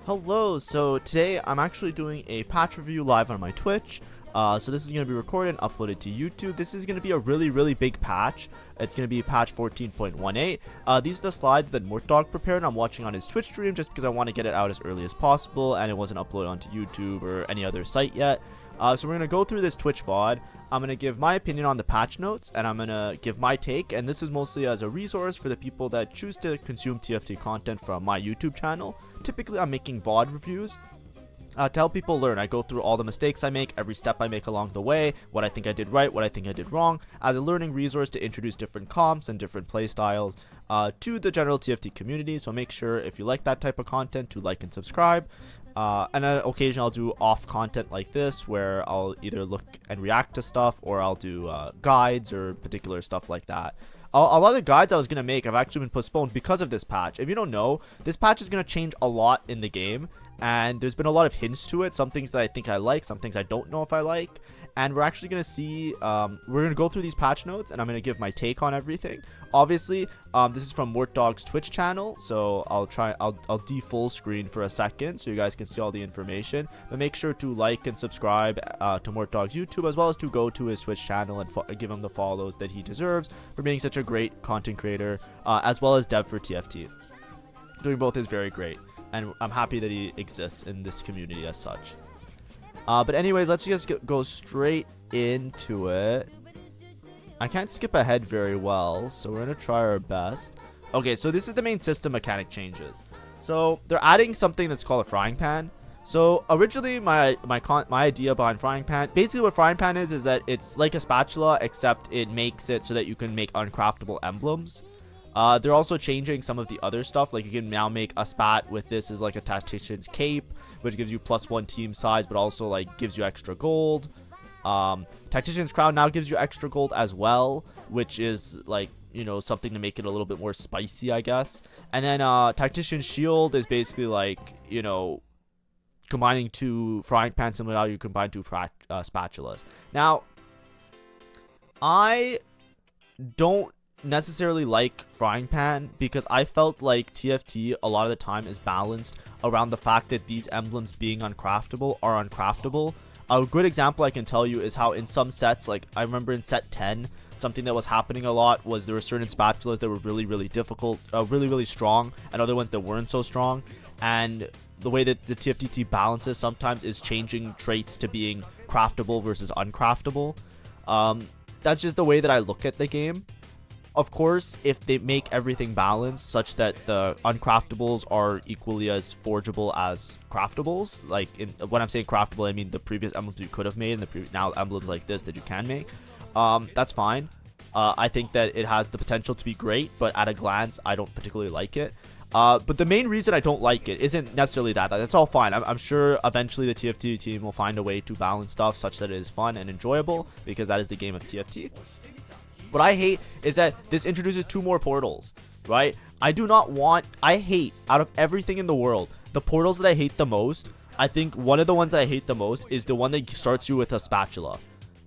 Hello, so today I'm actually doing a patch review live on my Twitch. So this is going to be recorded and uploaded to YouTube. This is going to be a really big patch. It's going to be patch 14.18. These are the slides that Mortdog prepared. I'm watching on his Twitch stream just because I want to get it out as early as possible, and it wasn't uploaded onto YouTube or any other site yet. So we're going to go through this Twitch VOD. I'm going to give my opinion on the patch notes, and I'm going to give my take, and this is mostly as a resource for the people that choose to consume TFT content from my YouTube channel. Typically, I'm making VOD reviews to help people learn. I go through all the mistakes I make, every step I make along the way, what I think I did right, what I think I did wrong, as a learning resource to introduce different comps and different play styles to the general TFT community. So make sure, if you like that type of content, to like and subscribe. And on occasion I'll do off content like this, where I'll either look and react to stuff, or I'll do guides or particular stuff like that. A lot of the guides I was going to make have actually been postponed because of this patch. If you don't know, this patch is going to change a lot in the game, and there's been a lot of hints to it. Some things that I think I like, some things I don't know if I like. And we're actually going to see, we're going to go through these patch notes, and I'm going to give my take on everything. Obviously, this is from Mortdog's Twitch channel, so I'll de-full screen for a second so you guys can see all the information. But make sure to like and subscribe to Mortdog's YouTube, as well as to go to his Twitch channel and give him the follows that he deserves for being such a great content creator, as well as dev for TFT. Doing both is very great, and I'm happy that he exists in this community as such. But anyways, let's just go straight into it. I can't skip ahead very well, so we're going to try our best. Okay, so this is the main system mechanic changes. So they're adding something that's called a frying pan. So originally my idea behind frying pan, basically what frying pan is that it's like a spatula, except it makes it so that you can make uncraftable emblems. They're also changing some of the other stuff, like you can now make a spat with this as like a tactician's cape, which gives you +1 team size, but also like gives you extra gold. Tactician's crown now gives you extra gold as well, which is like, you know, something to make it a little bit more spicy, I guess. And then tactician's shield is basically like, you know, combining two frying pans, similar to how you combine two spatulas. Now, I don't necessarily like frying pan because I felt like TFT a lot of the time is balanced around the fact that these emblems being uncraftable are uncraftable. A good example I can tell you is how in some sets, like I remember in set 10, something that was happening a lot was there were certain spatulas that were really difficult, really strong, and other ones that weren't so strong. And the way that the TFT balances sometimes is changing traits to being craftable versus uncraftable. That's just the way that I look at the game. Of course, if they make everything balanced such that the uncraftables are equally as forgeable as craftables, like when I'm saying craftable, I mean the previous emblems you could have made and the now emblems like this that you can make, that's fine. I think that it has the potential to be great, but at a glance, I don't particularly like it. But the main reason I don't like it isn't necessarily that. That's all fine. I'm sure eventually the TFT team will find a way to balance stuff such that it is fun and enjoyable, because that is the game of TFT. What I hate is that this introduces 2 more portals, right? I hate, out of everything in the world, the portals that I hate the most, I think one of the ones that I hate the most is the one that starts you with a spatula.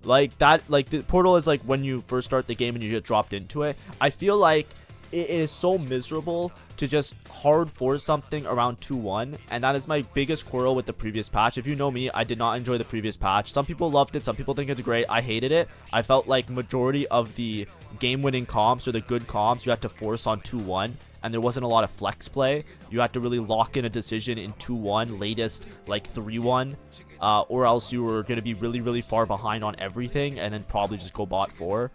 Like that, like the portal is like when you first start the game and you get dropped into it. I feel like it is so miserable to just hard force something around 2-1, and that is my biggest quarrel with the previous patch. If you know me, I did not enjoy the previous patch. Some people loved it, some people think it's great. I hated it. I felt like majority of the game-winning comps or the good comps you had to force on 2-1, and there wasn't a lot of flex play. You had to really lock in a decision in 2-1, latest like 3-1, or else you were going to be really far behind on everything and then probably just go bot 4.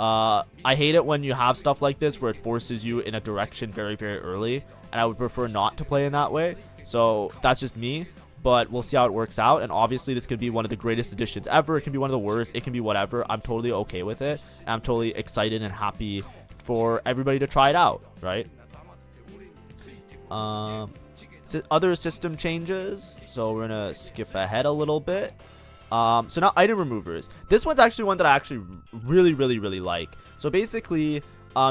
I hate it when you have stuff like this where it forces you in a direction very early, and I would prefer not to play in that way. So that's just me, but we'll see how it works out. And obviously this could be one of the greatest additions ever, it can be one of the worst, it can be whatever. I'm totally okay with it, and I'm totally excited and happy for everybody to try it out, right? Other system changes, so we're gonna skip ahead a little bit. So now item removers. This one's actually one that I actually really like. So basically,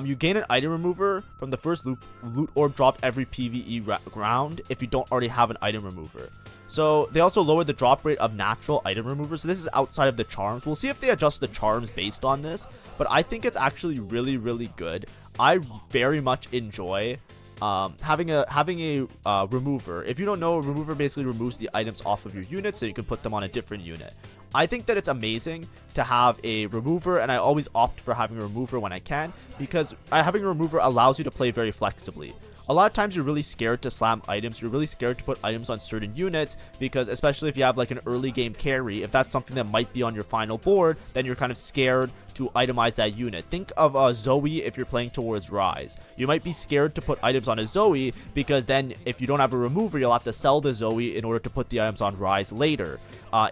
you gain an item remover from the first loot orb dropped every PvE round if you don't already have an item remover. So they also lowered the drop rate of natural item removers. So this is outside of the charms. We'll see if they adjust the charms based on this, but I think it's actually really good. I very much enjoy having a remover. If you don't know, a remover basically removes the items off of your unit so you can put them on a different unit. I think that it's amazing to have a remover, and I always opt for having a remover when I can, because having a remover allows you to play very flexibly. A lot of times you're really scared to slam items, you're really scared to put items on certain units, because especially if you have like an early game carry, if that's something that might be on your final board, then you're kind of scared to itemize that unit. Think of a Zoe if you're playing towards Rise. You might be scared to put items on a Zoe, because then if you don't have a remover, you'll have to sell the Zoe in order to put the items on Rise later,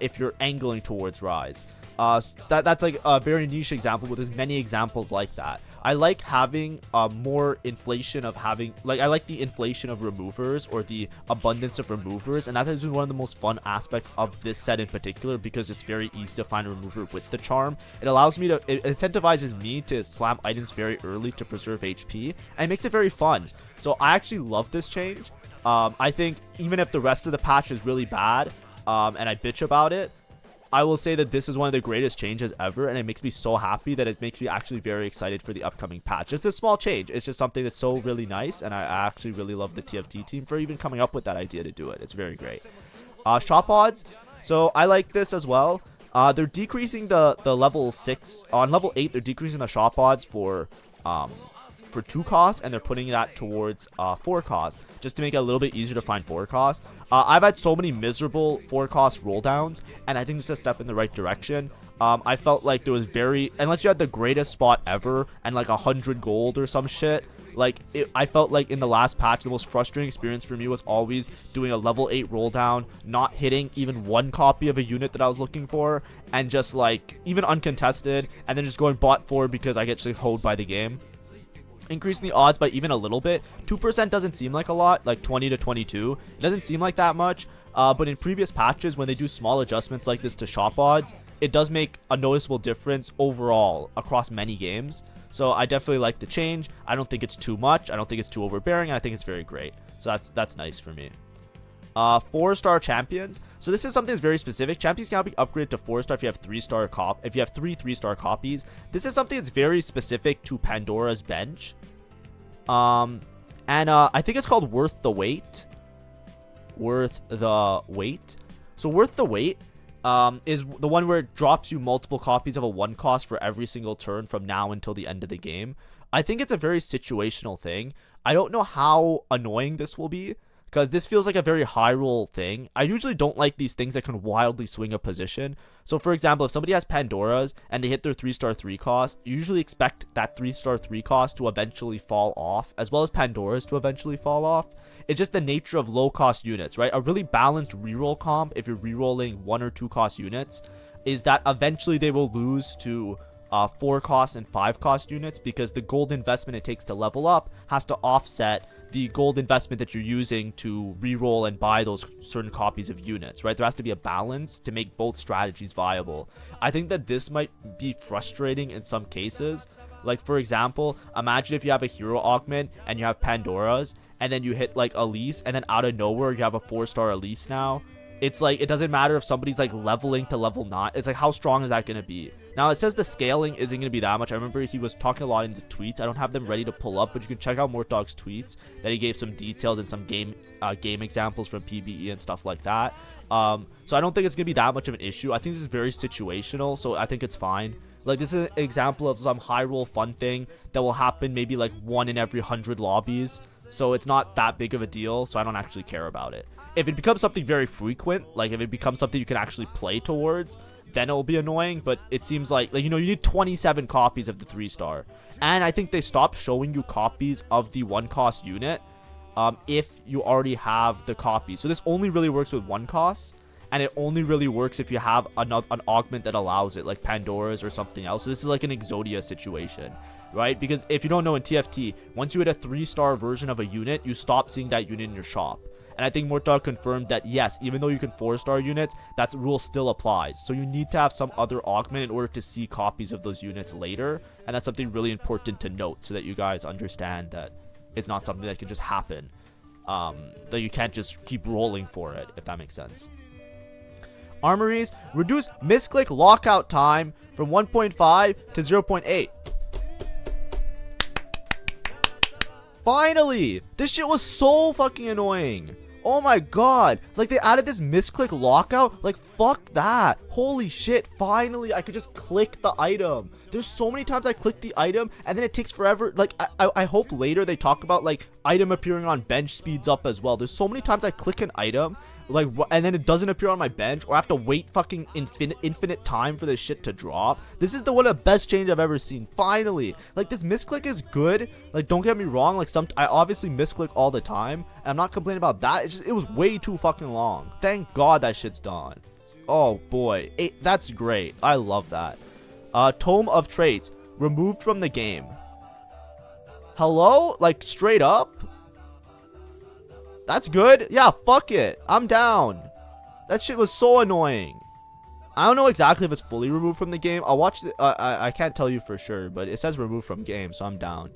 if you're angling towards Rise. That's like a very niche example, but there's many examples like that. I like having more inflation of having, like, I like the inflation of removers, or the abundance of removers, and that has been one of the most fun aspects of this set in particular, because it's very easy to find a remover with the charm. It allows me to, it incentivizes me to slam items very early to preserve HP, and it makes it very fun. So I actually love this change. I think even if the rest of the patch is really bad, and I bitch about it, I will say that this is one of the greatest changes ever, and it makes me so happy that it makes me actually very excited for the upcoming patch. It's a small change. It's just something that's so really nice, and I actually really love the TFT team for even coming up with that idea to do it. It's very great. Shop odds. So I like this as well. They're decreasing the level 6. On level 8, they're decreasing the shop odds for 2 costs, and they're putting that towards 4 costs, just to make it a little bit easier to find 4 costs. I've had so many miserable 4 cost roll downs, and I think it's a step in the right direction. I felt like there was unless you had the greatest spot ever and like 100 gold or some shit, like I felt like in the last patch the most frustrating experience for me was always doing a level 8 roll down, not hitting even 1 copy of a unit that I was looking for, and just like even uncontested, and then just going bot 4 because I get just hoed by the game. Increasing the odds by even a little bit. 2% doesn't seem like a lot, like 20 to 22. It doesn't seem like that much, but in previous patches, when they do small adjustments like this to shop odds, it does make a noticeable difference overall across many games. So I definitely like the change. I don't think it's too much. I don't think it's too overbearing, and I think it's very great. So that's nice for me. 4-star champions. So this is something that's very specific. Champions can be upgraded to 4-star if you have 3 3-star copies. This is something that's very specific to Pandora's bench. I think it's called Worth the Wait. Worth the Wait. So Worth the Wait is the one where it drops you multiple copies of a 1 cost for every single turn from now until the end of the game. I think it's a very situational thing. I don't know how annoying this will be, because this feels like a very high roll thing. I usually don't like these things that can wildly swing a position. So for example, if somebody has Pandora's and they hit their 3-star 3 cost, you usually expect that 3-star 3 cost to eventually fall off, as well as Pandora's to eventually fall off. It's just the nature of low cost units, right? A really balanced reroll comp, if you're rerolling 1 or 2 cost units, is that eventually they will lose to 4 cost and 5 cost units, because the gold investment it takes to level up has to offset the gold investment that you're using to reroll and buy those certain copies of units, right? There has to be a balance to make both strategies viable. I think that this might be frustrating in some cases. Like for example, imagine if you have a hero augment and you have Pandora's, and then you hit like Elise, and then out of nowhere you have a 4-star Elise now. It's like, it doesn't matter if somebody's like leveling to level 9. It's like, how strong is that going to be? Now, it says the scaling isn't going to be that much. I remember he was talking a lot in the tweets. I don't have them ready to pull up, but you can check out Mortdog's tweets that he gave some details and some game examples from PvE and stuff like that. So I don't think it's going to be that much of an issue. I think this is very situational, so I think it's fine. Like, this is an example of some high roll fun thing that will happen maybe like 1 in every 100 lobbies. So it's not that big of a deal, so I don't actually care about it. If it becomes something very frequent, like if it becomes something you can actually play towards, then it'll be annoying. But it seems like you know, you need 27 copies of the 3-star. And I think they stopped showing you copies of the 1 cost unit if you already have the copy. So this only really works with 1 cost, and it only really works if you have an augment that allows it, like Pandora's or something else. So this is like an Exodia situation, right? Because if you don't know, in TFT, once you hit a 3-star version of a unit, you stop seeing that unit in your shop. And I think Mortdog confirmed that yes, even though you can 4-star units, that rule still applies. So you need to have some other augment in order to see copies of those units later. And that's something really important to note, so that you guys understand that it's not something that can just happen. That you can't just keep rolling for it, if that makes sense. Armories, reduce misclick lockout time from 1.5 to 0.8. Finally! This shit was so fucking annoying. Oh my god. Like, they added this misclick lockout. Like, fuck that. Holy shit. Finally, I could just click the item. There's so many times I click the item and then it takes forever. Like, I hope later they talk about, like, item appearing on bench speeds up as well. There's so many times I click an item, like, and then it doesn't appear on my bench, or I have to wait fucking infinite time for this shit to drop. This is one of the best changes I've ever seen. Finally. Like, this misclick is good. Like, don't get me wrong. Like, I obviously misclick all the time, and I'm not complaining about that. It's just, it was way too fucking long. Thank God that shit's done. Oh boy, that's great. I love that. Tome of Traits removed from the game. Hello? Like, straight up? That's good. Yeah, fuck it. I'm down. That shit was so annoying. I don't know exactly if it's fully removed from the game. I'll watch the, I can't tell you for sure, but it says removed from game, so I'm down.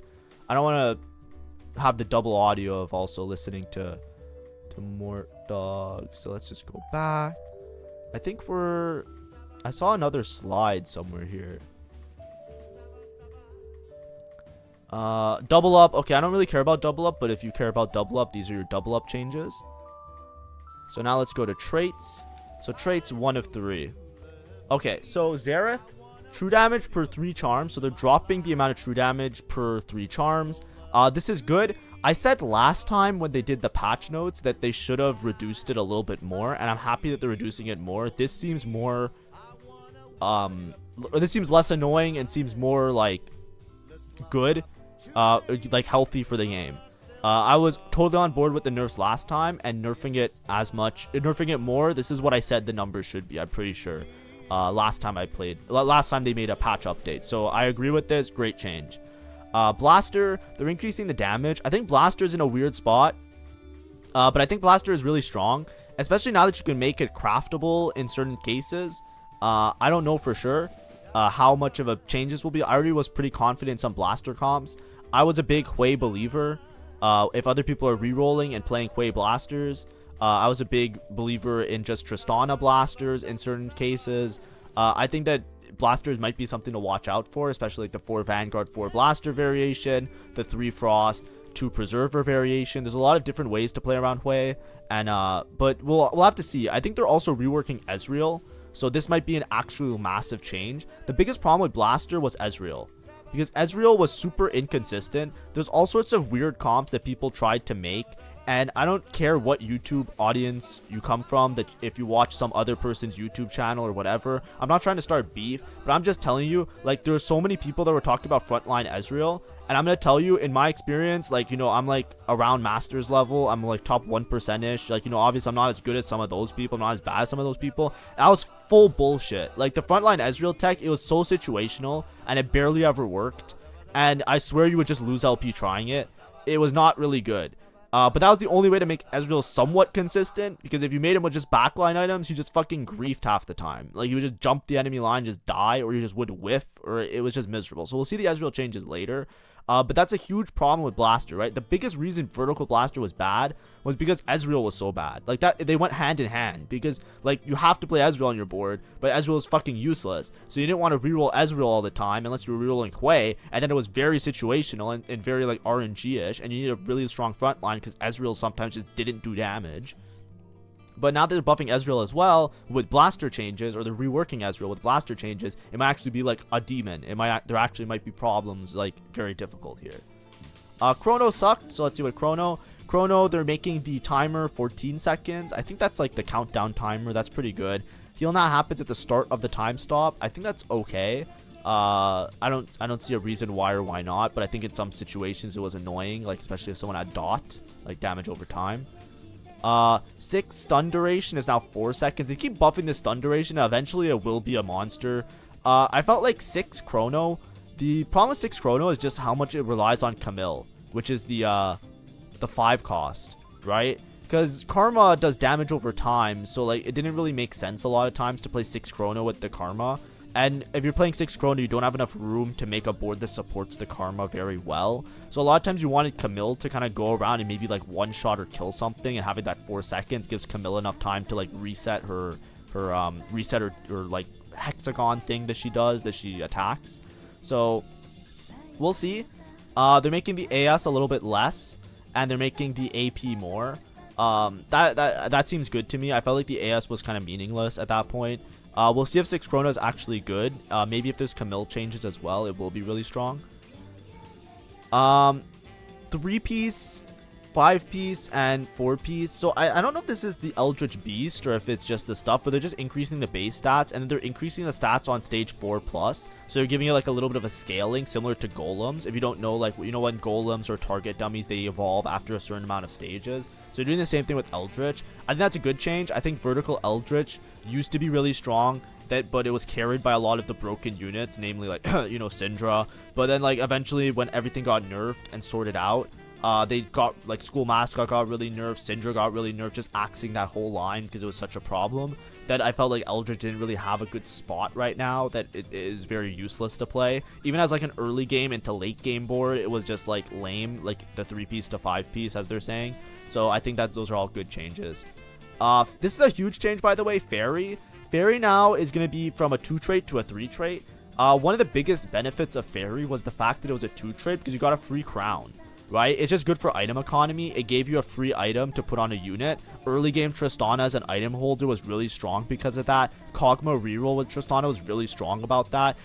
I don't want to have the double audio of also listening to more dogs. So let's just go back. I think I saw another slide somewhere here. Double up. Okay, I don't really care about double up, but if you care about double up, these are your double up changes. So now let's go to traits. So traits 1 of 3. Okay, so Xerath, true damage per 3 charms. So they're dropping the amount of true damage per 3 charms. This is good. I said last time when they did the patch notes that they should have reduced it a little bit more, and I'm happy that they're reducing it more. This seems more, this seems less annoying and seems more like good, like healthy for the game. I was totally on board with the nerfs last time, and nerfing it more. This is what I said the numbers should be. I'm pretty sure. Last time they made a patch update. So I agree with this. Great change. Blaster, they're increasing the damage. I think Blaster's in a weird spot, but I think Blaster is really strong, especially now that you can make it craftable in certain cases. I don't know for sure how much of a change this will be. I already was pretty confident in some Blaster comps. I was a big Hwei believer. If other people are re-rolling and playing Hwei Blasters, I was a big believer in just Tristana Blasters in certain cases. I think that Blasters might be something to watch out for, especially like the 4 Vanguard 4 Blaster variation, the 3 Frost 2 Preserver variation. There's a lot of different ways to play around Hwei, and but we'll have to see. I think they're also reworking Ezreal, so this might be an actual massive change. The biggest problem with Blaster was Ezreal, because Ezreal was super inconsistent. There's all sorts of weird comps that people tried to make, and I don't care what YouTube audience you come from, that if you watch some other person's YouTube channel or whatever, I'm not trying to start beef, but I'm just telling you, like, there's so many people that were talking about frontline Ezreal, and I'm gonna tell you, in my experience, like, you know, I'm like around Masters level. I'm like top 1%ish. Like, you know, obviously I'm not as good as some of those people. I'm not as bad as some of those people. That was full bullshit. Like, the frontline Ezreal tech, it was so situational, and it barely ever worked. And I swear you would just lose LP trying it. It was not really good. But that was the only way to make Ezreal somewhat consistent, because if you made him with just backline items, he just fucking griefed half the time. Like, he would just jump the enemy line, just die, or he just would whiff, or it was just miserable. So we'll see the Ezreal changes later. But that's a huge problem with Blaster, right? The biggest reason Vertical Blaster was bad was because Ezreal was so bad. Like, that, they went hand in hand, because, like, you have to play Ezreal on your board, but Ezreal is fucking useless. So you didn't want to reroll Ezreal all the time unless you were rerolling Hwei, and then it was very situational and very, like, RNG-ish, and you need a really strong front line because Ezreal sometimes just didn't do damage. But now that they're buffing Ezreal as well with Blaster changes, or they're reworking Ezreal with Blaster changes, it might actually be like a demon. There actually might be problems, like, very difficult here. Chrono sucked, so let's see what Chrono, they're making the timer 14 seconds. I think that's like the countdown timer. That's pretty good. Heal now happens at the start of the time stop. I think that's okay. I don't see a reason why or why not, but I think in some situations it was annoying, like especially if someone had dot, like damage over time. 6 stun duration is now 4 seconds. They keep buffing the stun duration. Eventually it will be a monster. I felt like 6 Chrono. The problem with 6 Chrono is just how much it relies on Camille, which is the 5 cost, right? Because Karma does damage over time, so like it didn't really make sense a lot of times to play 6 Chrono with the Karma. And if you're playing 6 Chrono, you don't have enough room to make a board that supports the Karma very well. So a lot of times you wanted Camille to kind of go around and maybe like one-shot or kill something, and having that 4 seconds gives Camille enough time to like reset her like hexagon thing that she does, that she attacks. So we'll see. They're making the AS a little bit less, and they're making the AP more. That seems good to me. I felt like the AS was kind of meaningless at that point. We'll see if 6 Chrono is actually good. Maybe if there's Camille changes as well, it will be really strong. 3-piece, 5-piece, and 4-piece. So I don't know if this is the Eldritch Beast or if it's just the stuff, but they're just increasing the base stats, and then they're increasing the stats on stage 4+. So they're giving it like a little bit of a scaling similar to golems. If you don't know, like, you know, when golems or target dummies, they evolve after a certain amount of stages. So they're doing the same thing with Eldritch. I think that's a good change. I think vertical Eldritch used to be really strong, but it was carried by a lot of the broken units, namely like you know, Syndra. But then like eventually when everything got nerfed and sorted out, they got like School Mascot got really nerfed, Syndra got really nerfed, just axing that whole line because it was such a problem that I felt like Eldritch didn't really have a good spot right now, that it is very useless to play. Even as like an early game into late game board, it was just like lame, like the 3-piece to 5-piece as they're saying. So I think that those are all good changes. This is a huge change, by the way. Fairy now is going to be from a 2 trait to a 3 trait. One of the biggest benefits of Fairy was the fact that it was a 2 trait because you got a free crown, right? It's just good for item economy. It gave you a free item to put on a unit. Early game Tristana as an item holder was really strong because of that. Kog'Maw reroll with Tristana was really strong about that.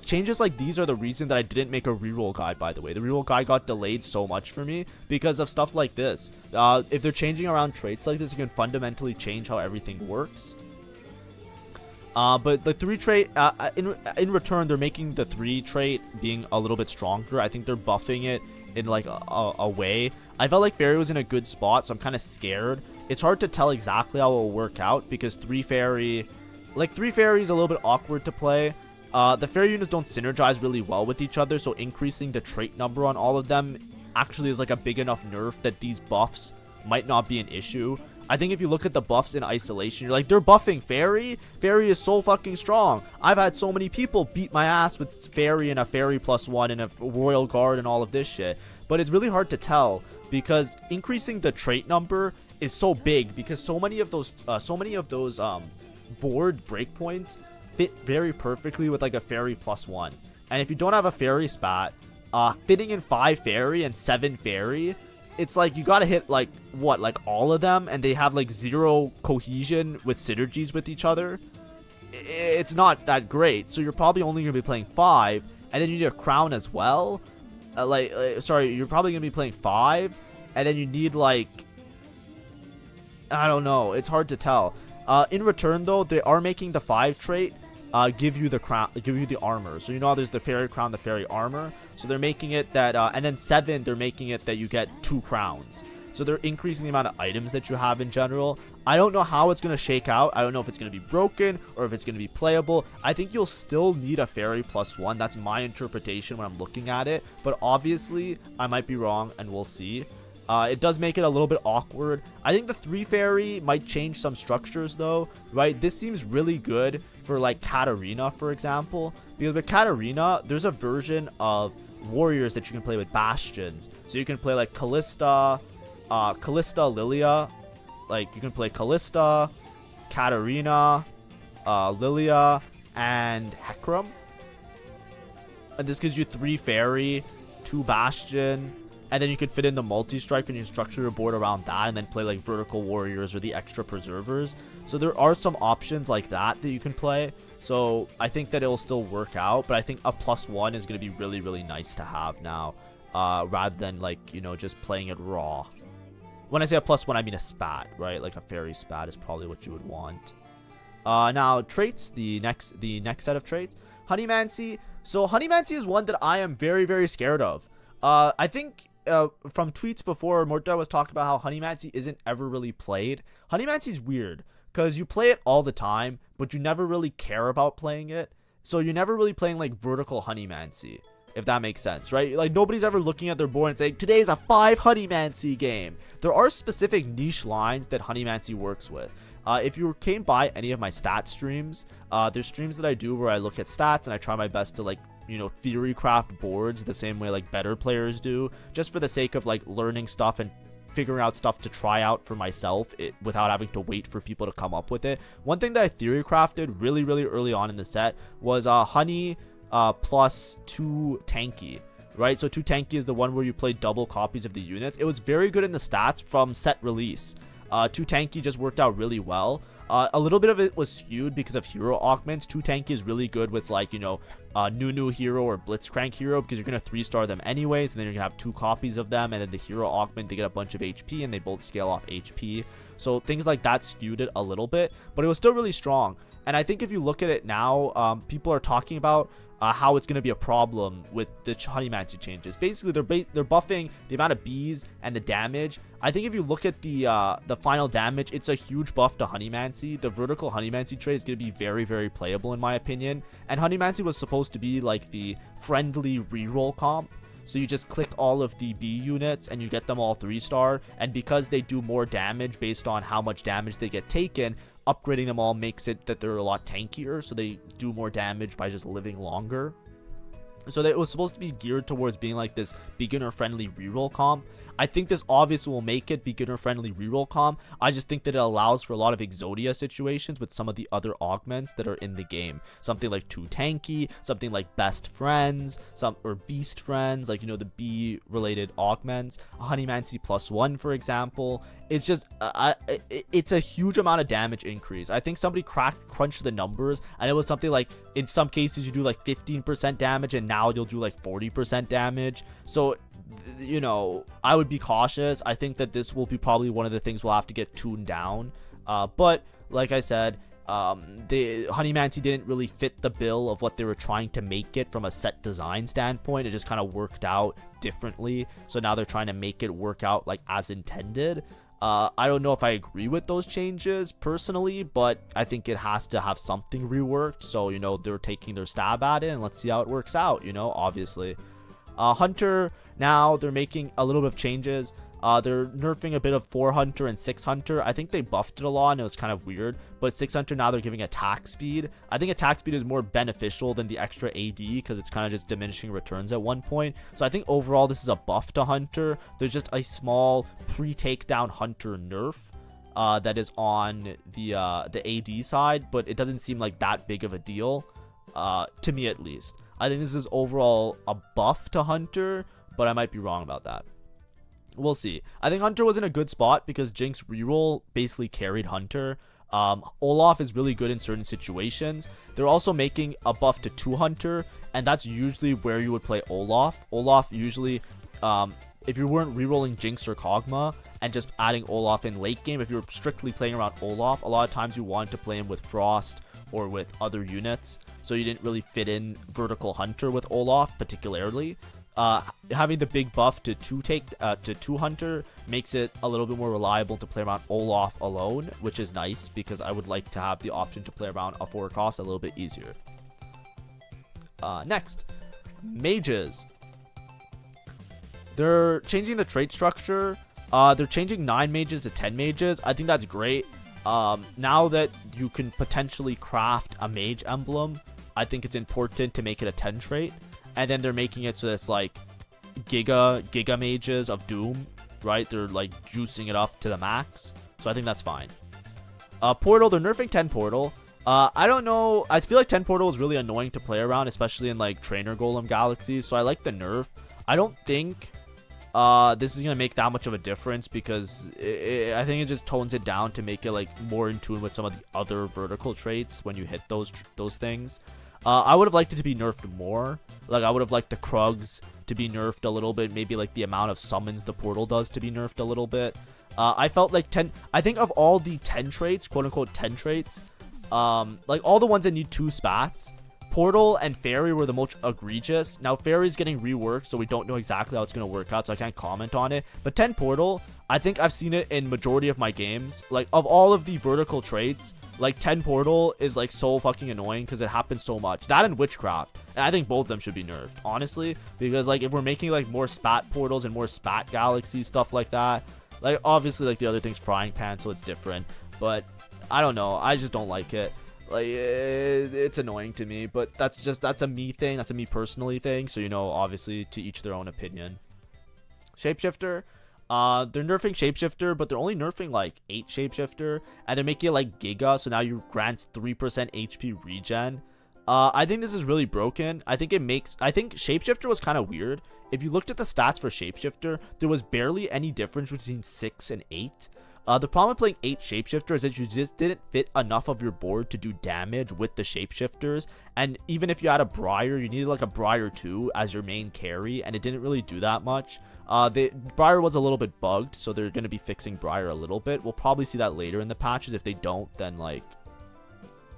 Changes like these are the reason that I didn't make a reroll guide, by the way. The reroll guide got delayed so much for me because of stuff like this. If they're changing around traits like this, you can fundamentally change how everything works. But the 3 trait, in return, they're making the 3 trait being a little bit stronger. I think they're buffing it in like a way. I felt like Fairy was in a good spot, so I'm kind of scared. It's hard to tell exactly how it will work out because 3 Fairy is a little bit awkward to play. The Fairy units don't synergize really well with each other, so increasing the trait number on all of them actually is like a big enough nerf that these buffs might not be an issue. I think if you look at the buffs in isolation, you're like, they're buffing Fairy. Fairy is so fucking strong. I've had so many people beat my ass with Fairy and a Fairy +1 and a Royal Guard and all of this shit. But it's really hard to tell because increasing the trait number is so big because so many of those board breakpoints fit very perfectly with like a Fairy +1. And if you don't have a Fairy spat, fitting in 5 Fairy and 7 Fairy, it's like you gotta hit like what, like all of them, and they have like 0 cohesion with synergies with each other. It's not that great, so you're probably only gonna be playing 5, and then you need a crown as well. Sorry, you're probably gonna be playing 5, and then you need like, I don't know, it's hard to tell. In return though, they are making the 5 trait give you the crown, give you the armor. So you know how there's the Fairy crown, the Fairy armor. So they're making it that, and then 7, they're making it that you get 2 crowns. So they're increasing the amount of items that you have in general. I don't know how it's going to shake out. I don't know if it's going to be broken or if it's going to be playable. I think you'll still need a Fairy +1. That's my interpretation when I'm looking at it. But obviously, I might be wrong, and we'll see. It does make it a little bit awkward. I think the 3 Fairy might change some structures though, right? This seems really good for like Katarina, for example, because with Katarina, there's a version of warriors that you can play with bastions. So you can play like Callista, Lilia. Like you can play Callista, Katarina, Lilia, and Hecarim. And this gives you 3 Fairy, 2 Bastion, and then you can fit in the multi-strike and you structure your board around that and then play like vertical warriors or the extra preservers. So there are some options like that you can play. So I think that it'll still work out, but I think a +1 is going to be really, really nice to have now, rather than like, you know, just playing it raw. When I say a +1, I mean a spat, right? Like a Fairy spat is probably what you would want. Now traits, the next set of traits, Honeymancy. So Honeymancy is one that I am very, very scared of. I think from tweets before, Morta was talking about how Honeymancy isn't ever really played. Honeymancy is weird because you play it all the time, but you never really care about playing it. So you're never really playing like vertical Honeymancy, if that makes sense, right? Like nobody's ever looking at their board and saying, today's a 5 Honeymancy game. There are specific niche lines that Honeymancy works with. If you came by any of my stat streams, there's streams that I do where I look at stats and I try my best to like, you know, theory craft boards the same way like better players do, just for the sake of like learning stuff and figuring out stuff to try out for myself without having to wait for people to come up with it. One thing that I theory crafted really, really early on in the set was Honey +2 tanky. right? So too tanky is the one where you play double copies of the units. It was very good in the stats from set release. Too tanky just worked out really well. A little bit of it was skewed because of hero augments. Too tanky is really good with, like, you know, new hero or blitzcrank hero, because you're gonna 3-star them anyways, and then you're gonna have 2 copies of them, and then the hero augment, they get a bunch of HP and they both scale off HP. So things like that skewed it a little bit, but it was still really strong. And I think if you look at it now, people are talking about how it's going to be a problem with the Honeymancy changes. Basically, they're buffing the amount of bees and the damage. I think if you look at the final damage, it's a huge buff to Honeymancy. The vertical Honeymancy trait is going to be very, very playable in my opinion. And Honeymancy was supposed to be like the friendly reroll comp. So you just click all of the B units and you get them all 3-star. And because they do more damage based on how much damage they get taken, upgrading them all makes it that they're a lot tankier, so they do more damage by just living longer. So that it was supposed to be geared towards being like this beginner friendly reroll comp. I think this obviously will make it beginner friendly reroll comp. I just think that it allows for a lot of Exodia situations with some of the other augments that are in the game. Something like Too Tanky, something like Best Friends, or Beast Friends, like, you know, the bee related augments. Honeymancy +1, for example. It's just it's a huge amount of damage increase. I think somebody crunched the numbers, and it was something like, in some cases you do like 15% damage, and now you'll do like 40% damage. So, you know, I would be cautious. I think that this will be probably one of the things we'll have to get tuned down. But like I said, the Honeymancy didn't really fit the bill of what they were trying to make it from a set design standpoint. It just kind of worked out differently. So now they're trying to make it work out like as intended. I don't know if I agree with those changes personally, but I think it has to have something reworked. So, you know, they're taking their stab at it, and let's see how it works out, you know, obviously. Hunter, now they're making a little bit of changes. They're nerfing a bit of 4 Hunter and 6 Hunter. I think they buffed it a lot and it was kind of weird. But 6 Hunter, now they're giving attack speed. I think attack speed is more beneficial than the extra AD because it's kind of just diminishing returns at one point. So I think overall this is a buff to Hunter. There's just a small pre-takedown Hunter nerf that is on the AD side, but it doesn't seem like that big of a deal, to me at least. I think this is overall a buff to Hunter, but I might be wrong about that. We'll see. I think Hunter was in a good spot because Jinx reroll basically carried Hunter. Olaf is really good in certain situations. They're also making a buff to 2 Hunter, and that's usually where you would play Olaf. Olaf usually, if you weren't rerolling Jinx or Kog'Maw and just adding Olaf in late game, if you were strictly playing around Olaf, a lot of times you wanted to play him with Frost or with other units, so you didn't really fit in vertical Hunter with Olaf particularly. Having the big buff to 2 Hunter makes it a little bit more reliable to play around Olaf alone, which is nice because I would like to have the option to play around a 4 cost a little bit easier. Next, mages. They're changing the trait structure. They're changing 9 mages to 10 mages. I think that's great. Now that you can potentially craft a mage emblem, I think it's important to make it a 10 trait. And then they're making it so that it's like giga mages of Doom, right? They're like juicing it up to the max. So I think that's fine. Portal, they're nerfing 10 Portal. I don't know. I feel like 10 Portal is really annoying to play around, especially in like Trainer Golem galaxies. So I like the nerf. I don't think this is going to make that much of a difference because I think it just tones it down to make it like more in tune with some of the other vertical traits when you hit those things. I would have liked it to be nerfed more. Like, I would have liked the Krugs to be nerfed a little bit. Maybe, like, the amount of summons the portal does to be nerfed a little bit. I felt like 10... I think of all the 10 traits, quote-unquote 10 traits, like, all the ones that need 2 spats, Portal and Fairy were the most egregious. Now, Fairy's getting reworked, so we don't know exactly how it's going to work out, so I can't comment on it. But 10 Portal, I think I've seen it in majority of my games. Like, of all of the vertical traits, like, 10 Portal is, like, so fucking annoying because it happens so much. That and Witchcraft. And I think both of them should be nerfed, honestly. Because, like, if we're making, like, more spat portals and more spat galaxies, stuff like that, like, obviously, like, the other thing's Frying Pan, so it's different. But, I don't know. I just don't like it. Like, it's annoying to me. But that's a me thing. That's a me personally thing. So, you know, obviously, to each their own opinion. Shapeshifter. They're nerfing Shapeshifter, but they're only nerfing like 8 Shapeshifter, and they're making it like Giga, so now you grant 3% HP regen. I think this is really broken. I think Shapeshifter was kind of weird. If you looked at the stats for Shapeshifter, there was barely any difference between 6 and 8. The problem with playing 8 Shapeshifter is that you just didn't fit enough of your board to do damage with the Shapeshifters. And even if you had a Briar, you needed like a Briar 2 as your main carry, and it didn't really do that much. The Briar was a little bit bugged, so they're going to be fixing Briar a little bit. We'll probably see that later in the patches. If they don't, then like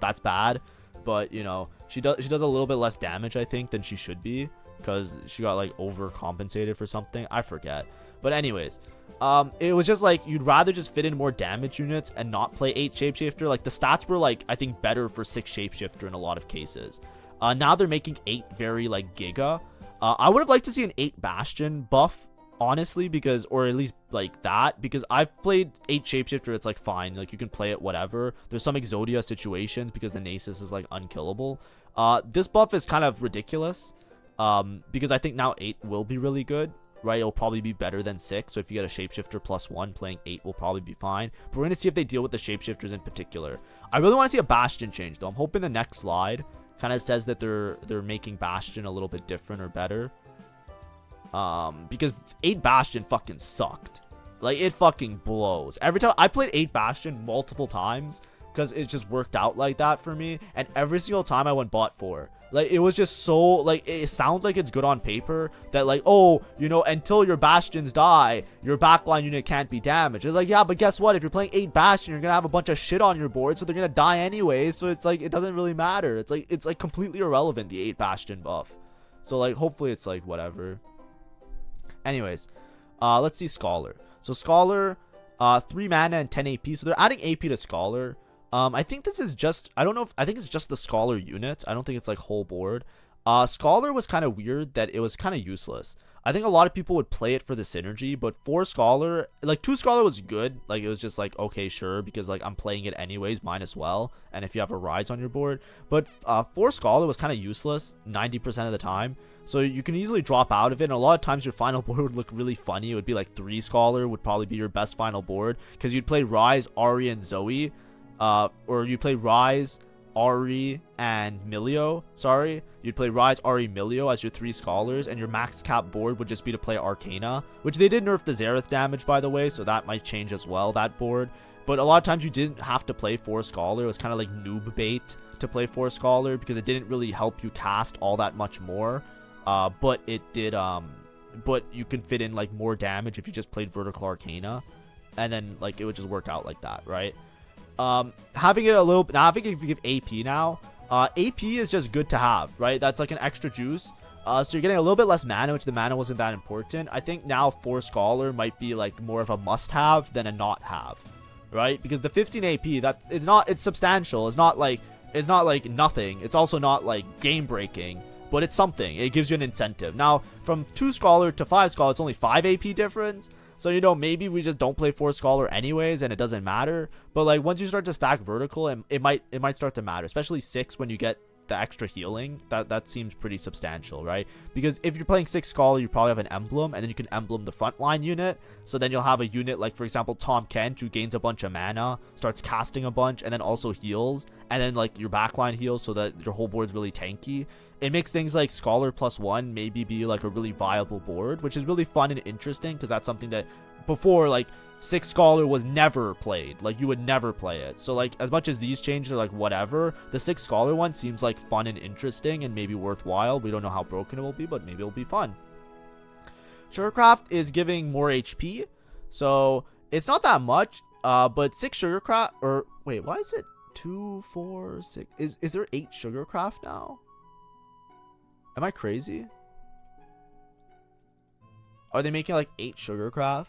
that's bad. But you know, she does a little bit less damage, I think, than she should be, because she got like overcompensated for something. I forget. But anyways, it was just like you'd rather just fit in more damage units and not play 8 Shapeshifter. Like the stats were like, I think, better for 6 Shapeshifter in a lot of cases. Now they're making 8 very like giga. I would have liked to see an 8 Bastion buff, honestly, because, or at least like that, because I've played 8 Shapeshifter. It's like fine, like you can play it whatever. There's some Exodia situations because the Nasus is like unkillable. This buff is kind of ridiculous, because I think now 8 will be really good, right? It'll probably be better than 6. So if you get a Shapeshifter +1, playing 8 will probably be fine. But we're gonna see if they deal with the Shapeshifters in particular. I really want to see a Bastion change though. I'm hoping the next slide kind of says that they're making Bastion a little bit different or better. Because 8 Bastion fucking sucked. Like, it fucking blows. Every time I played 8 Bastion multiple times, because it just worked out like that for me, and every single time I went bot 4. Like, it was just so, like, it sounds like it's good on paper that, like, oh, you know, until your Bastions die, your backline unit can't be damaged. It's like, yeah, but guess what? If you're playing 8 Bastion, you're gonna have a bunch of shit on your board, so they're gonna die anyway. So it's like, it doesn't really matter. It's like completely irrelevant, the 8 Bastion buff. So, like, hopefully it's like whatever. Anyways, let's see Scholar. So Scholar, 3 mana and 10 AP. So they're adding AP to Scholar. I think this is just, I don't know if, I think it's just the Scholar unit. I don't think it's like whole board. Scholar was kind of weird that it was kind of useless. I think a lot of people would play it for the synergy, but 4 Scholar, like 2 Scholar was good. Like it was just like, okay, sure, because like I'm playing it anyways, might as well. And if you have a Rise on your board, but 4 Scholar was kind of useless 90% of the time. So you can easily drop out of it, and a lot of times your final board would look really funny. It would be like 3 Scholar would probably be your best final board, because you'd play Rise, Ahri, and Zoe, or you play Rise, Ahri, and Milio. Sorry, you'd play Rise, Ahri, Milio as your 3 Scholars, and your max cap board would just be to play Arcana, which they did nerf the Xerath damage, by the way, so that might change as well, that board. But a lot of times you didn't have to play 4 Scholar. It was kind of like noob bait to play 4 Scholar, because it didn't really help you cast all that much more. But it did, but you can fit in like more damage if you just played Vertical Arcana, and then like it would just work out like that, right? Having it a little, now having if you give AP now, AP is just good to have, right? That's like an extra juice. So you're getting a little bit less mana, which the mana wasn't that important. I think now 4 Scholar might be like more of a must-have than a not-have, right? Because the 15 AP, it's substantial. It's not like nothing. It's also not like game-breaking. But it's something. It gives you an incentive. Now, from 2 Scholar to 5 Scholar, it's only 5 AP difference. So, you know, maybe we just don't play 4 Scholar anyways, and it doesn't matter. But, like, once you start to stack Vertical, and it might start to matter. Especially 6 when you get the extra healing. That seems pretty substantial, right? Because if you're playing 6 Scholar, you probably have an emblem, and then you can emblem the frontline unit. So then you'll have a unit like, for example, Tom Kent, who gains a bunch of mana, starts casting a bunch, and then also heals. And then, like, your backline heals so that your whole board's really tanky. It makes things like Scholar +1 maybe be like a really viable board, which is really fun and interesting, because that's something that before, like, 6 Scholar was never played. Like, you would never play it. So, like, as much as these changes are like whatever, the 6 Scholar one seems like fun and interesting and maybe worthwhile. We don't know how broken it will be, but maybe it'll be fun. Sugarcraft is giving more HP, so it's not that much, but 6 Sugarcraft, or wait, why is it 2, 4, 6? Is there 8 Sugarcraft now? Am I crazy? Are they making like 8 Sugarcraft?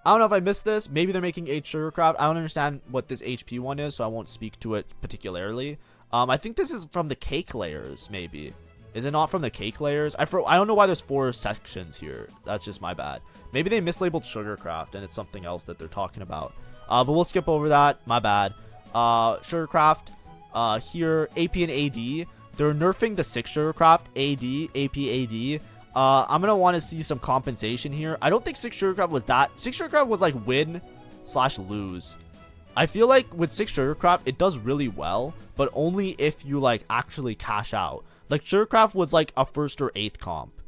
I don't know if I missed this. Maybe they're making 8 Sugarcraft. I don't understand what this HP one is, so I won't speak to it particularly. I think this is from the cake layers, maybe. Is it not from the cake layers? I don't know why there's 4 sections here. That's just my bad. Maybe they mislabeled Sugarcraft and it's something else that they're talking about. But we'll skip over that. My bad. Sugarcraft. Here, AP and AD. They're nerfing the 6 Sugarcraft, AD, AP, AD. I'm going to want to see some compensation here. I don't think 6 Sugarcraft was that. 6 Sugarcraft was like win/lose. I feel like with 6 Sugarcraft, it does really well, but only if you like actually cash out. Like Sugarcraft was like a 1st or 8th comp.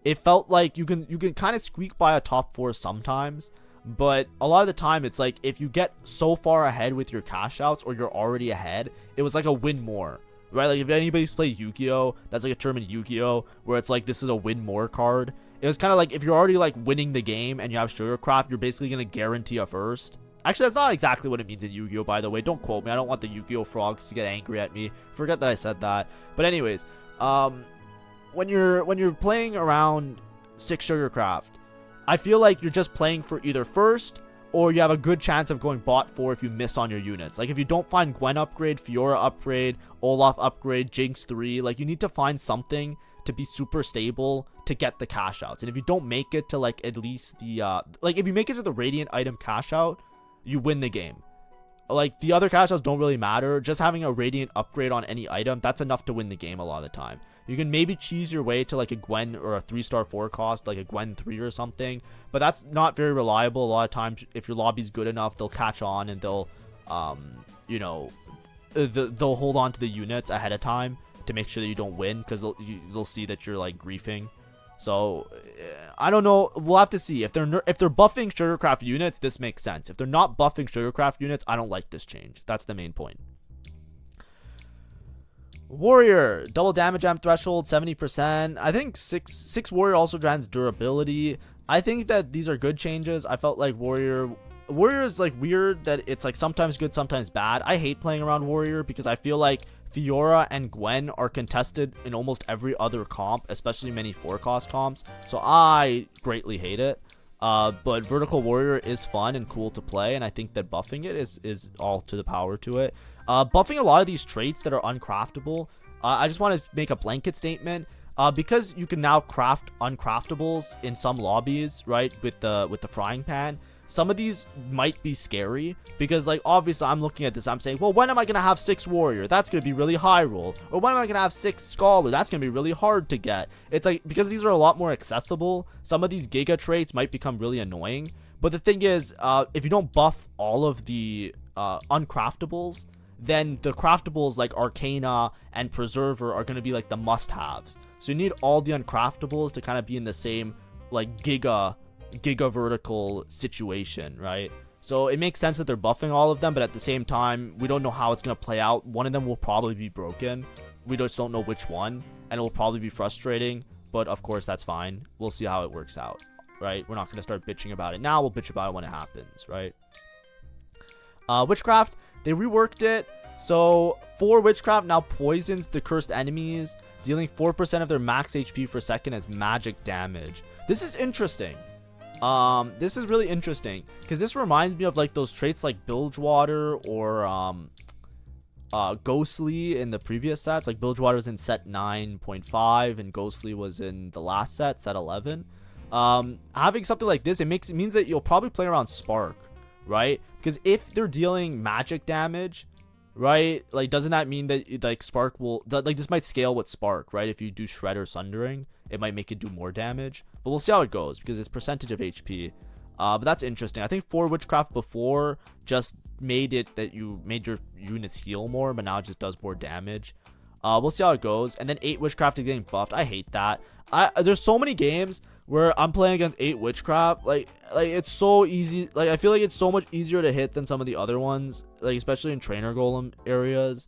It felt like you can kind of squeak by a top 4 sometimes, but a lot of the time it's like if you get so far ahead with your cash outs or you're already ahead, it was like a win more, right? Like if anybody's played Yu-Gi-Oh, that's like a term in Yu-Gi-Oh where it's like this is a win more card. It was kind of like if you're already like winning the game and you have Sugarcraft, you're basically going to guarantee a 1st. Actually, that's not exactly what it means in Yu-Gi-Oh, by the way. Don't quote me. I don't want the Yu-Gi-Oh frogs to get angry at me. Forget that I said that. But anyways, when you're playing around 6 Sugarcraft, I feel like you're just playing for either 1st or you have a good chance of going bot 4 if you miss on your units. Like if you don't find Gwen upgrade, Fiora upgrade, Olaf upgrade, Jinx 3, like you need to find something to be super stable to get the cash outs. And if you don't make it to like at least the like if you make it to the Radiant item cash out, you win the game. Like the other cash outs don't really matter. Just having a Radiant upgrade on any item, that's enough to win the game a lot of the time. You can maybe cheese your way to like a Gwen or a 3-star 4 cost, like a Gwen 3 or something, but that's not very reliable. A lot of times if your lobby's good enough, they'll catch on and they'll you know, they'll hold on to the units ahead of time to make sure that you don't win, because they'll see that you're like griefing. So I don't know. We'll have to see. If they're buffing Sugarcraft units, this makes sense. If they're not buffing Sugarcraft units, I don't like this change. That's the main point. Warrior, double damage amp threshold, 70%. I think six Warrior also grants durability. I think that these are good changes. I felt like Warrior is like weird that it's like sometimes good, sometimes bad. I hate playing around Warrior because I feel like Fiora and Gwen are contested in almost every other comp, especially many 4-cost comps. So I greatly hate it. But Vertical Warrior is fun and cool to play, and I think that buffing it is all to the power to it. Buffing a lot of these traits that are uncraftable, I just want to make a blanket statement. Because you can now craft uncraftables in some lobbies, right, with the frying pan. Some of these might be scary because, like, obviously I'm looking at this, I'm saying, well, when am I going to have 6 Warrior? That's going to be really high roll. Or when am I going to have 6 Scholar? That's going to be really hard to get. It's like, because these are a lot more accessible, some of these Giga traits might become really annoying. But the thing is, if you don't buff all of the uncraftables, then the craftables like Arcana and Preserver are going to be like the must-haves. So you need all the uncraftables to kind of be in the same, like, Giga vertical situation, right? So it makes sense that they're buffing all of them, but at the same time, we don't know how it's going to play out. One of them will probably be broken. We just don't know which one, and it will probably be frustrating, but of course that's fine. We'll see how it works out, right? We're not going to start bitching about it now. We'll bitch about it when it happens, right? Witchcraft, they reworked it. So 4 Witchcraft now poisons the cursed enemies, dealing 4% of their max HP per second as magic damage. This is interesting. This is really interesting because this reminds me of like those traits like Bilgewater or Ghostly in the previous sets. Like Bilgewater was in set 9.5 and Ghostly was in the last set 11. Having something like this, it means that you'll probably play around Spark, right? Because if they're dealing magic damage, right, like doesn't that mean that like Spark will, like this might scale with Spark, right? If you do Shred or Sundering, it might make it do more damage, but we'll see how it goes because it's percentage of HP. But that's interesting. I think 4 Witchcraft before just made it that you made your units heal more, but now it just does more damage. We'll see how it goes. And then 8 Witchcraft is getting buffed. I hate that. There's so many games where I'm playing against 8 Witchcraft. Like it's so easy. Like I feel like it's so much easier to hit than some of the other ones, like especially in Trainer Golem areas.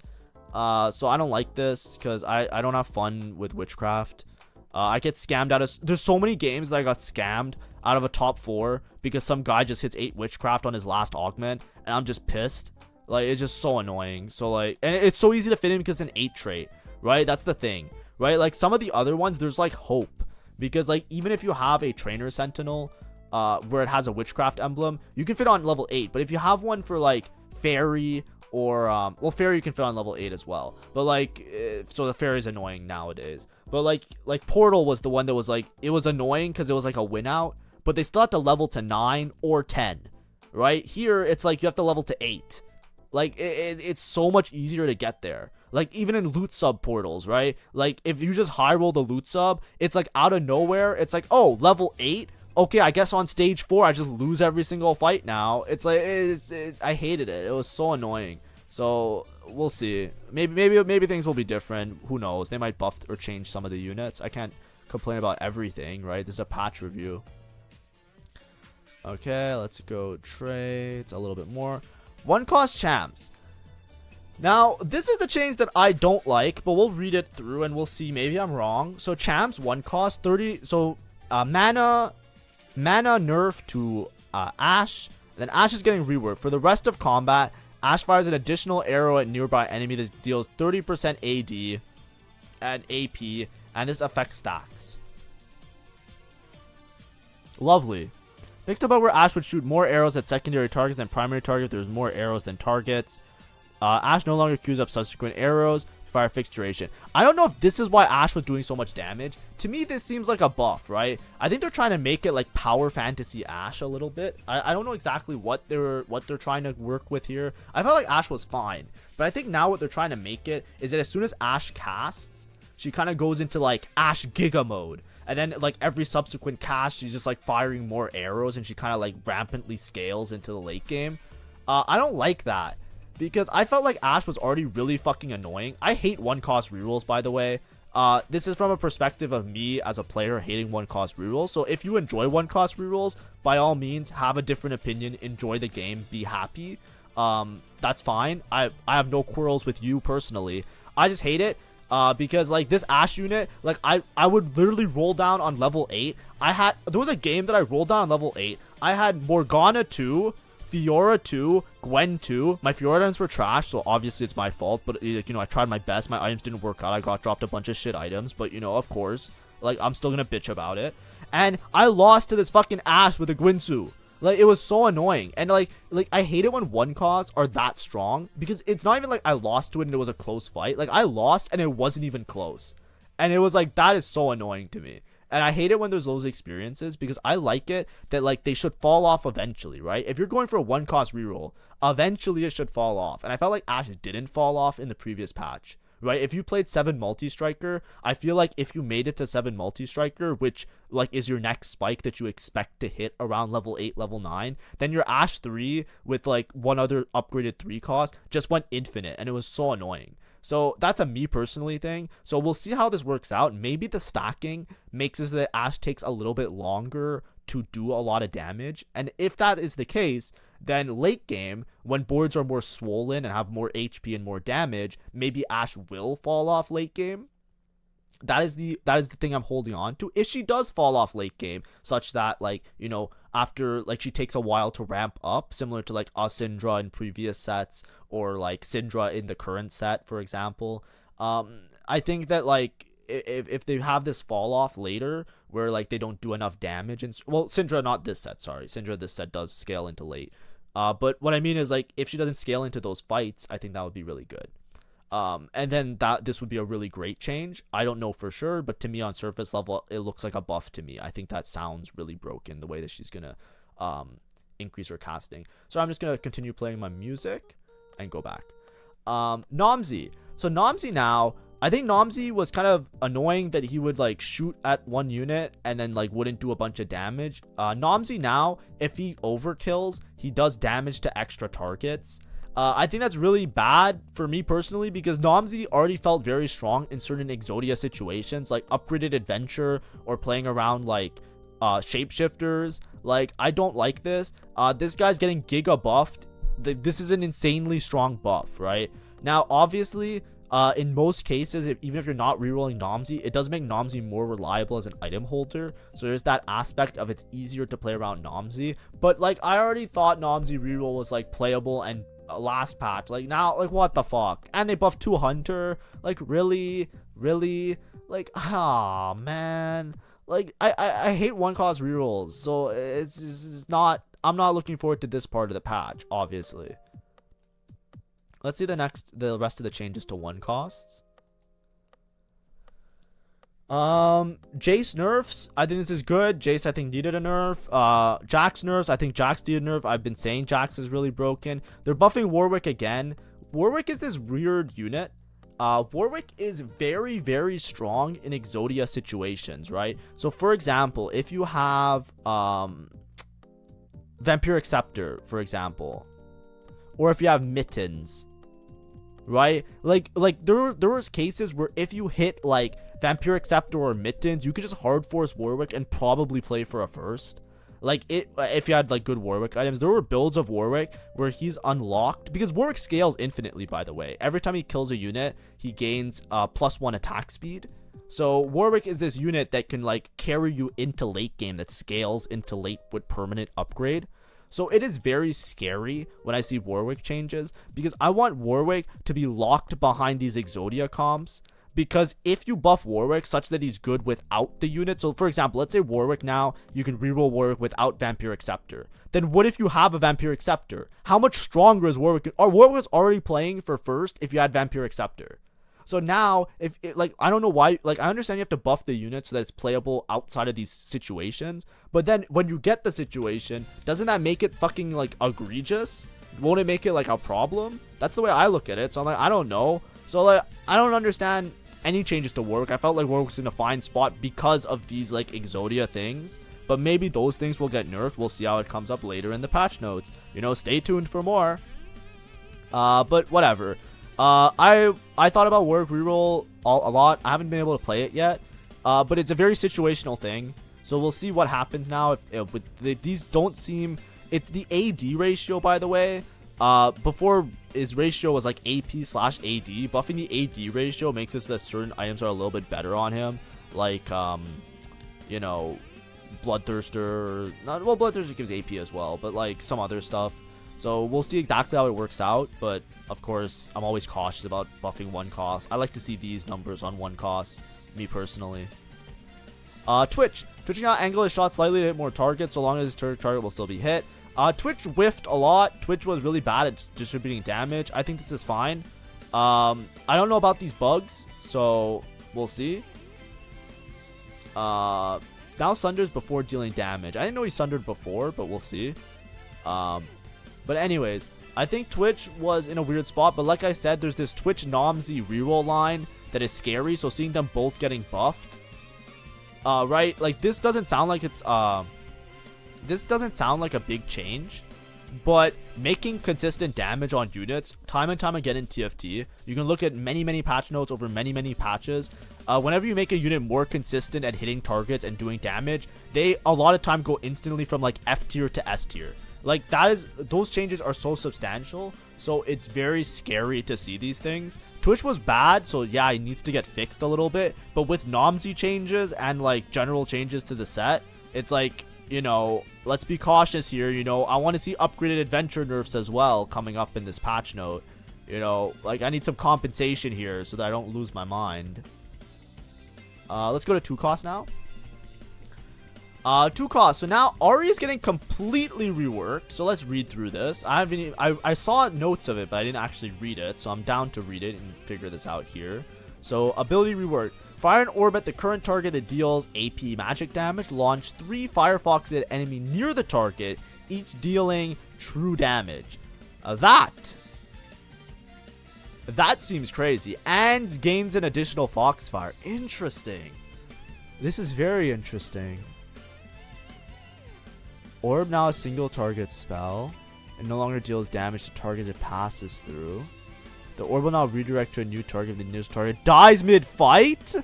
So I don't like this because I don't have fun with Witchcraft. I get scammed out of, there's so many games that I got scammed out of a top 4 because some guy just hits 8 Witchcraft on his last augment and I'm just pissed. Like it's just so annoying. So like, and it's so easy to fit in because it's an 8 trait, right? That's the thing, right? Like some of the other ones, there's like hope because like even if you have a Trainer Sentinel where it has a Witchcraft emblem, you can fit on level 8. But if you have one for like Fairy or well, Fairy you can fit on level 8 as well, but like so the Fairy is annoying nowadays. But like Portal was the one that was like, it was annoying because it was like a win out, but they still have to level to 9 or 10, right? Here it's like you have to level to 8. Like it's so much easier to get there. Like even in loot sub portals, right? Like if you just high roll the loot sub, it's like out of nowhere, it's like, oh, level 8, okay, I guess on stage 4 I just lose every single fight now. It's like I hated it. It was so annoying. So we'll see. Maybe things will be different. Who knows? They might buff or change some of the units. I can't complain about everything, right? This is a patch review. Okay, let's go trades a little bit more. One cost champs. Now, this is the change that I don't like, but we'll read it through and we'll see. Maybe I'm wrong. So champs, one cost 30. So mana nerf to Ashe. Then Ashe is getting reworked. For the rest of combat, Ashe fires an additional arrow at nearby enemy that deals 30% AD and AP, and this affects stacks. Lovely. Fixed about where Ashe would shoot more arrows at secondary targets than primary targets. There's more arrows than targets. Ashe no longer queues up subsequent arrows. Fire fixed duration. I don't know if this is why Ashe was doing so much damage. To me, this seems like a buff, right? I think they're trying to make it like power fantasy Ashe a little bit. I don't know exactly what they're trying to work with here. I felt like Ashe was fine, but I think now what they're trying to make it is that as soon as Ashe casts, she kind of goes into like Ashe Giga mode. And then like every subsequent cast, she's just like firing more arrows and she kind of like rampantly scales into the late game. I don't like that because I felt like Ashe was already really fucking annoying. I hate one cost rerolls, by the way. This is from a perspective of me as a player hating one cost rerolls. So if you enjoy one cost rerolls, by all means, have a different opinion, enjoy the game, be happy. That's fine. I have no quarrels with you personally. I just hate it. Because like this Ashe unit, like I would literally roll down on level 8. There was a game that I rolled down on level 8. I had Morgana 2, Fiora 2, Gwen 2. My Fiora items were trash, so obviously it's my fault, but you know, I tried my best. My items didn't work out. I got dropped a bunch of shit items, but you know, of course, like I'm still gonna bitch about it. And I lost to this fucking Ashe with a Gwynsu. Like, it was so annoying. And like I hate it when one costs are that strong, because it's not even like I lost to it and it was a close fight. Like, I lost and it wasn't even close. And it was like, that is so annoying to me. And I hate it when there's those experiences, because I like it that like they should fall off eventually, right? If you're going for a one cost reroll, eventually it should fall off. And I felt like Ashe didn't fall off in the previous patch. Right, if you played 7 multi-striker, I feel like if you made it to 7 multi-striker, which like is your next spike that you expect to hit around level 8, level 9, then your Ashe 3 with like one other upgraded 3 cost just went infinite, and it was so annoying. So that's a me personally thing. So we'll see how this works out. Maybe the stacking makes it so that Ashe takes a little bit longer to do a lot of damage, and if that is the case, then late game, when boards are more swollen and have more HP and more damage, maybe Ashe will fall off late game. That is the thing I'm holding on to. If she does fall off late game, such that like, you know, after like she takes a while to ramp up, similar to like Syndra in previous sets, or like Syndra in the current set, for example, I think that like if they have this fall off later where like they don't do enough damage, and well, Syndra not this set, sorry, Syndra this set does scale into late. But what I mean is like if she doesn't scale into those fights, I think that would be really good. And then this would be a really great change. I don't know for sure, but to me on surface level, it looks like a buff to me. I think that sounds really broken the way that she's gonna increase her casting. So I'm just gonna continue playing my music and go back. Nomzi. So Nomzi now, I think Nomzi was kind of annoying that he would like shoot at one unit and then like wouldn't do a bunch of damage. Nomzi now, if he overkills, he does damage to extra targets. I think that's really bad for me personally, because Nomzi already felt very strong in certain Exodia situations, like upgraded adventure or playing around like shapeshifters. Like, I don't like this. This guy's getting giga buffed. This is an insanely strong buff, right? Now, obviously, in most cases, even if you're not rerolling Nomzi, it does make Nomzi more reliable as an item holder. So there's that aspect of it's easier to play around Nomzi. But like, I already thought Nomzi reroll was like playable and last patch. Like now, like what the fuck? And they buffed 2 Hunter. Like really, like ah man. Like I hate one cost rerolls. So it's not. I'm not looking forward to this part of the patch, obviously. Let's see the rest of the changes to one costs. Jace nerfs. I think this is good. Jace, I think, needed a nerf. Jax nerfs. I think Jax needed a nerf. I've been saying Jax is really broken. They're buffing Warwick again. Warwick is this weird unit. Warwick is very, very strong in Exodia situations, right? So, for example, if you have Vampiric Scepter, for example, or if you have Mittens, right? Like there was cases where if you hit like Vampiric Scepter or Mittens, you could just hard force Warwick and probably play for a first. Like if you had like good Warwick items. There were builds of Warwick where he's unlocked, because Warwick scales infinitely, by the way. Every time he kills a unit, he gains +1 attack speed. So Warwick is this unit that can like carry you into late game, that scales into late with permanent upgrade. So it is very scary when I see Warwick changes, because I want Warwick to be locked behind these Exodia comps. Because if you buff Warwick such that he's good without the unit, so for example, let's say Warwick now, you can reroll Warwick without Vampiric Scepter. Then what if you have a Vampiric Scepter? How much stronger is Warwick? Or Warwick was already playing for first if you had Vampiric Scepter. So now, if it, like, I don't know why, like, I understand you have to buff the unit so that it's playable outside of these situations. But then when you get the situation, doesn't that make it fucking like egregious? Won't it make it like a problem? That's the way I look at it. So I'm like, I don't know. So like, I don't understand any changes to Warwick. I felt like Warwick was in a fine spot because of these like Exodia things, but maybe those things will get nerfed. We'll see how it comes up later in the patch notes. You know, stay tuned for more. But whatever. I thought about Warwick reroll a lot. I haven't been able to play it yet, but it's a very situational thing. So we'll see what happens now. If these don't seem, it's the AD ratio, by the way. Before his ratio was like AP/AD. Buffing the AD ratio makes it so that certain items are a little bit better on him, like you know, Bloodthirster. Not well, Bloodthirster gives AP as well, but like some other stuff. So we'll see exactly how it works out. But of course, I'm always cautious about buffing one cost. I like to see these numbers on one cost, me personally. Twitching out angle his shot slightly to hit more targets, so long as his target will still be hit. Twitch whiffed a lot. Twitch was really bad at distributing damage. I think this is fine. I don't know about these bugs, so we'll see. Now sunders before dealing damage. I didn't know he sundered before, but we'll see. But anyways, I think Twitch was in a weird spot, but like I said, there's this Twitch Nomsy reroll line that is scary, so seeing them both getting buffed, right? Like, this doesn't sound like it's this doesn't sound like a big change, but making consistent damage on units time and time again in TFT, you can look at many patch notes over many patches. Whenever you make a unit more consistent at hitting targets and doing damage, they a lot of time go instantly from like F tier to S tier. Like, those changes are so substantial, so it's very scary to see these things. Twitch was bad, so yeah, it needs to get fixed a little bit, but with Nomsy changes and like general changes to the set, it's like, you know, let's be cautious here. You know, I want to see upgraded adventure nerfs as well coming up in this patch note. You know, like, I need some compensation here so that I don't lose my mind. Let's go to 2 cost now. 2 cost. So now Ari is getting completely reworked. So let's read through this. I saw notes of it, but I didn't actually read it. So I'm down to read it and figure this out here. So ability rework. Fire an orb at the current target that deals AP magic damage. Launch 3 Firefox at enemy near the target, each dealing true damage. That seems crazy. And gains an additional Foxfire. Interesting. This is very interesting. Orb now a single target spell and no longer deals damage to targets it passes through. The orb will now redirect to a new target if the nearest target dies mid-fight?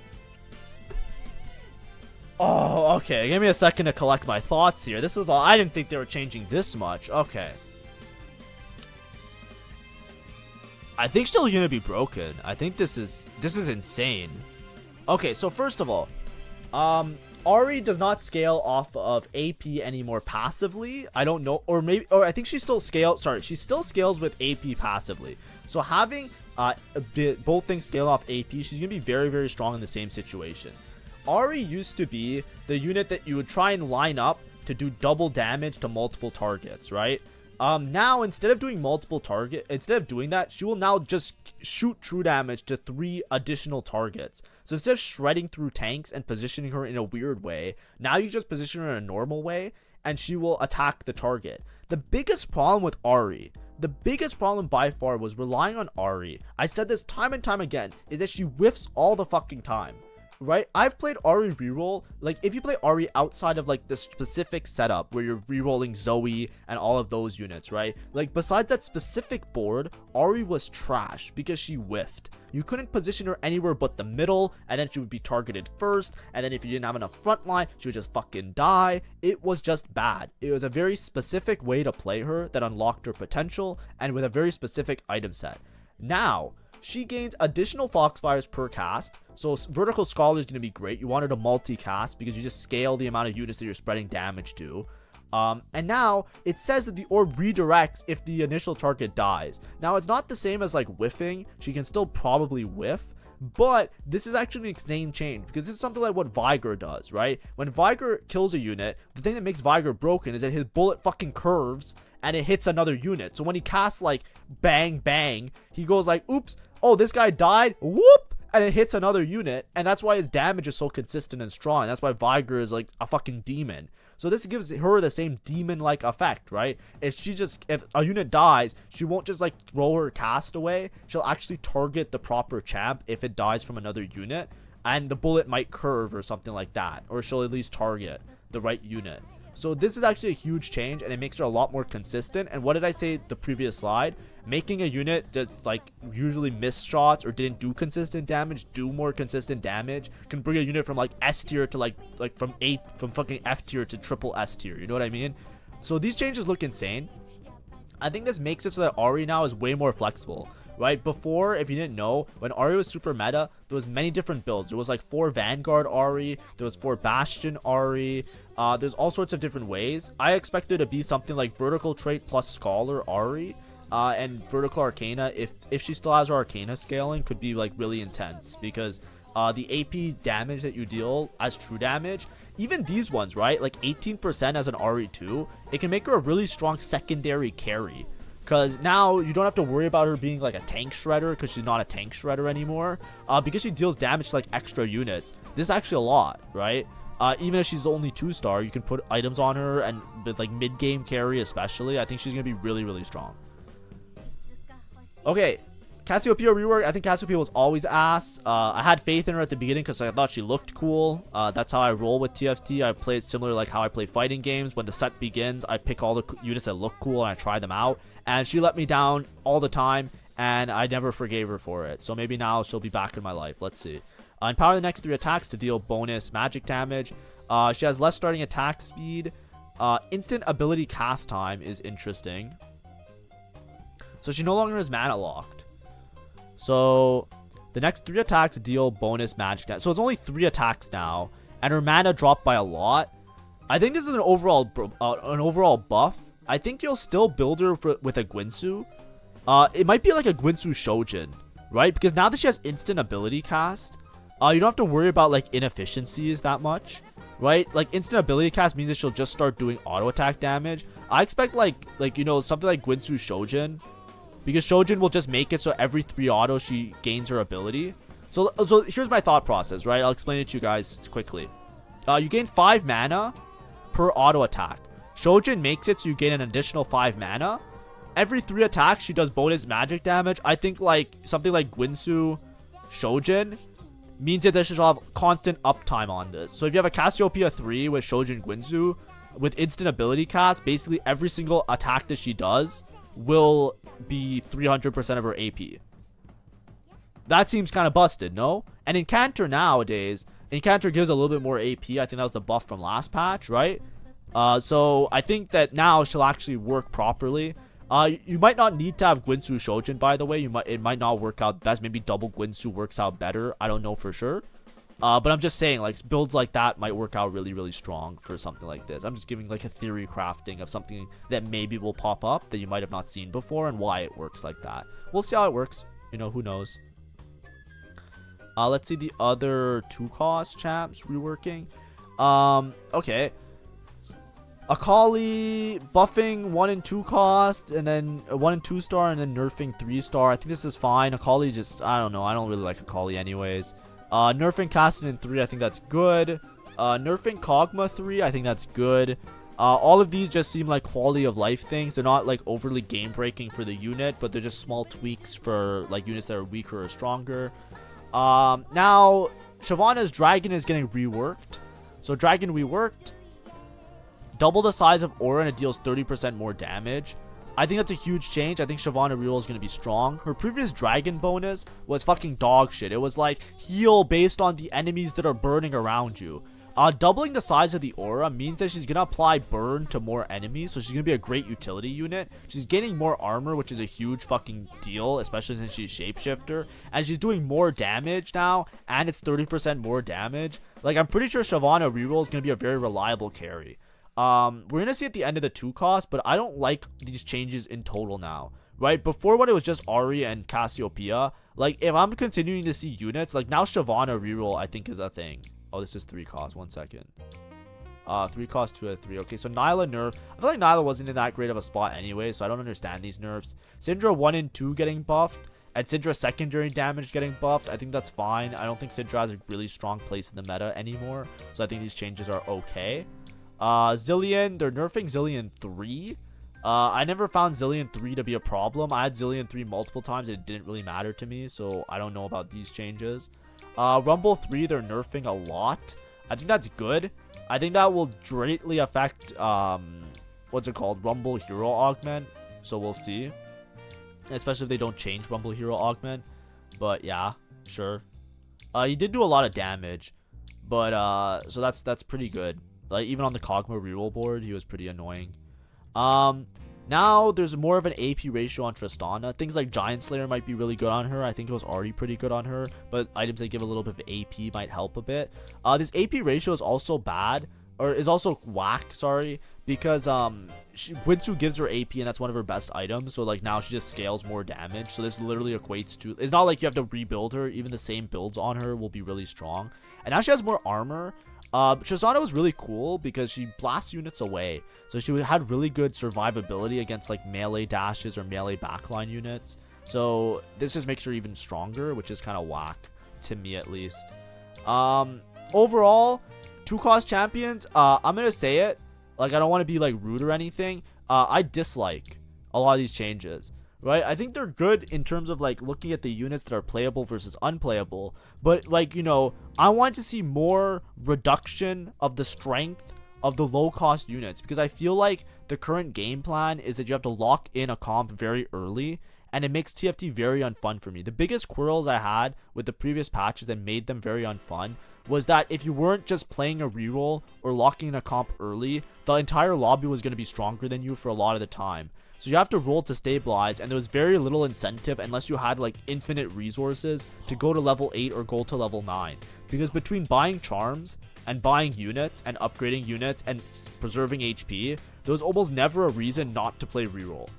Oh, okay. Give me a second to collect my thoughts here. This is all. I didn't think they were changing this much. Okay. I think still gonna be broken. I think this is insane. Okay, so first of all, Ari does not scale off of AP anymore passively. I don't know, or I think she still scales. Sorry, she still scales with AP passively. So having both things scale off AP, she's gonna be very strong in the same situations. Ari used to be the unit that you would try and line up to do double damage to multiple targets, right? Now instead of doing that, she will now just shoot true damage to 3 additional targets. So instead of shredding through tanks and positioning her in a weird way, now you just position her in a normal way and she will attack the target. The biggest problem with Ari, The biggest problem by far was relying on Ari. I said this time and time again, is that she whiffs all the fucking time. Right? I've played Ari reroll. Like, if you play Ari outside of like the specific setup where you're rerolling Zoe and all of those units, right? Like, besides that specific board, Ari was trash because she whiffed. You couldn't position her anywhere but the middle, and then she would be targeted first, and then if you didn't have enough front line, she would just fucking die. It was just bad. It was a very specific way to play her that unlocked her potential, and with a very specific item set. Now, she gains additional Foxfires per cast, so Vertical Scholar is going to be great. You want her to multicast because you just scale the amount of units that you're spreading damage to. And now it says that the orb redirects if the initial target dies. Now, it's not the same as like whiffing. She can still probably whiff, but this is actually an insane change because this is something like what Vigor does, right? When Vigor kills a unit, the thing that makes Vigor broken is that his bullet fucking curves and it hits another unit. So when he casts like bang bang, he goes like, oops, oh, this guy died, whoop, and it hits another unit, and that's why his damage is so consistent and strong. That's why Vigor is like a fucking demon. So this gives her the same demon-like effect, right? If a unit dies, she won't just like throw her cast away. She'll actually target the proper champ if it dies from another unit, and the bullet might curve or something like that, or she'll at least target the right unit. So this is actually a huge change, and it makes her a lot more consistent. And what did I say the previous slide? Making a unit that like usually missed shots or didn't do consistent damage do more consistent damage can bring a unit from like S tier to like from fucking F tier to triple S tier. You know what I mean? So these changes look insane. I think this makes it so that Ari now is way more flexible. Right, before, if you didn't know, when Ari was super meta, there was many different builds. There was like 4 Vanguard Ari, there was 4 Bastion Ari, there's all sorts of different ways. I expect there to be something like Vertical Trait plus Scholar Ari, and Vertical Arcana, if she still has her Arcana scaling, could be like really intense, because the AP damage that you deal as true damage, even these ones, right, like 18% as an RE2, it can make her a really strong secondary carry. Because now you don't have to worry about her being like a tank shredder, because she's not a tank shredder anymore. Because she deals damage to like extra units. This is actually a lot, right? Even if she's only 2-star, you can put items on her, and with like mid-game carry especially, I think she's going to be really, really strong. Okay, Cassiopeia rework. I think Cassiopeia was always ass. I had faith in her at the beginning because I thought she looked cool. That's how I roll with TFT. I play it similar like how I play fighting games. When the set begins, I pick all the units that look cool and I try them out. And she let me down all the time, and I never forgave her for it. So maybe now she'll be back in my life. Let's see. Empower the next 3 attacks to deal bonus magic damage. She has less starting attack speed. Instant ability cast time is interesting. So she no longer has mana locked. So the next 3 attacks deal bonus magic damage. So it's only 3 attacks now, and her mana dropped by a lot. I think this is an overall buff. I think you'll still build her with a Guinsoo. It might be like a Guinsoo Shojin, right? Because now that she has instant ability cast, you don't have to worry about like inefficiencies that much, right? Like instant ability cast means that she'll just start doing auto attack damage. I expect like you know, something like Guinsoo Shojin, because Shojin will just make it so every 3 auto she gains her ability. So here's my thought process, right? I'll explain it to you guys quickly. You gain 5 mana per auto attack. Shojin makes it so you gain an additional 5 mana. Every 3 attacks, she does bonus magic damage. I think like something like Guinsoo Shojin means that she'll have constant uptime on this. So if you have a Cassiopeia 3 with Shojin Guinsoo, with instant ability cast, basically every single attack that she does will be 300% of her AP. That seems kind of busted, no? And Incanter nowadays, Incanter gives a little bit more AP. I think that was the buff from last patch, right? So I think that now she'll actually work properly. You might not need to have Guinsoo Shojin, by the way. It might not work out best. Maybe double Guinsoo works out better. I don't know for sure. But I'm just saying, like, builds like that might work out really, really strong for something like this. I'm just giving like a theory crafting of something that maybe will pop up that you might have not seen before and why it works like that. We'll see how it works. You know, who knows? Let's see the other 2-cost champs reworking. Okay. Akali buffing 1 and 2 cost, and then 1 and 2-star, and then nerfing 3-star. I think this is fine. Akali just, I don't know. I don't really like Akali anyways. Nerfing Castin in 3, I think that's good. Nerfing Kog'Maw 3, I think that's good. All of these just seem like quality of life things. They're not like overly game breaking for the unit, but they're just small tweaks for like units that are weaker or stronger. Now Shyvana's dragon is getting reworked. So dragon reworked, double the size of aura and it deals 30% more damage. I think that's a huge change. I think Shyvana reroll is going to be strong. Her previous dragon bonus was fucking dog shit. It was like heal based on the enemies that are burning around you. Doubling the size of the aura means that she's going to apply burn to more enemies. So she's going to be a great utility unit. She's gaining more armor, which is a huge fucking deal, especially since she's shapeshifter. And she's doing more damage now. And it's 30% more damage. Like, I'm pretty sure Shyvana reroll is going to be a very reliable carry. We're going to see at the end of the 2 cost, but I don't like these changes in total now. Right? Before, when it was just Ari and Cassiopeia, like, if I'm continuing to see units, like, now Shyvana reroll, I think, is a thing. Oh, this is 3 cost. 1 second. 3 cost, 2 out of 3. Okay, so Nyla nerf. I feel like Nyla wasn't in that great of a spot anyway, so I don't understand these nerfs. Syndra 1 and 2 getting buffed, and Syndra secondary damage getting buffed. I think that's fine. I don't think Syndra has a really strong place in the meta anymore, so I think these changes are okay. Zillion, they're nerfing Zillion 3. I never found Zillion 3 to be a problem. I had Zillion 3 multiple times and it didn't really matter to me, so I don't know about these changes. Rumble 3, they're nerfing a lot. I think that's good. I think that will greatly affect, what's it called? Rumble Hero Augment. So we'll see. Especially if they don't change Rumble Hero Augment. But yeah, sure. He did do a lot of damage. But, so that's pretty good. Like, even on the Kog'Maw reroll board, he was pretty annoying. Now there's more of an AP ratio on Tristana. Things like Giant Slayer might be really good on her. I think it was already pretty good on her, but items that give a little bit of AP might help a bit. This AP ratio is also bad, or is also whack, sorry, because Winsu gives her AP and that's one of her best items, so like now she just scales more damage. So this literally equates to, it's not like you have to rebuild her. Even the same builds on her will be really strong. And now she has more armor. Tristana was really cool because she blasts units away. So she had really good survivability against like melee dashes or melee backline units. So this just makes her even stronger, which is kind of whack to me at least. Overall, 2 cost champions, I'm going to say it. Like, I don't want to be like rude or anything. I dislike a lot of these changes. Right? I think they're good in terms of like looking at the units that are playable versus unplayable. But like, you know, I want to see more reduction of the strength of the low cost units, because I feel like the current game plan is that you have to lock in a comp very early, and it makes TFT very unfun for me. The biggest quarrels I had with the previous patches that made them very unfun was that if you weren't just playing a reroll or locking in a comp early, the entire lobby was going to be stronger than you for a lot of the time. So you have to roll to stabilize, and there was very little incentive unless you had like infinite resources to go to level 8 or go to level 9. Because between buying charms and buying units and upgrading units and preserving HP, there was almost never a reason not to play reroll.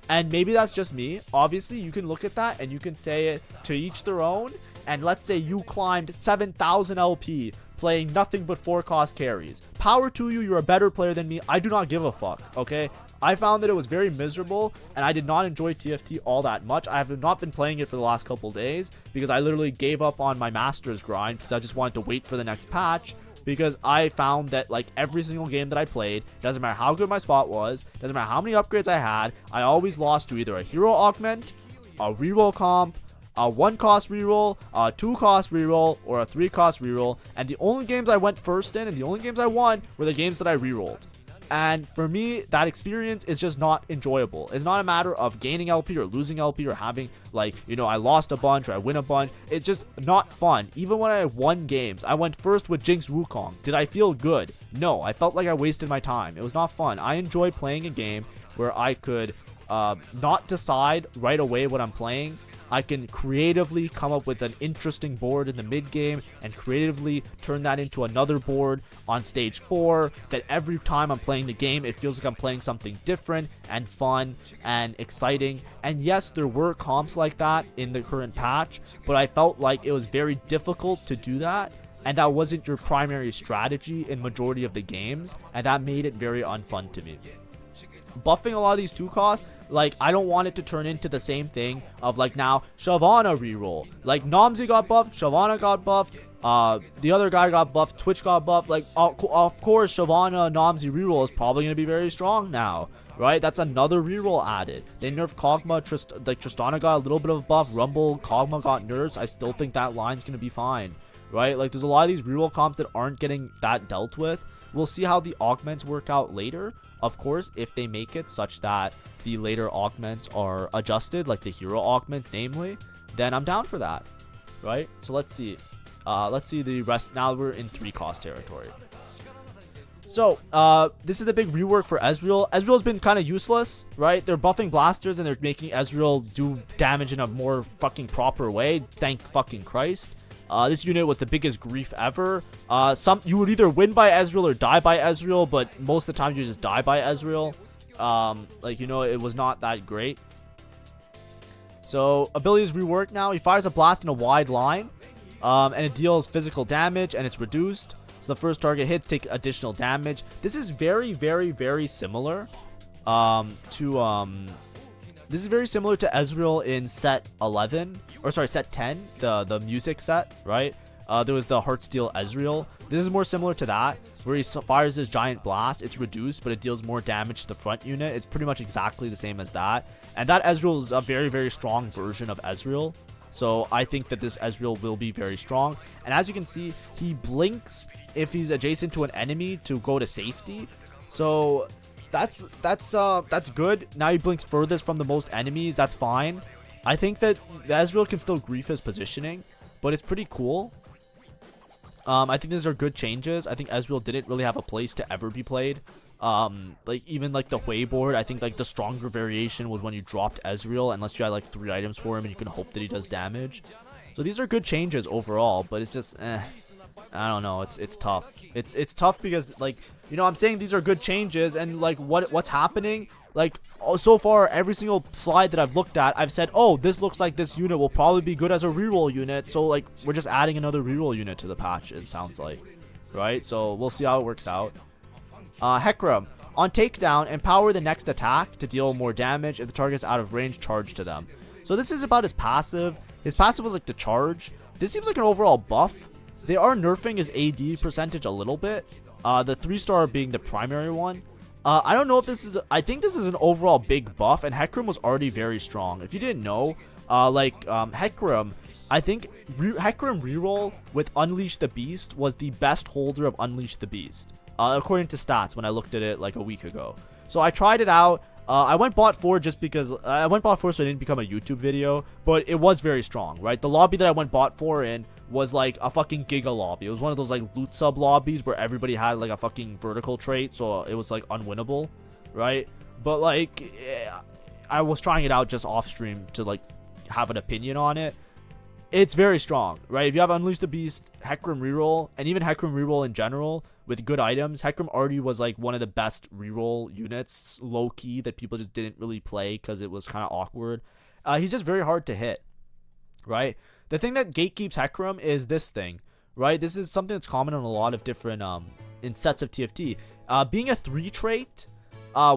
And maybe that's just me. Obviously, you can look at that and you can say it to each their own. And let's say you climbed 7,000 LP playing nothing but 4 cost carries. Power to you, you're a better player than me. I do not give a fuck, okay? I found that it was very miserable, and I did not enjoy TFT all that much. I have not been playing it for the last couple days because I literally gave up on my Masters grind because I just wanted to wait for the next patch, because I found that like every single game that I played, doesn't matter how good my spot was, doesn't matter how many upgrades I had, I always lost to either a hero augment, a reroll comp, a 1 cost reroll, a 2 cost reroll, or a 3 cost reroll. And the only games I went first in and the only games I won were the games that I rerolled. And for me, that experience is just not enjoyable. It's not a matter of gaining LP or losing LP or having, like, you know, I lost a bunch or I win a bunch. It's just not fun. Even when I won games, I went first with Jinx Wukong. Did I feel good? No, I felt like I wasted my time. It was not fun. I enjoy playing a game where I could not decide right away what I'm playing. I can creatively come up with an interesting board in the mid game and creatively turn that into another board on stage 4, that every time I'm playing the game it feels like I'm playing something different and fun and exciting. And yes, there were comps like that in the current patch, but I felt like it was very difficult to do that, and that wasn't your primary strategy in majority of the games, and that made it very unfun to me. Buffing a lot of these 2 costs, like, I don't want it to turn into the same thing of like now Shyvana reroll. Like, Nomzi got buffed, Shyvana got buffed, The other guy got buffed. Twitch got buffed. Like, of course, Shyvana Namzi reroll is probably going to be very strong now, right? That's another reroll added. They nerfed Kog'Maw. Tristana got a little bit of a buff. Rumble, Kog'Maw got nerfs. I still think that line's going to be fine, right? Like, there's a lot of these reroll comps that aren't getting that dealt with. We'll see how the augments work out later. Of course, if they make it such that the later augments are adjusted, like the hero augments, namely, then I'm down for that, right? So let's see. Let's see the rest. Now we're in 3-cost territory. So, this is the big rework for Ezreal. Ezreal's been kind of useless, right? They're buffing blasters and they're making Ezreal do damage in a more fucking proper way. Thank fucking Christ. This unit was the biggest grief ever. You would either win by Ezreal or die by Ezreal, but most of the time you just die by Ezreal. Like, you know, it was not that great. So, abilities reworked now. He fires a blast in a wide line. And it deals physical damage and it's reduced. So the first target hits take additional damage. This is very, very, very similar this is very similar to Ezreal in set 11, or sorry, set 10, the music set, right? There was the Heartsteel Ezreal. This is more similar to that, where he fires his giant blast. It's reduced, but it deals more damage to the front unit. It's pretty much exactly the same as that. And that Ezreal is a very, very strong version of Ezreal. So I think that this Ezreal will be very strong. And as you can see, he blinks if he's adjacent to an enemy to go to safety. So that's good. Now he blinks furthest from the most enemies. That's fine. I think that the Ezreal can still grief his positioning, but it's pretty cool. I think these are good changes. I think Ezreal didn't really have a place to ever be played. Like even like the Hui board, I think like the stronger variation was when you dropped Ezreal, unless you had like 3 items for him and you can hope that he does damage. So these are good changes overall, but it's just I don't know, it's tough. It's tough because, like, you know, I'm saying these are good changes, and like what's happening, like, so far every single slide that I've looked at, I've said, oh, this looks like this unit will probably be good as a reroll unit. So like we're just adding another reroll unit to the patch, it sounds like, right? So we'll see how it works out. Hecarim. On takedown, empower the next attack to deal more damage. If the target is out of range, charge to them. So this is about his passive. His passive was like the charge. This seems like an overall buff. They are nerfing his AD percentage a little bit. The 3-star being the primary one. I don't know if this is... I think this is an overall big buff, and Hecarim was already very strong. If you didn't know, Hecarim... I think Hecarim reroll with Unleash the Beast was the best holder of Unleash the Beast. According to stats when I looked at it like a week ago. So I tried it out. I went bot 4 just because I went bot 4 so it didn't become a YouTube video, but it was very strong, right? The lobby that I went bot 4 in was like a fucking giga lobby. It was one of those like loot sub lobbies where everybody had like a fucking vertical trait, so it was like unwinnable, right? But like I was trying it out just off stream to like have an opinion on it. It's very strong, right? If you have Unleash the Beast, Hecarim reroll, and even Hecarim reroll in general with good items, Hecarim already was like one of the best reroll units, low key, that people just didn't really play because it was kind of awkward. He's just very hard to hit, right? The thing that gatekeeps Hecarim is this thing, right? This is something that's common in a lot of different in sets of TFT. Being a 3 trait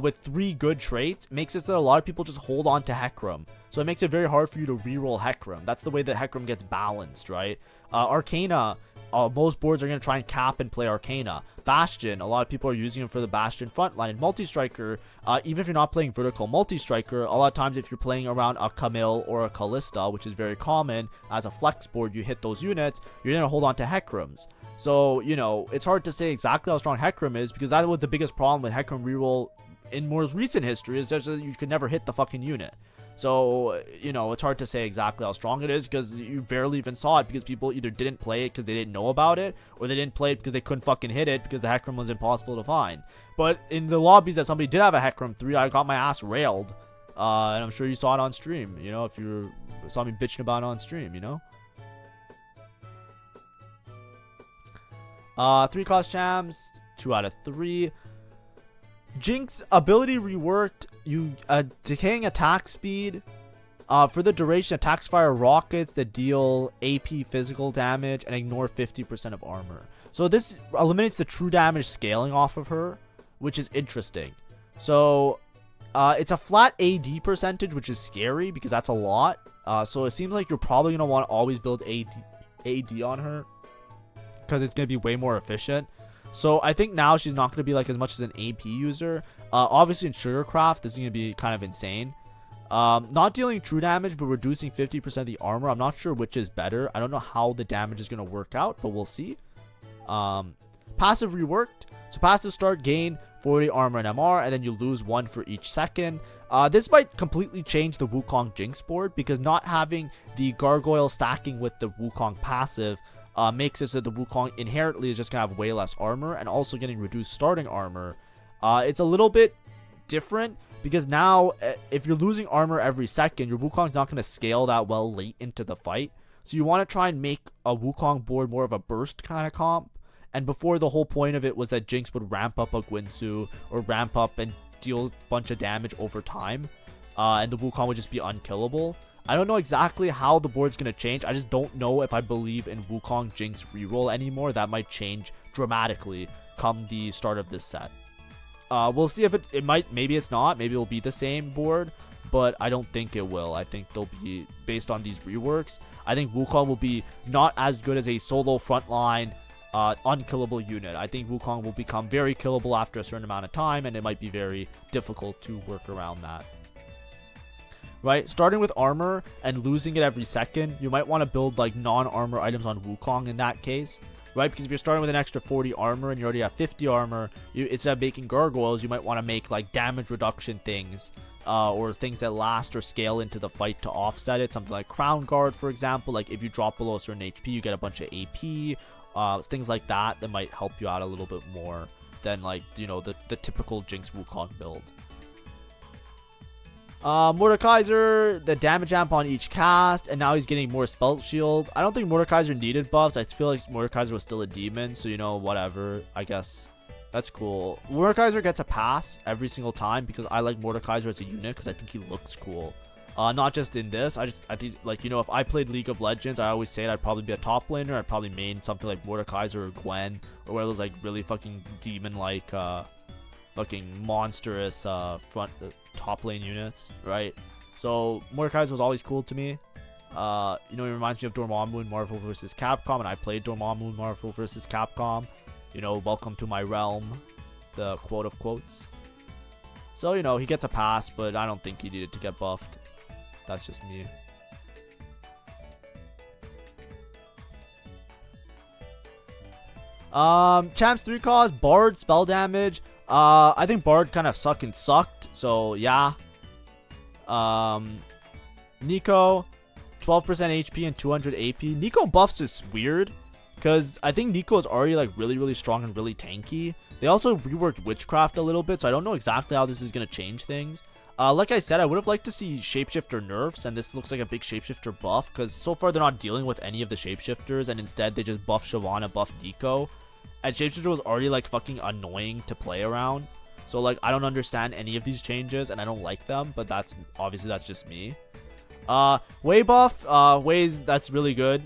with 3 good traits makes it so that a lot of people just hold on to Hecarim. So it makes it very hard for you to reroll Hecarim. That's the way that Hecarim gets balanced, right? Arcana, most boards are going to try and cap and play Arcana. Bastion, a lot of people are using him for the Bastion frontline. And Multi-Striker, even if you're not playing vertical Multi-Striker, a lot of times if you're playing around a Camille or a Callista, which is very common, as a flex board, you hit those units, you're going to hold on to Hecarims. So, you know, it's hard to say exactly how strong Hecarim is, because that was the biggest problem with Hecarim reroll in more recent history, is just that you could never hit the fucking unit. So, you know, it's hard to say exactly how strong it is because you barely even saw it because people either didn't play it because they didn't know about it, or they didn't play it because they couldn't fucking hit it because the Hecarim was impossible to find. But in the lobbies that somebody did have a Hecarim 3, I got my ass railed. And I'm sure you saw it on stream, you know, if you saw me bitching about it on stream, you know. 3-cost champs, 2 out of 3. Jinx ability reworked. You decaying attack speed. For the duration, attacks fire rockets that deal AP physical damage and ignore 50% of armor. So this eliminates the true damage scaling off of her, which is interesting. So it's a flat AD percentage, which is scary because that's a lot. So it seems like you're probably gonna want to always build AD on her. because it's going to be way more efficient. So I think now she's not going to be like as much as an AP user. Obviously in Sugarcraft, this is going to be kind of insane. Not dealing true damage, but reducing 50% of the armor. I'm not sure which is better. I don't know how the damage is going to work out, but we'll see. Passive reworked. So passive start, gain 40 armor and MR, and then you lose 1 for each second. This might completely change the Wukong Jinx board, because not having the Gargoyle stacking with the Wukong passive makes it so that the Wukong inherently is just going to have way less armor, and also getting reduced starting armor. It's a little bit different, because now if you're losing armor every second, your Wukong's not going to scale that well late into the fight. So you want to try and make a Wukong board more of a burst kind of comp. And before, the whole point of it was that Jinx would ramp up a Guinsoo or ramp up and deal a bunch of damage over time, and the Wukong would just be unkillable. I don't know exactly how the board's going to change. I just don't know if I believe in Wukong Jinx reroll anymore. That might change dramatically come the start of this set. We'll see if it might. Maybe it's not. Maybe it'll be the same board, but I don't think it will. I think they'll be, based on these reworks, I think Wukong will be not as good as a solo frontline unkillable unit. I think Wukong will become very killable after a certain amount of time, and it might be very difficult to work around that. Right, starting with armor and losing it every second, you might want to build like non-armor items on Wukong in that case, right? Because if you're starting with an extra 40 armor and you already have 50 armor, instead of making gargoyles, you might want to make like damage reduction things, or things that last or scale into the fight to offset it. Something like Crown Guard, for example. Like if you drop below a certain HP, you get a bunch of AP. Things like that might help you out a little bit more than, like, you know, the typical Jinx Wukong build. Mordekaiser, the damage amp on each cast, and now he's getting more spell shield. I don't think Mordekaiser needed buffs. I feel like Mordekaiser was still a demon, so, you know, whatever. I guess that's cool. Mordekaiser gets a pass every single time because I like Mordekaiser as a unit because I think he looks cool. Not just in this. I think, like, you know, if I played League of Legends, I always say I'd probably be a top laner. I'd probably main something like Mordekaiser or Gwen, or one of those like really fucking demon-like, fucking monstrous top lane units, right? So Mordekaiser was always cool to me. You know, it reminds me of Dormammu in Marvel vs. Capcom, and I played Dormammu in Marvel vs. Capcom. You know, welcome to my realm, the quote of quotes. So, you know, he gets a pass, but I don't think he needed to get buffed. That's just me. Champs 3 cost, Bard, spell damage. I think Bard kind of sucked. So, yeah. Nico, 12% HP and 200 AP. Nico buffs is weird, because I think Nico is already like really strong and really tanky. They also reworked Witchcraft a little bit, so I don't know exactly how this is going to change things. Like I said, I would have liked to see Shapeshifter nerfs, and this looks like a big Shapeshifter buff, because so far they're not dealing with any of the Shapeshifters, and instead they just buff Shyvana, buff Nico. And Shapeshifter was already like fucking annoying to play around. So like, I don't understand any of these changes, and I don't like them, but that's just me. Wei buff, that's really good.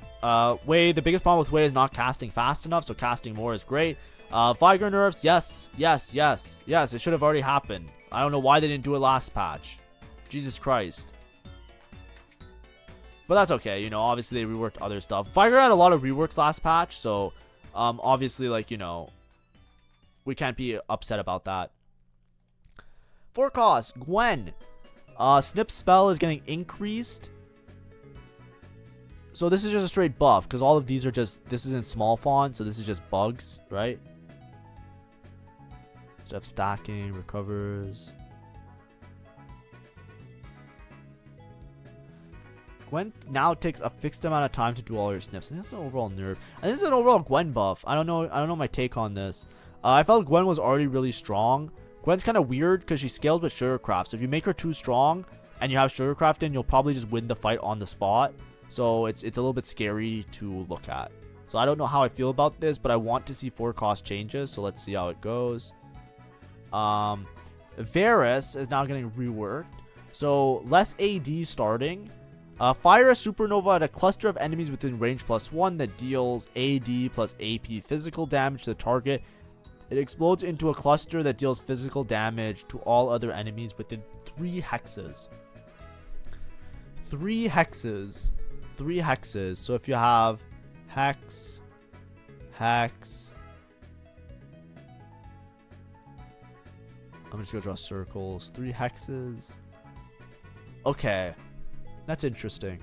Wei, the biggest problem with Wei is not casting fast enough, so casting more is great. Viger nerfs, yes, it should have already happened. I don't know why they didn't do it last patch. Jesus Christ. But that's okay, you know, obviously they reworked other stuff. Viger had a lot of reworks last patch, so obviously, like, you know, we can't be upset about that. For cost, Gwen. Snip spell is getting increased. So this is just a straight buff, because all of these are just, this is in small font, so this is just bugs, right? Instead of stacking, recovers. Gwen now takes a fixed amount of time to do all your snips. I think that's an overall nerf. I think it's an overall Gwen buff. I don't know my take on this. I felt Gwen was already really strong. Gwen's kind of weird because she scales with Sugarcraft. So if you make her too strong and you have Sugarcraft in, you'll probably just win the fight on the spot. So it's a little bit scary to look at. So I don't know how I feel about this, but I want to see 4 cost changes. So let's see how it goes. Varus is now getting reworked. So less AD starting. Fire a supernova at a cluster of enemies within range +1 that deals AD plus AP physical damage to the target. It explodes into a cluster that deals physical damage to all other enemies within 3 hexes. 3 hexes. So if you have hex, hex. I'm just gonna draw circles. 3 hexes. Okay, that's interesting.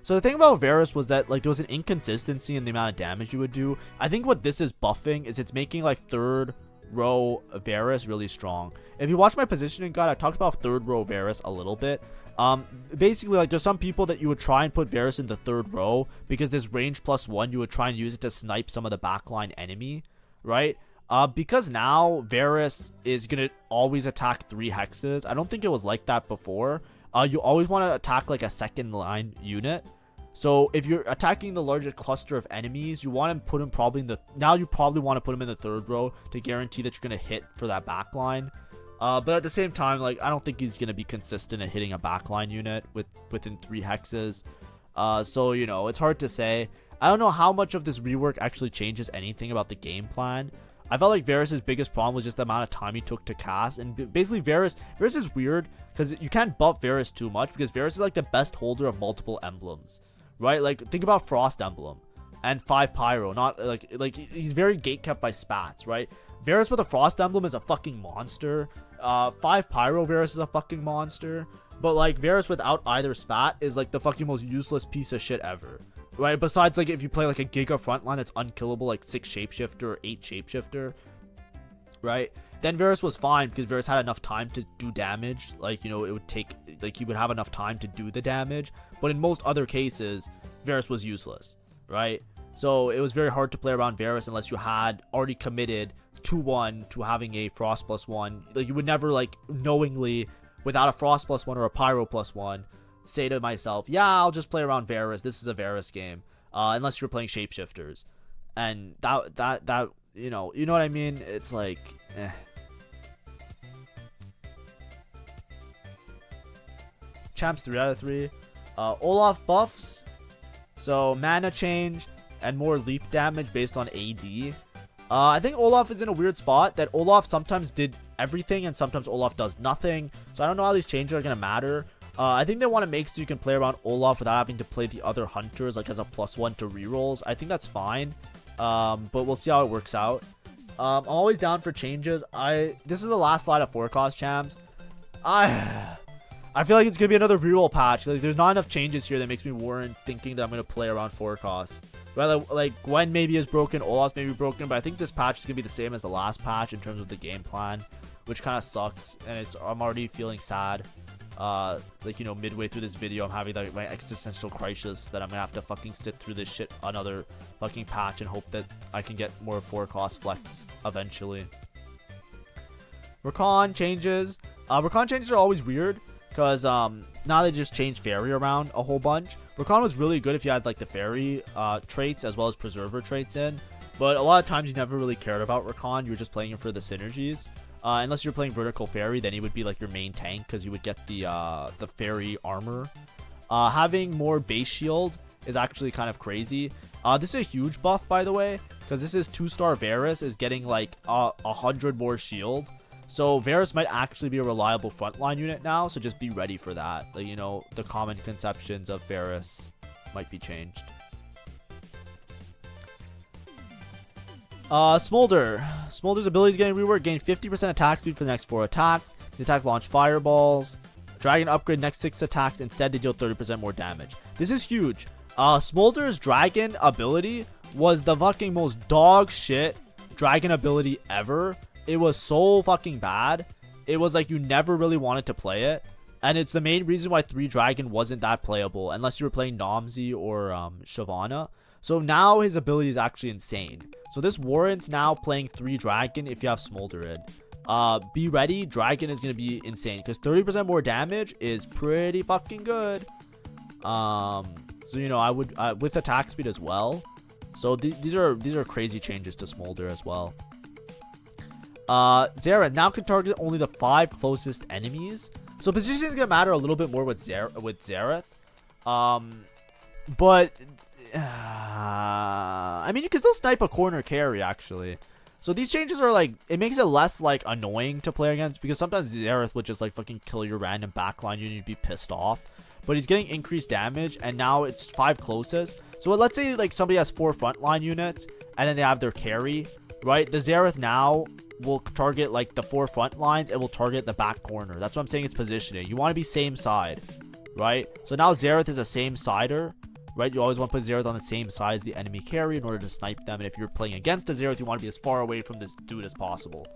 So the thing about Varus was that like there was an inconsistency in the amount of damage you would do. I think what this is buffing is it's making like third row Varus really strong. If you watch my positioning guide, I talked about third row Varus a little bit. Basically, like there's some people that you would try and put Varus in the third row because this range +1, you would try and use it to snipe some of the backline enemy, right? Because now Varus is gonna always attack 3 hexes. I don't think it was like that before. You always want to attack like a second line unit. So if you're attacking the largest cluster of enemies, you want to put him probably in the, now you probably want to put him in the third row to guarantee that you're going to hit for that backline. But at the same time, like I don't think he's going to be consistent at hitting a backline unit within 3 hexes. So, you know, it's hard to say. I don't know how much of this rework actually changes anything about the game plan. I felt like Varus' biggest problem was just the amount of time he took to cast. And basically Varus is weird because you can't buff Varus too much because Varus is like the best holder of multiple emblems, right? Like think about Frost Emblem and 5 Pyro. Not like he's very gatekept by spats, right? Varus with a Frost Emblem is a fucking monster. 5 Pyro Varus is a fucking monster. But like Varus without either spat is like the fucking most useless piece of shit ever. Right, besides like if you play like a Giga frontline that's unkillable, like 6 Shapeshifter or 8 Shapeshifter, right? Then Varus was fine because Varus had enough time to do damage. Like, you know, it would take, like he would have enough time to do the damage. But in most other cases, Varus was useless, right? So it was very hard to play around Varus unless you had already committed 2-1 to having a Frost +1. Like you would never like knowingly, without a Frost +1 or a Pyro +1, say to myself, yeah, I'll just play around Varus. This is a Varus game, unless you're playing Shapeshifters, and that you know what I mean. It's like, Champs 3 out of 3. Olaf buffs, so mana change and more leap damage based on AD. I think Olaf is in a weird spot that Olaf sometimes did everything and sometimes Olaf does nothing. So I don't know how these changes are gonna matter. I think they want to make so you can play around Olaf without having to play the other hunters like as a +1 to rerolls. I think that's fine, but we'll see how it works out. I'm always down for changes. This is the last slide of forecast, champs. I feel like it's gonna be another reroll patch. Like there's not enough changes here that makes me warrant thinking that I'm gonna play around forecast. Right, like Gwen maybe is broken, Olaf's maybe broken, but I think this patch is gonna be the same as the last patch in terms of the game plan, which kind of sucks, and I'm already feeling sad. Like, you know, midway through this video, I'm having like my existential crisis that I'm gonna have to fucking sit through this shit another fucking patch and hope that I can get more forecast flex eventually. Rakan changes. Rakan changes are always weird because now they just changed fairy around a whole bunch. Rakan was really good if you had like the fairy traits as well as preserver traits in, but a lot of times you never really cared about Rakan. You were just playing him for the synergies. Unless you're playing vertical fairy, then he would be like your main tank because you would get the fairy armor. Having more base shield is actually kind of crazy. This is a huge buff, by the way, because this is 2-star Varus is getting like 100 more shield. So Varus might actually be a reliable frontline unit now. So just be ready for that. Like, you know, the common conceptions of Varus might be changed. Smolder. Smolder's ability is getting reworked. Gain 50% attack speed for the next 4 attacks. The attack launch fireballs. Dragon upgrade next 6 attacks. Instead, they deal 30% more damage. This is huge. Smolder's dragon ability was the fucking most dog shit dragon ability ever. It was so fucking bad. It was like you never really wanted to play it. And it's the main reason why 3 dragon wasn't that playable unless you were playing Nomzi or Shyvana. So now his ability is actually insane. So this warrants now playing 3 dragon if you have Smolder in. Be ready, dragon is going to be insane because 30% more damage is pretty fucking good. So, you know, I would with attack speed as well. So these are crazy changes to Smolder as well. Xerath now can target only the 5 closest enemies. So position is going to matter a little bit more with Xerath. But I mean, you can still snipe a corner carry actually. So these changes are like, it makes it less like annoying to play against because sometimes Xerath would just like fucking kill your random backline unit and you'd be pissed off. But he's getting increased damage and now it's 5 closest. So let's say like somebody has 4 frontline units and then they have their carry, right? The Xerath now will target like the 4 front lines and will target the back corner. That's what I'm saying, it's positioning. You want to be same side, right? So now Xerath is a same sider, right? You always want to put Xerath on the same side as the enemy carry in order to snipe them. And if you're playing against a Xerath, you want to be as far away from this dude as possible.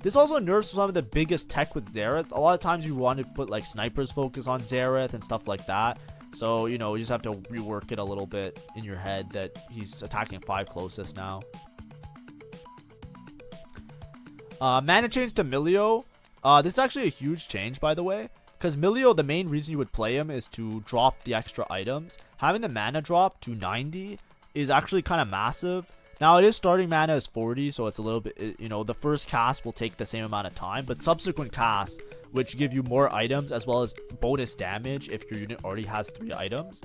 This also nerfs some of the biggest tech with Xerath. A lot of times you want to put like snipers focus on Xerath and stuff like that. So, you know, you just have to rework it a little bit in your head that he's attacking 5 closest now. Mana change to Milio. This is actually a huge change, by the way. Because Milio, the main reason you would play him is to drop the extra items. Having the mana drop to 90 is actually kind of massive. Now, it is starting mana is 40, so it's a little bit, you know, the first cast will take the same amount of time. But subsequent casts, which give you more items as well as bonus damage if your unit already has 3 items.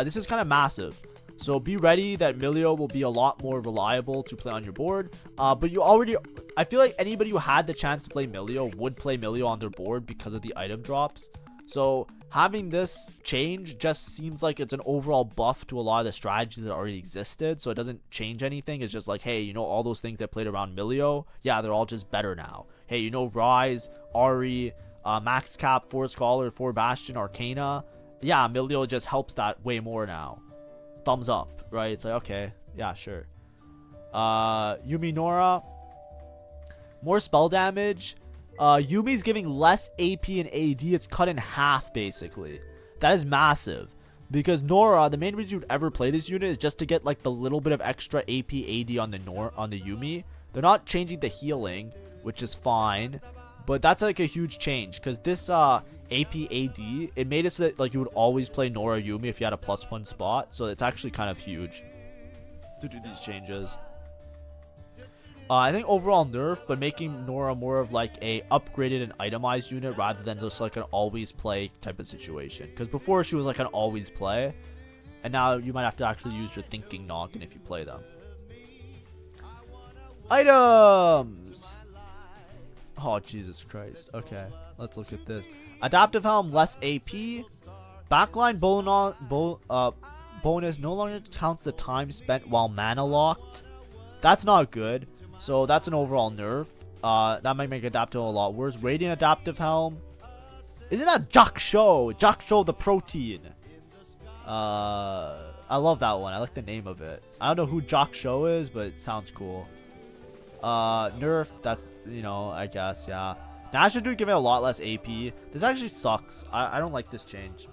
This is kind of massive. So be ready that Milio will be a lot more reliable to play on your board. But you already, I feel like anybody who had the chance to play Milio would play Milio on their board because of the item drops. So having this change just seems like it's an overall buff to a lot of the strategies that already existed. So it doesn't change anything. It's just like, hey, you know, all those things that played around Milio, yeah, they're all just better now. Hey, you know, Rise, Ari, Max Cap, 4 Scholar, 4 Bastion, Arcana. Yeah, Milio just helps that way more now. Thumbs up, right? It's like, okay, yeah, sure. Yuumi Nora, more spell damage. Yumi's giving less AP and AD. It's cut in half, basically. That is massive. Because Nora, the main reason you'd ever play this unit is just to get like the little bit of extra AP AD on the Yuumi. They're not changing the healing, which is fine. But that's like a huge change. Because this AP AD, it made it so that like you would always play Nora Yuumi if you had a +1 spot. So it's actually kind of huge to do these changes. I think overall nerf, but making Nora more of like a upgraded and itemized unit rather than just like an always play type of situation. Because before she was like an always play, and now you might have to actually use your thinking noggin if you play them. Items! Oh, Jesus Christ. Okay, let's look at this. Adaptive Helm, less AP. Backline bonus no longer counts the time spent while mana locked. That's not good. So that's an overall nerf. That might make Adaptive a lot worse. Radiant Adaptive Helm. Isn't that Jaksho? Jaksho the protein. I love that one. I like the name of it. I don't know who Jaksho is, but it sounds cool. Nerf, that's, you know, I guess, yeah. Nashor do give it a lot less AP. This actually sucks. I don't like this change.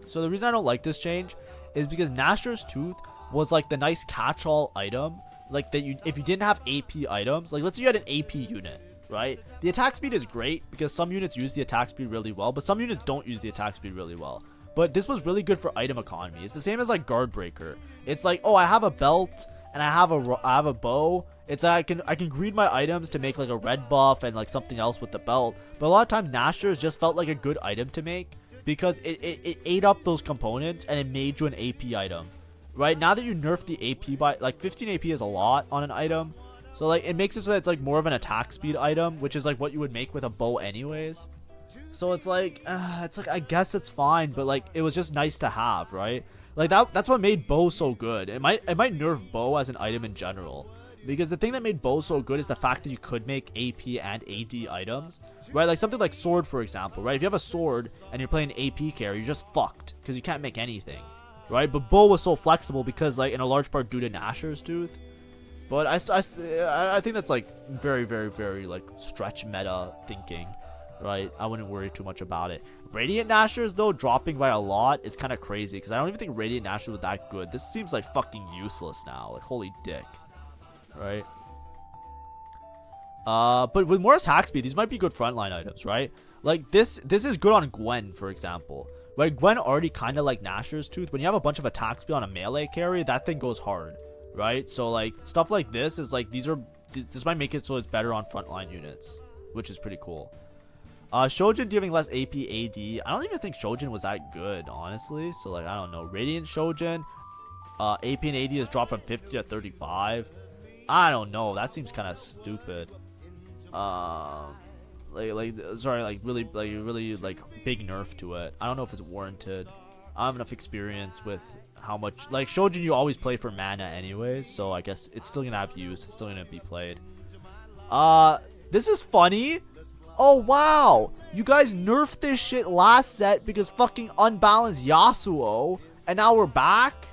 So the reason I don't like this change is because Nashor's Tooth was like the nice catch-all item. Like that, if you didn't have AP items, like let's say you had an AP unit, right? The attack speed is great because some units use the attack speed really well, but some units don't use the attack speed really well. But this was really good for item economy. It's the same as like Guard Breaker. It's like, oh, I have a belt and I have a bow. It's I can greed my items to make like a red buff and like something else with the belt. But a lot of times Nashor's just felt like a good item to make because it ate up those components and it made you an AP item. Right, now that you nerf the AP by like 15 AP is a lot on an item, so like it makes it so that it's like more of an attack speed item, which is like what you would make with a bow anyways. So it's like I guess it's fine, but like it was just nice to have, right? Like that's what made bow so good. It might nerf bow as an item in general, because the thing that made bow so good is the fact that you could make AP and AD items, right? Like something like sword, for example, right? If you have a sword and you're playing AP carry, you're just fucked because you can't make anything. Right, but bow was so flexible because, like, in a large part due to Nashor's Tooth. But I think that's like very, very, very like stretch meta thinking, right? I wouldn't worry too much about it. Radiant Nashor's though dropping by a lot is kind of crazy because I don't even think Radiant Nashor was that good. This seems like fucking useless now. Like holy dick, right? But with more attack speed, these might be good frontline items, right? Like this is good on Gwen, for example. Right, Gwen already kind of like Nashor's Tooth. When you have a bunch of attack speed on a melee carry, that thing goes hard, right? So like stuff like this is like this might make it so it's better on frontline units, which is pretty cool. Shojin giving less AP AD. I don't even think Shojin was that good, honestly. So like I don't know. Radiant Shojin, AP and AD has dropped from 50 to 35. I don't know. That seems kind of stupid. Really big nerf to it. I don't know if it's warranted. I don't have enough experience with how much, like, Shojin you always play for mana anyways, so I guess it's still gonna have use. It's still gonna be played. This is funny. Oh wow, you guys nerfed this shit last set because fucking unbalanced Yasuo, and now we're back.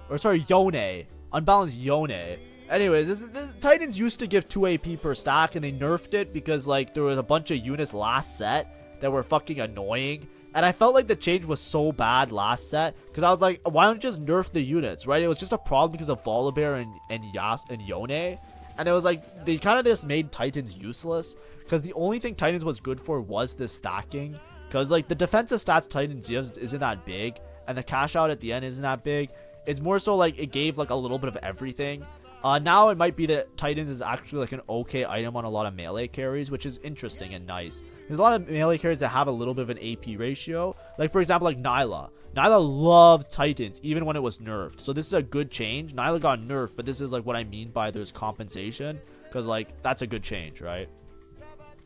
Or sorry, Yone, unbalanced Yone. Anyways, this Titans used to give 2 AP per stack, and they nerfed it because like there was a bunch of units last set that were fucking annoying. And I felt like the change was so bad last set because I was like, why don't you just nerf the units, right? It was just a problem because of Volibear and Yone. And it was like, they kind of just made Titans useless because the only thing Titans was good for was the stacking. Because like the defensive stats Titans gives isn't that big, and the cash out at the end isn't that big. It's more so like it gave like a little bit of everything. Now it might be that Titans is actually like an okay item on a lot of melee carries, which is interesting and nice. There's a lot of melee carries that have a little bit of an AP ratio. Like for example, like Nyla. Nyla loves Titans even when it was nerfed. So this is a good change. Nyla got nerfed, but this is like what I mean by there's compensation. Because like that's a good change, right?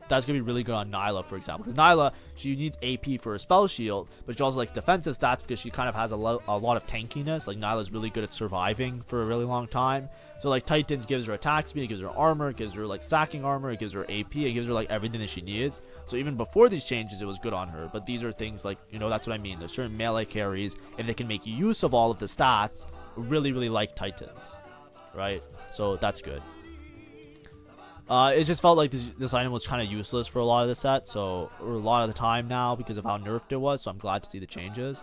That's going to be really good on Nyla, for example. Because Nyla, she needs AP for her spell shield, but she also likes defensive stats because she kind of has a lot of tankiness. Like, Nyla's really good at surviving for a really long time. So, like, Titans gives her attack speed, it gives her armor, it gives her, like, sacking armor, it gives her AP, it gives her, like, everything that she needs. So, even before these changes, it was good on her. But these are things, like, you know, that's what I mean. There's certain melee carries, if they can make use of all of the stats, really, really like Titans, right? So, that's good. It just felt like this item was kind of useless for a lot of the set, so or a lot of the time now because of how nerfed it was. So I'm glad to see the changes.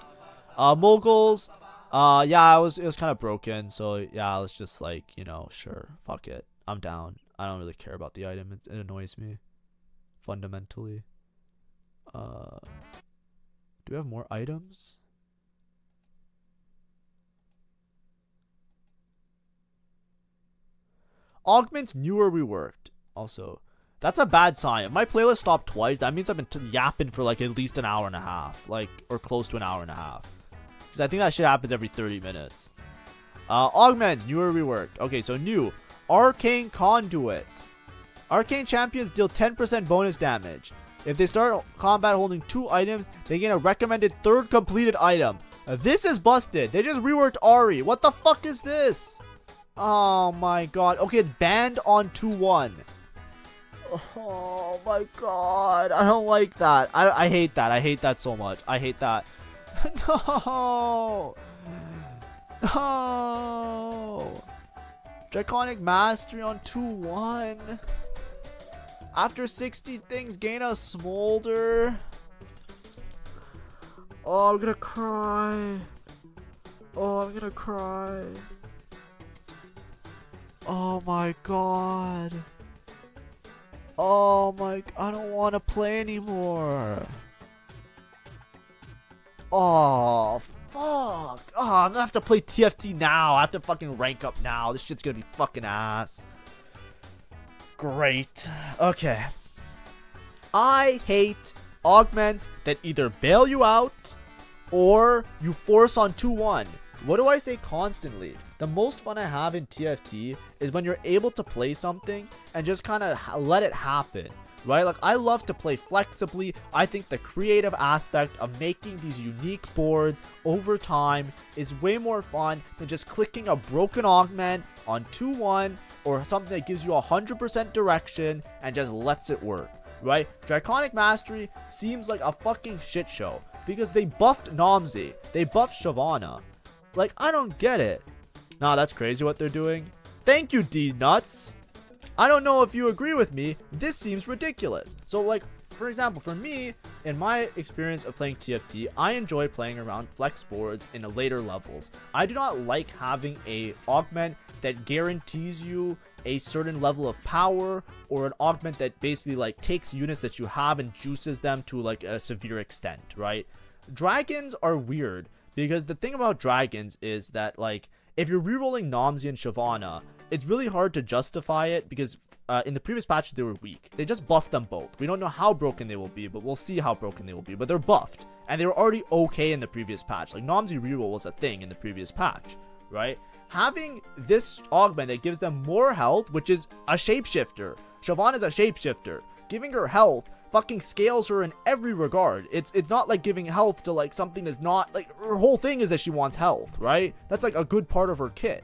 Moguls, yeah, it was kind of broken. So yeah, let's just like, you know, sure, fuck it, I'm down. I don't really care about the item. It annoys me fundamentally. Do we have more items? Augments new or reworked. Also, that's a bad sign. If my playlist stopped twice, that means I've been yapping for like at least an hour and a half, like, or close to an hour and a half. Because I think that shit happens every 30 minutes. Augments, new or reworked. Okay, so new. Arcane Conduit. Arcane champions deal 10% bonus damage. If they start combat holding 2 items, they gain a recommended 3rd completed item. This is busted. They just reworked Ari. What the fuck is this? Oh my god. Okay, it's banned on 2-1. Oh my god. I don't like that. I hate that. I hate that so much. I hate that. No. No. Draconic Mastery on 2-1. After 60 things, gain a Smolder. Oh, I'm gonna cry. Oh, I'm gonna cry. Oh my god. Oh my, I don't want to play anymore. Oh, fuck. Oh, I'm gonna have to play TFT now. I have to fucking rank up now. This shit's gonna be fucking ass. Great. Okay. I hate augments that either bail you out or you force on 2-1. What do I say constantly? The most fun I have in TFT is when you're able to play something and just kind of let it happen, right? Like, I love to play flexibly. I think the creative aspect of making these unique boards over time is way more fun than just clicking a broken augment on 2-1 or something that gives you 100% direction and just lets it work, right? Draconic Mastery seems like a fucking shit show because they buffed Namzi, they buffed Shyvana. Like, I don't get it. Nah, that's crazy what they're doing. Thank you, D-Nuts. I don't know if you agree with me. This seems ridiculous. So, like, for example, for me, in my experience of playing TFT, I enjoy playing around flex boards in the later levels. I do not like having a augment that guarantees you a certain level of power, or an augment that basically, like, takes units that you have and juices them to, like, a severe extent, right? Dragons are weird. Because the thing about dragons is that, like, if you're rerolling Namzi and Shyvana, it's really hard to justify it because in the previous patch they were weak. They just buffed them both. We don't know how broken they will be, but we'll see how broken they will be. But they're buffed, and they were already okay in the previous patch. Like, Namzi reroll was a thing in the previous patch, right? Having this augment that gives them more health, which is a shapeshifter. Shyvana is a shapeshifter. Giving her health fucking scales her in every regard. It's not like giving health to like something that's not like, her whole thing is that she wants health, right? That's like a good part of her kit.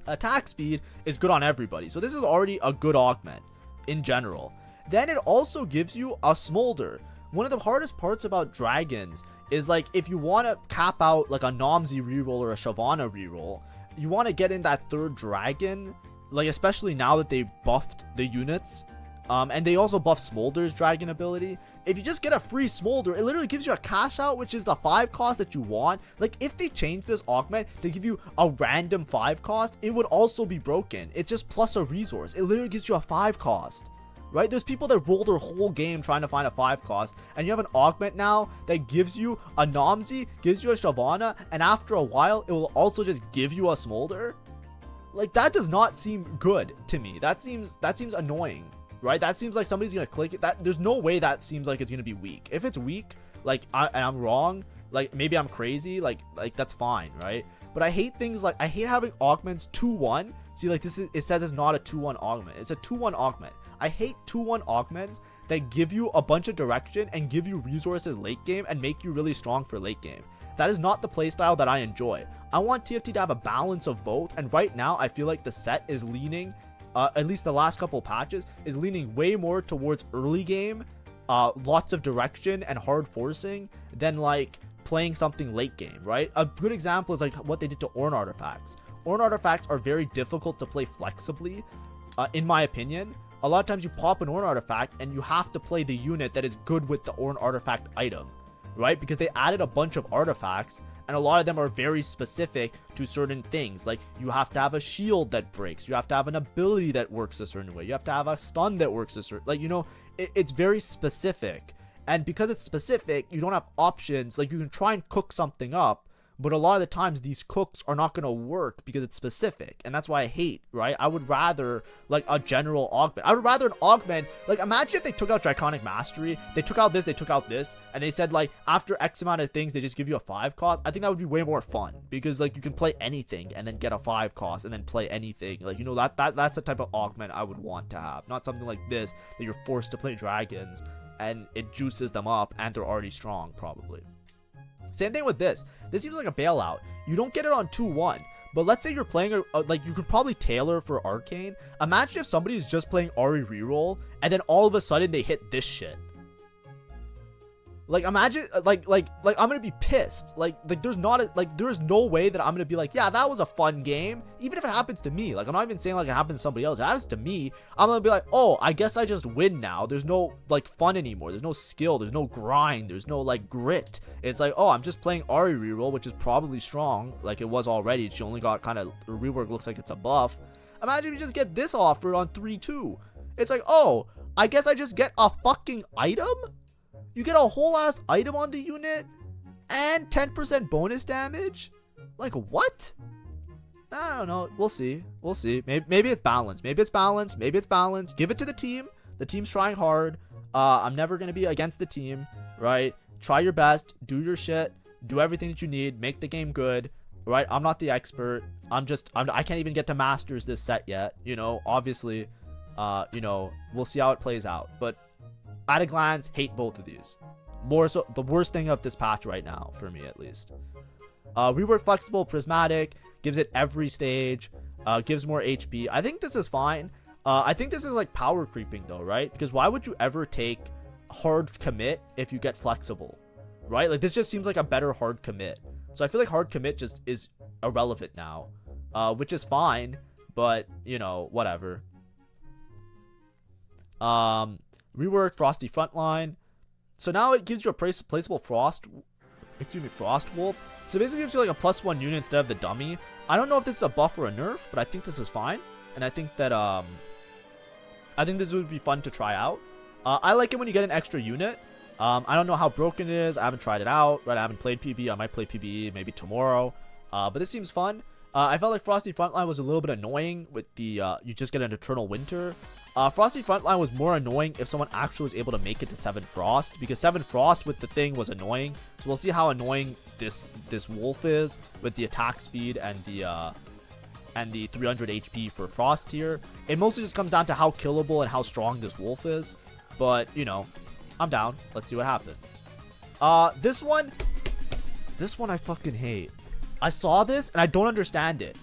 Attack speed is good on everybody, so this is already a good augment in general. Then it also gives you a smolder. One of the hardest parts about dragons is like if you want to cap out like a Nomsy reroll or a Shyvana reroll, you want to get in that third dragon, like especially now that they buffed the units, and they also buff Smolder's dragon ability. If you just get a free Smolder, it literally gives you a cash out, which is the 5 cost that you want. Like if they change this augment to give you a random 5 cost, it would also be broken. It's just plus a resource. It literally gives you a 5 cost. Right? There's people that roll their whole game trying to find a 5 cost, and you have an augment now that gives you a Nomsy, gives you a Shyvana, and after a while, it will also just give you a Smolder. Like, that does not seem good to me. That seems annoying, right? That seems like somebody's gonna click it. There's no way that seems like it's gonna be weak. If it's weak, like, I'm wrong, like, maybe I'm crazy, like that's fine, right? But I hate things like, I hate having augments 2-1. See, like, it says it's not a 2-1 augment. It's a 2-1 augment. I hate 2-1 augments that give you a bunch of direction and give you resources late game and make you really strong for late game. That is not the playstyle that I enjoy. I want TFT to have a balance of both, and right now I feel like the set is leaning, at least the last couple patches, is leaning way more towards early game, lots of direction and hard forcing than like playing something late game, right? A good example is like what they did to Ornn artifacts. Ornn artifacts are very difficult to play flexibly, in my opinion. A lot of times you pop an Ornn artifact and you have to play the unit that is good with the Ornn artifact item, right? Because they added a bunch of artifacts and a lot of them are very specific to certain things. Like you have to have a shield that breaks, you have to have an ability that works a certain way, you have to have a stun that works a certain, like, you know, it's very specific. And because it's specific, you don't have options. Like you can try and cook something up, but a lot of the times these cooks are not going to work because it's specific. And that's why I hate, right? I would rather like a general augment. I would rather an augment, like imagine if they took out Draconic Mastery, they took out this, they took out this, and they said like after X amount of things, they just give you a 5 cost. I think that would be way more fun because like you can play anything and then get a 5 cost and then play anything. Like, you know, that's the type of augment I would want to have. Not something like this that you're forced to play dragons and it juices them up and they're already strong probably. Same thing with this. This seems like a bailout. You don't get it on 2-1. But let's say you're playing, like, you could probably tailor for Arcane. Imagine if somebody is just playing Ahri reroll, and then all of a sudden they hit this shit. Like, imagine, like, I'm gonna be pissed. Like, there's no way that I'm gonna be like, yeah, that was a fun game. Even if it happens to me. Like, I'm not even saying, like, it happens to somebody else. It happens to me. I'm gonna be like, oh, I guess I just win now. There's no, like, fun anymore. There's no skill. There's no grind. There's no, like, grit. It's like, oh, I'm just playing Ahri reroll, which is probably strong. Like, it was already. She only got kind of, rework looks like it's a buff. Imagine if you just get this offer on 3-2. It's like, oh, I guess I just get a fucking item? You get a whole ass item on the unit and 10% bonus damage? Like, what? I don't know. We'll see. We'll see. Maybe it's balanced. Maybe it's balanced. Maybe it's balanced. Give it to the team. The team's trying hard. I'm never going to be against the team, right? Try your best. Do your shit. Do everything that you need. Make the game good, right? I'm not the expert. I can't even get to masters this set yet. You know, obviously, you know, we'll see how it plays out. But at a glance, hate both of these. More so, the worst thing of this patch right now, for me at least. Rework flexible, prismatic, gives it every stage, gives more HP. I think this is fine. I think this is like power creeping though, right? Because why would you ever take hard commit if you get flexible, right? Like this just seems like a better hard commit. So I feel like hard commit just is irrelevant now, which is fine, but you know, whatever. Reworked Frosty Frontline. So now it gives you a placeable Frost Wolf. So basically gives you like a +1 unit instead of the dummy. I don't know if this is a buff or a nerf, but I think this is fine. And I think that I think this would be fun to try out. I like it when you get an extra unit. I don't know how broken it is. I haven't tried it out, right? I haven't played PB. I might play PBE maybe tomorrow. But this seems fun. I felt like Frosty Frontline was a little bit annoying with the you just get an Eternal Winter. Frosty Frontline was more annoying if someone actually was able to make it to 7 Frost, because 7 Frost with the thing was annoying. So we'll see how annoying this wolf is with the attack speed and the 300 HP for Frost here. It mostly just comes down to how killable and how strong this wolf is. But, you know, I'm down. Let's see what happens. This one I fucking hate. I saw this and I don't understand it.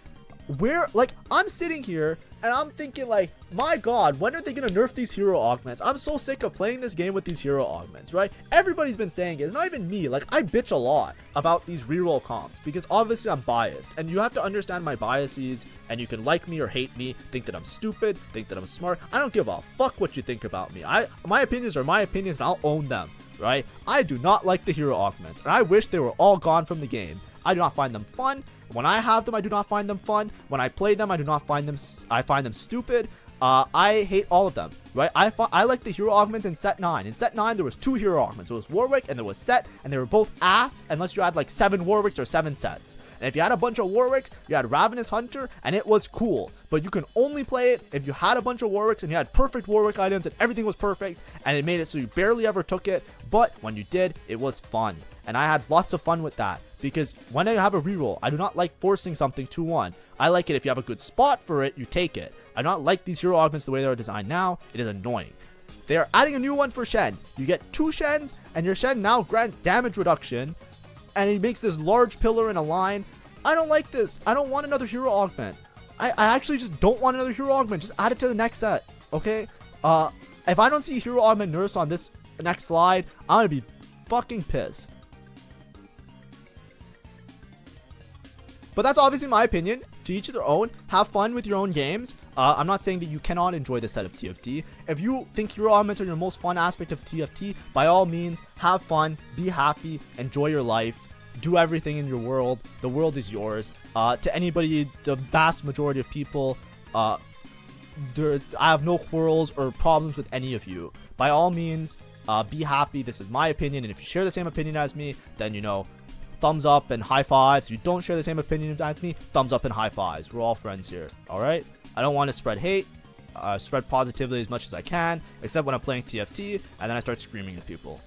Where, like, I'm sitting here and I'm thinking, like, my god, when are they gonna nerf these hero augments? I'm so sick of playing this game with these hero augments, right? Everybody's been saying it. It's not even me. Like, I bitch a lot about these reroll comps because obviously I'm biased, and you have to understand my biases, and you can like me or hate me, think that I'm stupid, think that I'm smart. I don't give a fuck what you think about me. My opinions are my opinions, and I'll own them, right? I do not like the hero augments, and I wish they were all gone from the game. I do not find them fun. When I have them, I do not find them fun. When I play them, I find them stupid. I hate all of them, right? I like the hero augments in set 9. In set 9, there was 2 hero augments. There was Warwick and there was Set, and they were both ass unless you had like 7 Warwicks or 7 Sets. And if you had a bunch of Warwicks, you had Ravenous Hunter, and it was cool. But you can only play it if you had a bunch of Warwicks and you had perfect Warwick items and everything was perfect, and it made it so you barely ever took it. But when you did, it was fun. And I had lots of fun with that. Because when I have a reroll, I do not like forcing something 2-1. I like it if you have a good spot for it, you take it. I do not like these hero augments the way they are designed now. It is annoying. They are adding a new one for Shen. You get 2 Shens, and your Shen now grants damage reduction. And he makes this large pillar in a line. I don't like this. I don't want another hero augment. I actually just don't want another hero augment. Just add it to the next set, okay? If I don't see hero augment nerfs on this next slide, I'm gonna be fucking pissed. But that's obviously my opinion. To each of their own. Have fun with your own games. I'm not saying that you cannot enjoy this set of TFT. If you think hero augments are your most fun aspect of TFT, by all means, have fun, be happy, enjoy your life, do everything in your world. The world is yours. To anybody, the vast majority of people, I have no quarrels or problems with any of you. By all means, be happy. This is my opinion, and if you share the same opinion as me, then, you know, thumbs up and high fives. If you don't share the same opinion as me, thumbs up and high fives. We're all friends here, all right? I don't want to spread hate. Spread positivity as much as I can, except when I'm playing TFT, and then I start screaming at people.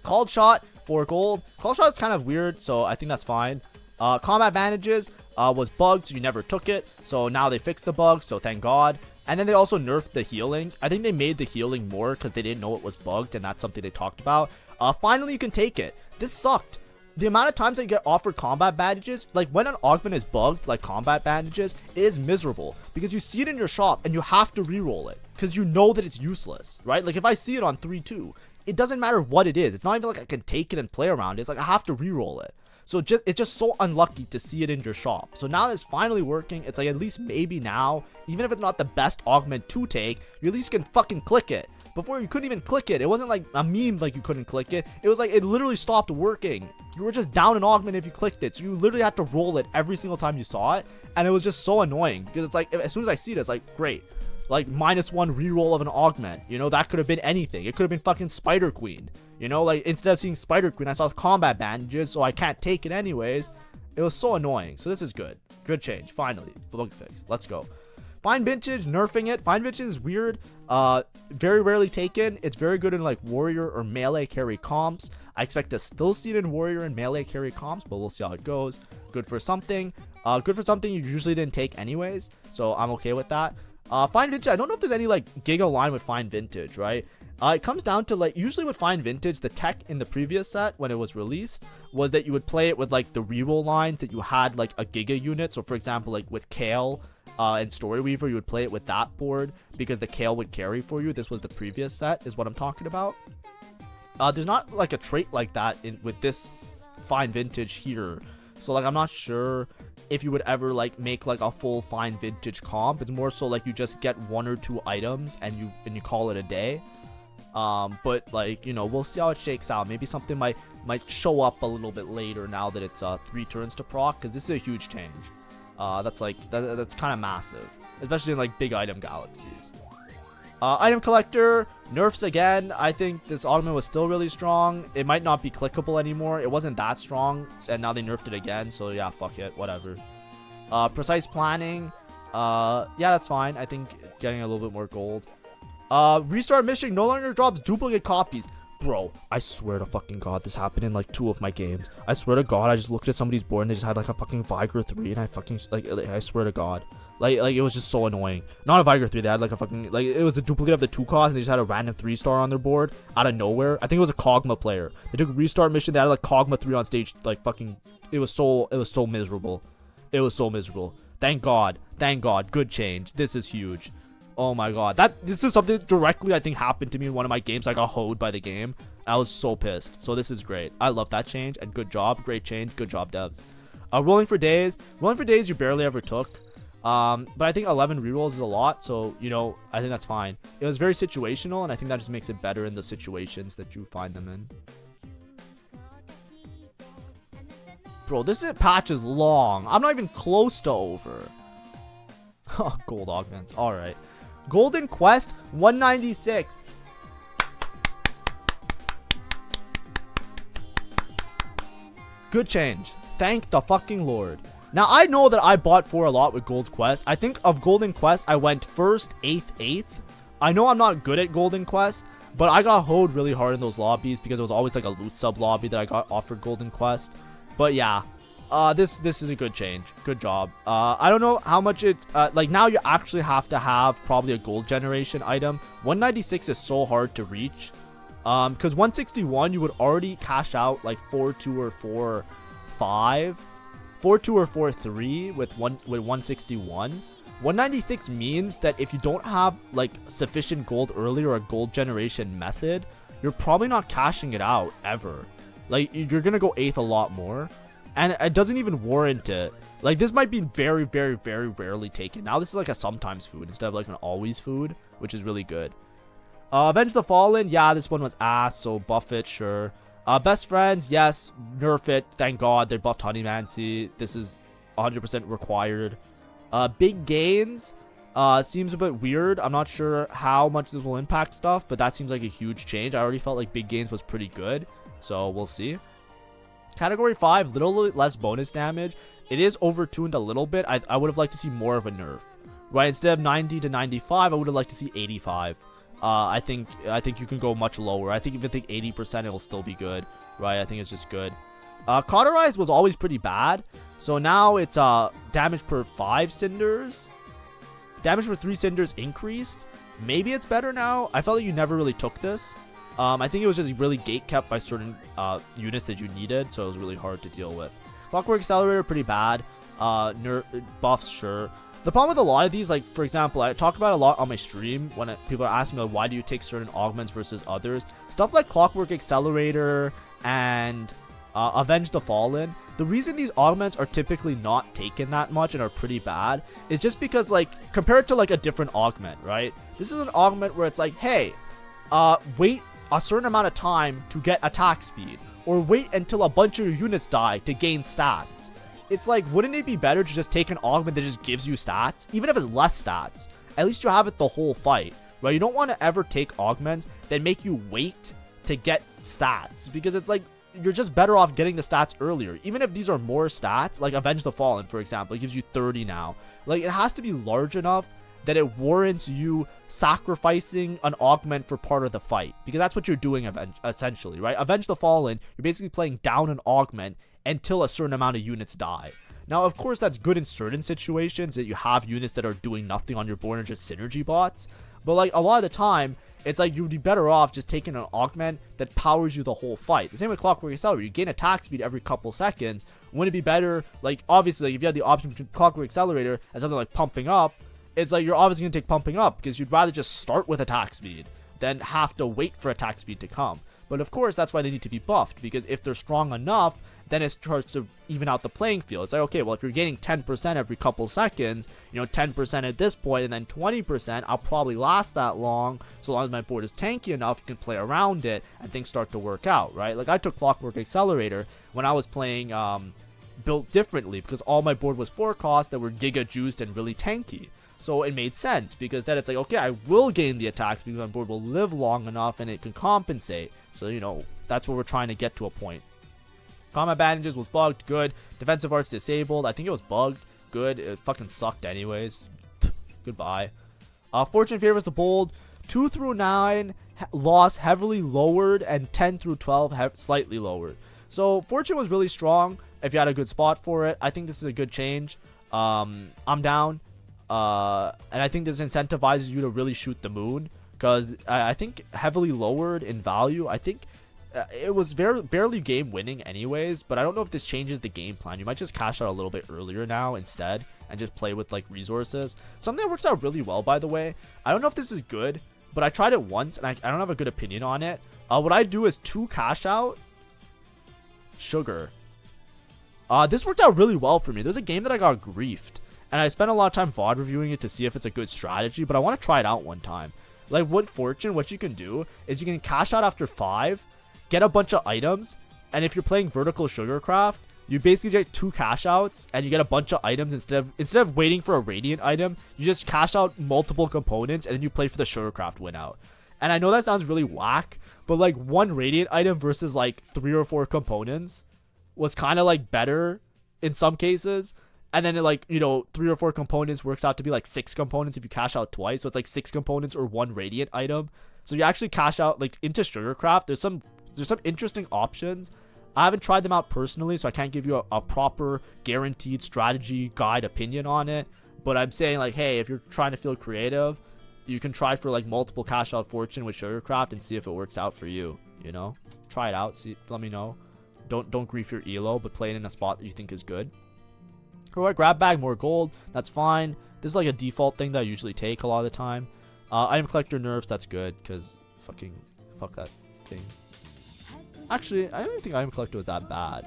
Called shot for gold. Called shot is kind of weird, so I think that's fine. Combat advantages was bugged, so you never took it. So now they fixed the bug, so thank God. And then they also nerfed the healing. I think they made the healing more because they didn't know it was bugged, and that's something they talked about. Finally, you can take it. This sucked. The amount of times that you get offered combat bandages, like when an augment is bugged, like combat bandages, it is miserable because you see it in your shop and you have to reroll it because you know that it's useless, right? Like if I see it on 3-2, it doesn't matter what it is. It's not even like I can take it and play around. It's like I have to reroll it. So it's just so unlucky to see it in your shop. So now that it's finally working, it's like at least maybe now, even if it's not the best augment to take, you at least can fucking click it. Before you couldn't even click it. It wasn't like a meme like you couldn't click it. It was like it literally stopped working. You were just down an augment if you clicked it. So you literally had to roll it every single time you saw it. And it was just so annoying because it's like as soon as I see it, it's like great. Like -1 reroll of an augment. You know, that could have been anything. It could have been fucking Spider Queen. You know, like instead of seeing Spider Queen, I saw combat bandages, so I can't take it anyways. It was so annoying. So this is good. Good change. Finally. Bug fix. Let's go. Fine Vintage, nerfing it. Fine Vintage is weird. Very rarely taken. It's very good in like warrior or melee carry comps. I expect to still see it in warrior and melee carry comps, but we'll see how it goes. Good for something. Good for something you usually didn't take anyways, so I'm okay with that. Fine Vintage, I don't know if there's any like giga line with Fine Vintage, right? It comes down to like usually with Fine Vintage, the tech in the previous set when it was released was that you would play it with like the reroll lines that you had like a giga unit. So for example, like with Kale and Story Weaver, you would play it with that board because the Kale would carry for you. This was the previous set is what I'm talking about. There's not like a trait like that with this Fine Vintage here. So like I'm not sure if you would ever like make like a full Fine Vintage comp. It's more so like you just get 1 or 2 items and you call it a day. But like, you know, we'll see how it shakes out. Maybe something might show up a little bit later now that it's 3 turns to proc, because this is a huge change. That's kind of massive, especially in like big item galaxies. Item collector nerfs again. I think this augment was still really strong. It might not be clickable anymore. It wasn't that strong, and now they nerfed it again, so yeah, fuck it, whatever. Precise planning, yeah, that's fine. I think getting a little bit more gold. Restart mission no longer drops duplicate copies. Bro, I swear to fucking God, this happened in like 2 of my games. I swear to God, I just looked at somebody's board and they just had like a fucking Viger 3, and I fucking, like, I swear to God. Like it was just so annoying. Not a Viger 3, they had like a fucking, like it was a duplicate of the 2 cost and they just had a random 3-star on their board out of nowhere. I think it was a Kog'Maw player. They took a restart mission, they had like Kog'Maw 3 on stage, like fucking, it was so miserable. It was so miserable. Thank God, good change. This is huge. Oh my God, this is something directly I think happened to me in one of my games. I got hoed by the game. I was so pissed. So this is great. I love that change and good job, great change, good job devs. Rolling for days you barely ever took. But I think 11 rerolls is a lot, so, you know, I think that's fine. It was very situational, and I think that just makes it better in the situations that you find them in. Bro, patch is long. I'm not even close to over. Gold augments. Alright. Golden Quest 196. Good change. Thank the fucking Lord. Now, I know that I bought 4 a lot with Gold Quest. I think of Golden Quest, I went 1st, 8th, 8th. I know I'm not good at Golden Quest, but I got hoed really hard in those lobbies because it was always like a loot sub lobby that I got offered Golden Quest. But yeah, this is a good change. Good job. I don't know how much it, like now you actually have to have probably a gold generation item. 196 is so hard to reach. Because 161, you would already cash out like 4-2 or 4-5. 4-2 or 4-3 with 161. 196 means that if you don't have like sufficient gold early or a gold generation method, you're probably not cashing it out ever. Like you're gonna go 8th a lot more, and it doesn't even warrant it. Like this might be very, very, very rarely taken. Now this is like a sometimes food instead of like an always food, which is really good. Avenge the Fallen, yeah, this one was ass, so buff it, sure. Best friends, yes, nerf it, thank God they buffed Honeymancy. This is 100% required. Big gains seems a bit weird. I'm not sure how much this will impact stuff, but that seems like a huge change. I already felt like big gains was pretty good, so we'll see. Category 5, little less bonus damage. It is overtuned a little bit. I would have liked to see more of a nerf, right? Instead of 90 to 95, I would have liked to see 85. I think you can go much lower. I think 80% it will still be good, right? I think it's just good. Cauterize was always pretty bad, so now it's damage per 5 cinders. Damage for 3 cinders increased. Maybe it's better now. I felt like you never really took this. I think it was just really gate kept by certain units that you needed, so it was really hard to deal with. Clockwork Accelerator pretty bad. Nerf buffs, sure. The problem with a lot of these, like, for example, I talk about it a lot on my stream when people are asking me, like, why do you take certain augments versus others? Stuff like Clockwork Accelerator and Avenge the Fallen. The reason these augments are typically not taken that much and are pretty bad is just because, like, compared to, like, a different augment, right? This is an augment where it's like, hey, wait a certain amount of time to get attack speed, or wait until a bunch of your units die to gain stats. It's like, wouldn't it be better to just take an augment that just gives you stats? Even if it's less stats, at least you have it the whole fight, right? You don't want to ever take augments that make you wait to get stats, because it's like, you're just better off getting the stats earlier. Even if these are more stats, like Avenge the Fallen, for example, it gives you 30 now. Like, it has to be large enough that it warrants you sacrificing an augment for part of the fight, because that's what you're doing essentially, right? Avenge the Fallen, you're basically playing down an augment until a certain amount of units die. Now, of course, that's good in certain situations that you have units that are doing nothing on your board and just synergy bots, but like a lot of the time, it's like you'd be better off just taking an augment that powers you the whole fight. The same with Clockwork Accelerator. You gain attack speed every couple seconds. Wouldn't it be better, like, obviously, like, if you had the option between Clockwork Accelerator and something like Pumping Up, it's like you're obviously going to take Pumping Up because you'd rather just start with attack speed than have to wait for attack speed to come. But of course, that's why they need to be buffed, because if they're strong enough, then it starts to even out the playing field. It's like, okay, well, if you're gaining 10% every couple seconds, you know, 10% at this point and then 20%, I'll probably last that long. So long as my board is tanky enough, you can play around it and things start to work out, right? Like, I took Clockwork Accelerator when I was playing built differently, because all my board was 4 costs that were giga juiced and really tanky. So it made sense, because then it's like, okay, I will gain the attack because my board will live long enough and it can compensate. So, you know, that's what we're trying to get to a point. Combat bandages was bugged, good. Defensive arts disabled. I think it was bugged, good. It fucking sucked anyways. Goodbye. Fortune favors the bold. 2 through 9 loss heavily lowered, and 10 through 12 slightly lowered. So Fortune was really strong if you had a good spot for it. I think this is a good change. I'm down. And I think this incentivizes you to really shoot the moon, because I think heavily lowered in value. I think it was barely game winning anyways, but I don't know if this changes the game plan. You might just cash out a little bit earlier now instead and just play with like resources. Something that works out really well, by the way. I don't know if this is good, but I tried it once and I don't have a good opinion on it. What I do is 2 cash out sugar. This worked out really well for me. There's a game that I got griefed, and I spent a lot of time VOD reviewing it to see if it's a good strategy, but I want to try it out one time. Like Wood Fortune, what you can do is you can cash out after 5, get a bunch of items, and if you're playing vertical sugarcraft, you basically get 2 cash outs and you get a bunch of items. Instead of waiting for a radiant item, you just cash out multiple components and then you play for the sugarcraft win out. And I know that sounds really whack, but like 1 radiant item versus like 3 or 4 components was kind of like better in some cases. And then like, you know, 3 or 4 components works out to be like 6 components if you cash out twice. So it's like 6 components or 1 radiant item. So you actually cash out like into sugarcraft. There's some interesting options. I haven't tried them out personally, so I can't give you a proper guaranteed strategy guide opinion on it. But I'm saying like, hey, if you're trying to feel creative, you can try for like multiple cash out fortune with sugarcraft and see if it works out for you. You know, try it out. See, let me know. Don't grief your elo, but play it in a spot that you think is good. Or grab bag, more gold. That's fine. This is like a default thing that I usually take a lot of the time. Item collector nerfs. That's good because fuck that thing. Actually, I don't even think item collector was that bad.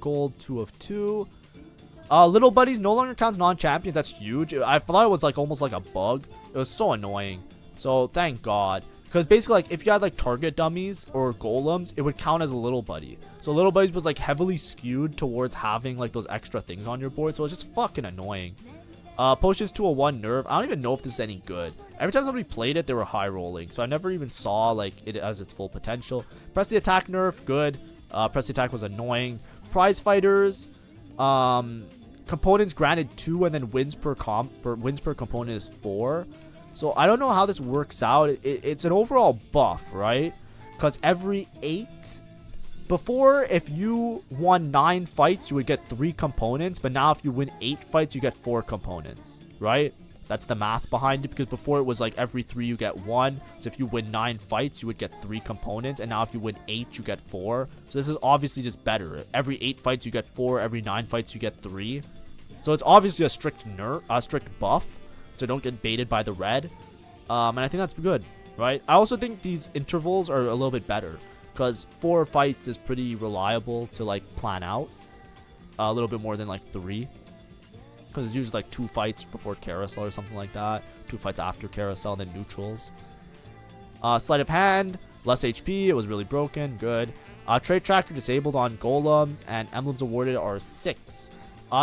Gold 2 of 2. Little buddies no longer counts non-champions. That's huge. I thought it was like almost like a bug. It was so annoying. So thank God. Because basically, like, if you had like target dummies or golems, it would count as a little buddy. So little buddies was like heavily skewed towards having like those extra things on your board. So it's just fucking annoying. Potions 201 nerf. I don't even know if this is any good. Every time somebody played it, they were high rolling. So I never even saw like it as its full potential. Press the attack nerf. Good. Press the attack was annoying. Prize fighters. Components granted 2 and then wins per component is 4. So I don't know how this works out. It's an overall buff, right? Because every 8. Before, if you won 9 fights, you would get 3 components. But now if you win 8 fights, you get 4 components, right? That's the math behind it. Because before it was like every 3 you get 1. So if you win 9 fights, you would get 3 components. And now if you win 8, you get 4. So this is obviously just better. Every 8 fights, you get 4. Every 9 fights, you get 3. So it's obviously a strict buff. So don't get baited by the red. And I think that's good, right? I also think these intervals are a little bit better. Because 4 fights is pretty reliable to like plan out. A little bit more than like 3. Because it's usually like 2 fights before carousel or something like that. 2 fights after carousel, then neutrals. Sleight of hand, less HP. It was really broken. Good. Trait tracker disabled on golems, and emblems awarded are 6.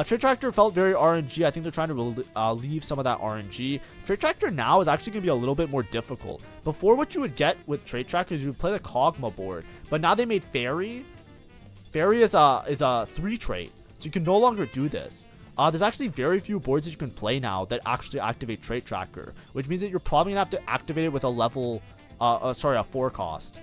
Trait Tractor felt very RNG. I think they're trying to leave some of that RNG. Trait Tractor now is actually going to be a little bit more difficult. Before, what you would get with Trait Tractor is you would play the Kog'Maw board. But now they made Fairy. Fairy is a 3 trait. So you can no longer do this. There's actually very few boards that you can play now that actually activate Trait Tracker. Which means that you're probably going to have to activate it with a level... a 4 cost.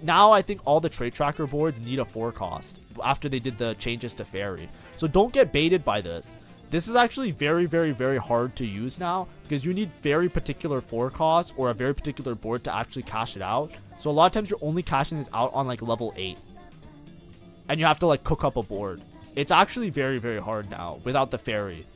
Now I think all the Trait Tracker boards need a 4 cost after they did the changes to Fairy. So don't get baited by this. This is actually very, very, very hard to use now because you need very particular 4 costs or a very particular board to actually cash it out. So a lot of times you're only cashing this out on like level 8. And you have to like cook up a board. It's actually very, very hard now without the Fairy.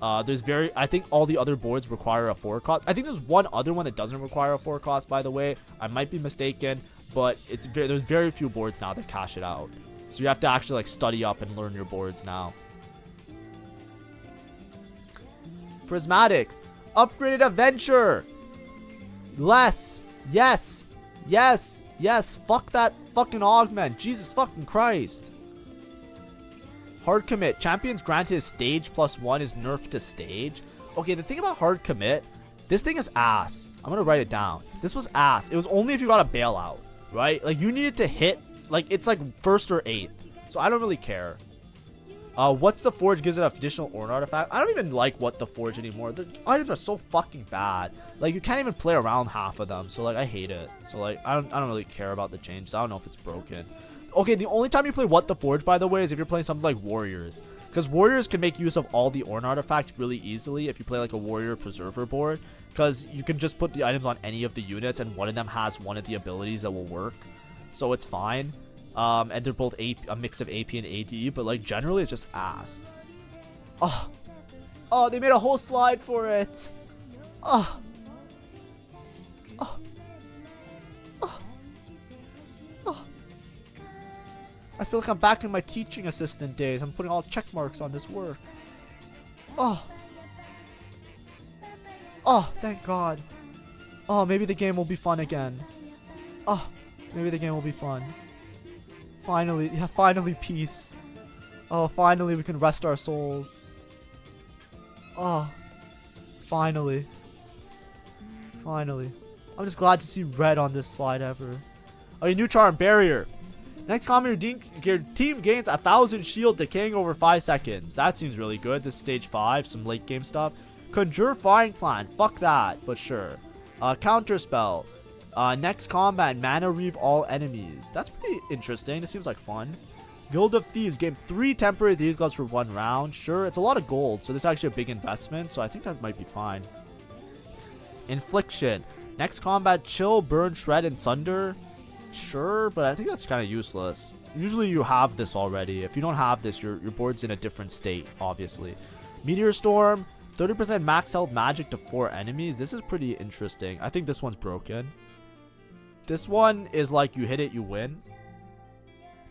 I think all the other boards require a 4 cost. I think there's one other one that doesn't require a 4 cost, by the way. I might be mistaken, but there's very few boards now that cash it out. So you have to actually like study up and learn your boards now. Prismatics. Upgraded Adventure. Less. Yes. Yes. Yes. Fuck that fucking augment. Jesus fucking Christ. Hard commit. Champions granted stage +1 is nerfed to stage. Okay, the thing about hard commit, this thing is ass. I'm gonna write it down. This was ass. It was only if you got a bailout, right? Like you needed to hit, like it's like 1st or 8th. So I don't really care. What's the Forge gives it an additional Orn artifact. I don't even like What the Forge anymore. The items are so fucking bad. Like you can't even play around half of them. So like I hate it. So like I don't really care about the changes. I don't know if it's broken. Okay, the only time you play What the Forge, by the way, is if you're playing something like Warriors. Because Warriors can make use of all the Ornn artifacts really easily if you play like a Warrior Preserver board. Because you can just put the items on any of the units and one of them has one of the abilities that will work. So it's fine. And they're both a mix of AP and AD, but like generally it's just ass. Oh. Oh, they made a whole slide for it. Oh. Oh. Oh. Oh. I feel like I'm back in my teaching assistant days. I'm putting all check marks on this work. Oh. Oh, thank God. Oh, maybe the game will be fun again. Oh, maybe the game will be fun. Finally, yeah, finally peace. Oh, finally we can rest our souls. Oh, finally. Finally. I'm just glad to see red on this slide ever. Oh, your new charm, Barrier. Next comment, your team gains 1,000 shield decaying over 5 seconds. That seems really good. This is stage 5, some late game stuff. Conjure Firing Plan. Fuck that, but sure. Counter Spell. Next combat, Mana Reave all enemies. That's pretty interesting. This seems like fun. Guild of Thieves. Gain 3 temporary Thieves Gloves for 1 round. Sure, it's a lot of gold, so this is actually a big investment, so I think that might be fine. Infliction. Next combat, Chill, Burn, Shred, and Sunder. Sure, but I think that's kind of useless. Usually you have this already. If you don't have this, your board's in a different state, obviously. Meteor Storm. 30% max health magic to 4 enemies. This is pretty interesting. I think this one's broken. This one is like you hit it, you win.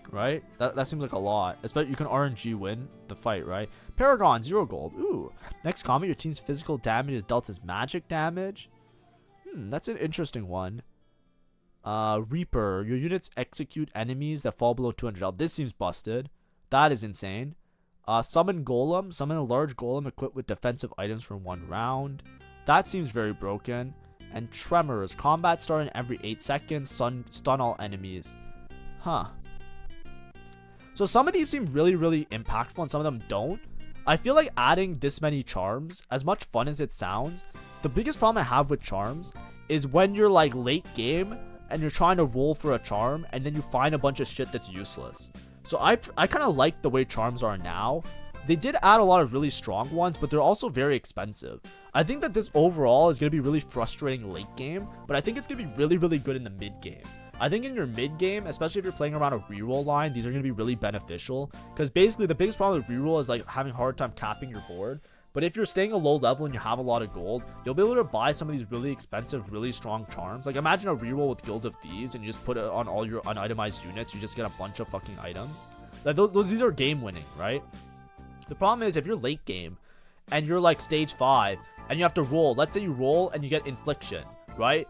Right? That seems like a lot. Especially you can RNG win the fight, right? Paragon, 0 gold. Ooh. Next comment, your team's physical damage is dealt as magic damage. That's an interesting one. Reaper. Your units execute enemies that fall below 200 health. This seems busted. That is insane. Summon Golem. Summon a large golem equipped with defensive items for 1 round. That seems very broken. And Tremors. Combat starting every 8 seconds. Stun all enemies. Huh. So some of these seem really, really impactful and some of them don't. I feel like adding this many charms, as much fun as it sounds, the biggest problem I have with charms is when you're like late game and you're trying to roll for a charm and then you find a bunch of shit that's useless. So I kind of like the way charms are now. They did add a lot of really strong ones, but they're also very expensive. I think that this overall is going to be really frustrating late game, but I think it's going to be really, really good in the mid game. I think in your mid game, especially if you're playing around a reroll line, these are going to be really beneficial. Because basically the biggest problem with reroll is like having a hard time capping your board. But if you're staying a low level and you have a lot of gold, you'll be able to buy some of these really expensive, really strong charms. Like imagine a reroll with Guild of Thieves and you just put it on all your unitemized units. You just get a bunch of fucking items. Like these are game winning, right? The problem is if you're late game and you're like stage 5 and you have to roll. Let's say you roll and you get Infliction, right?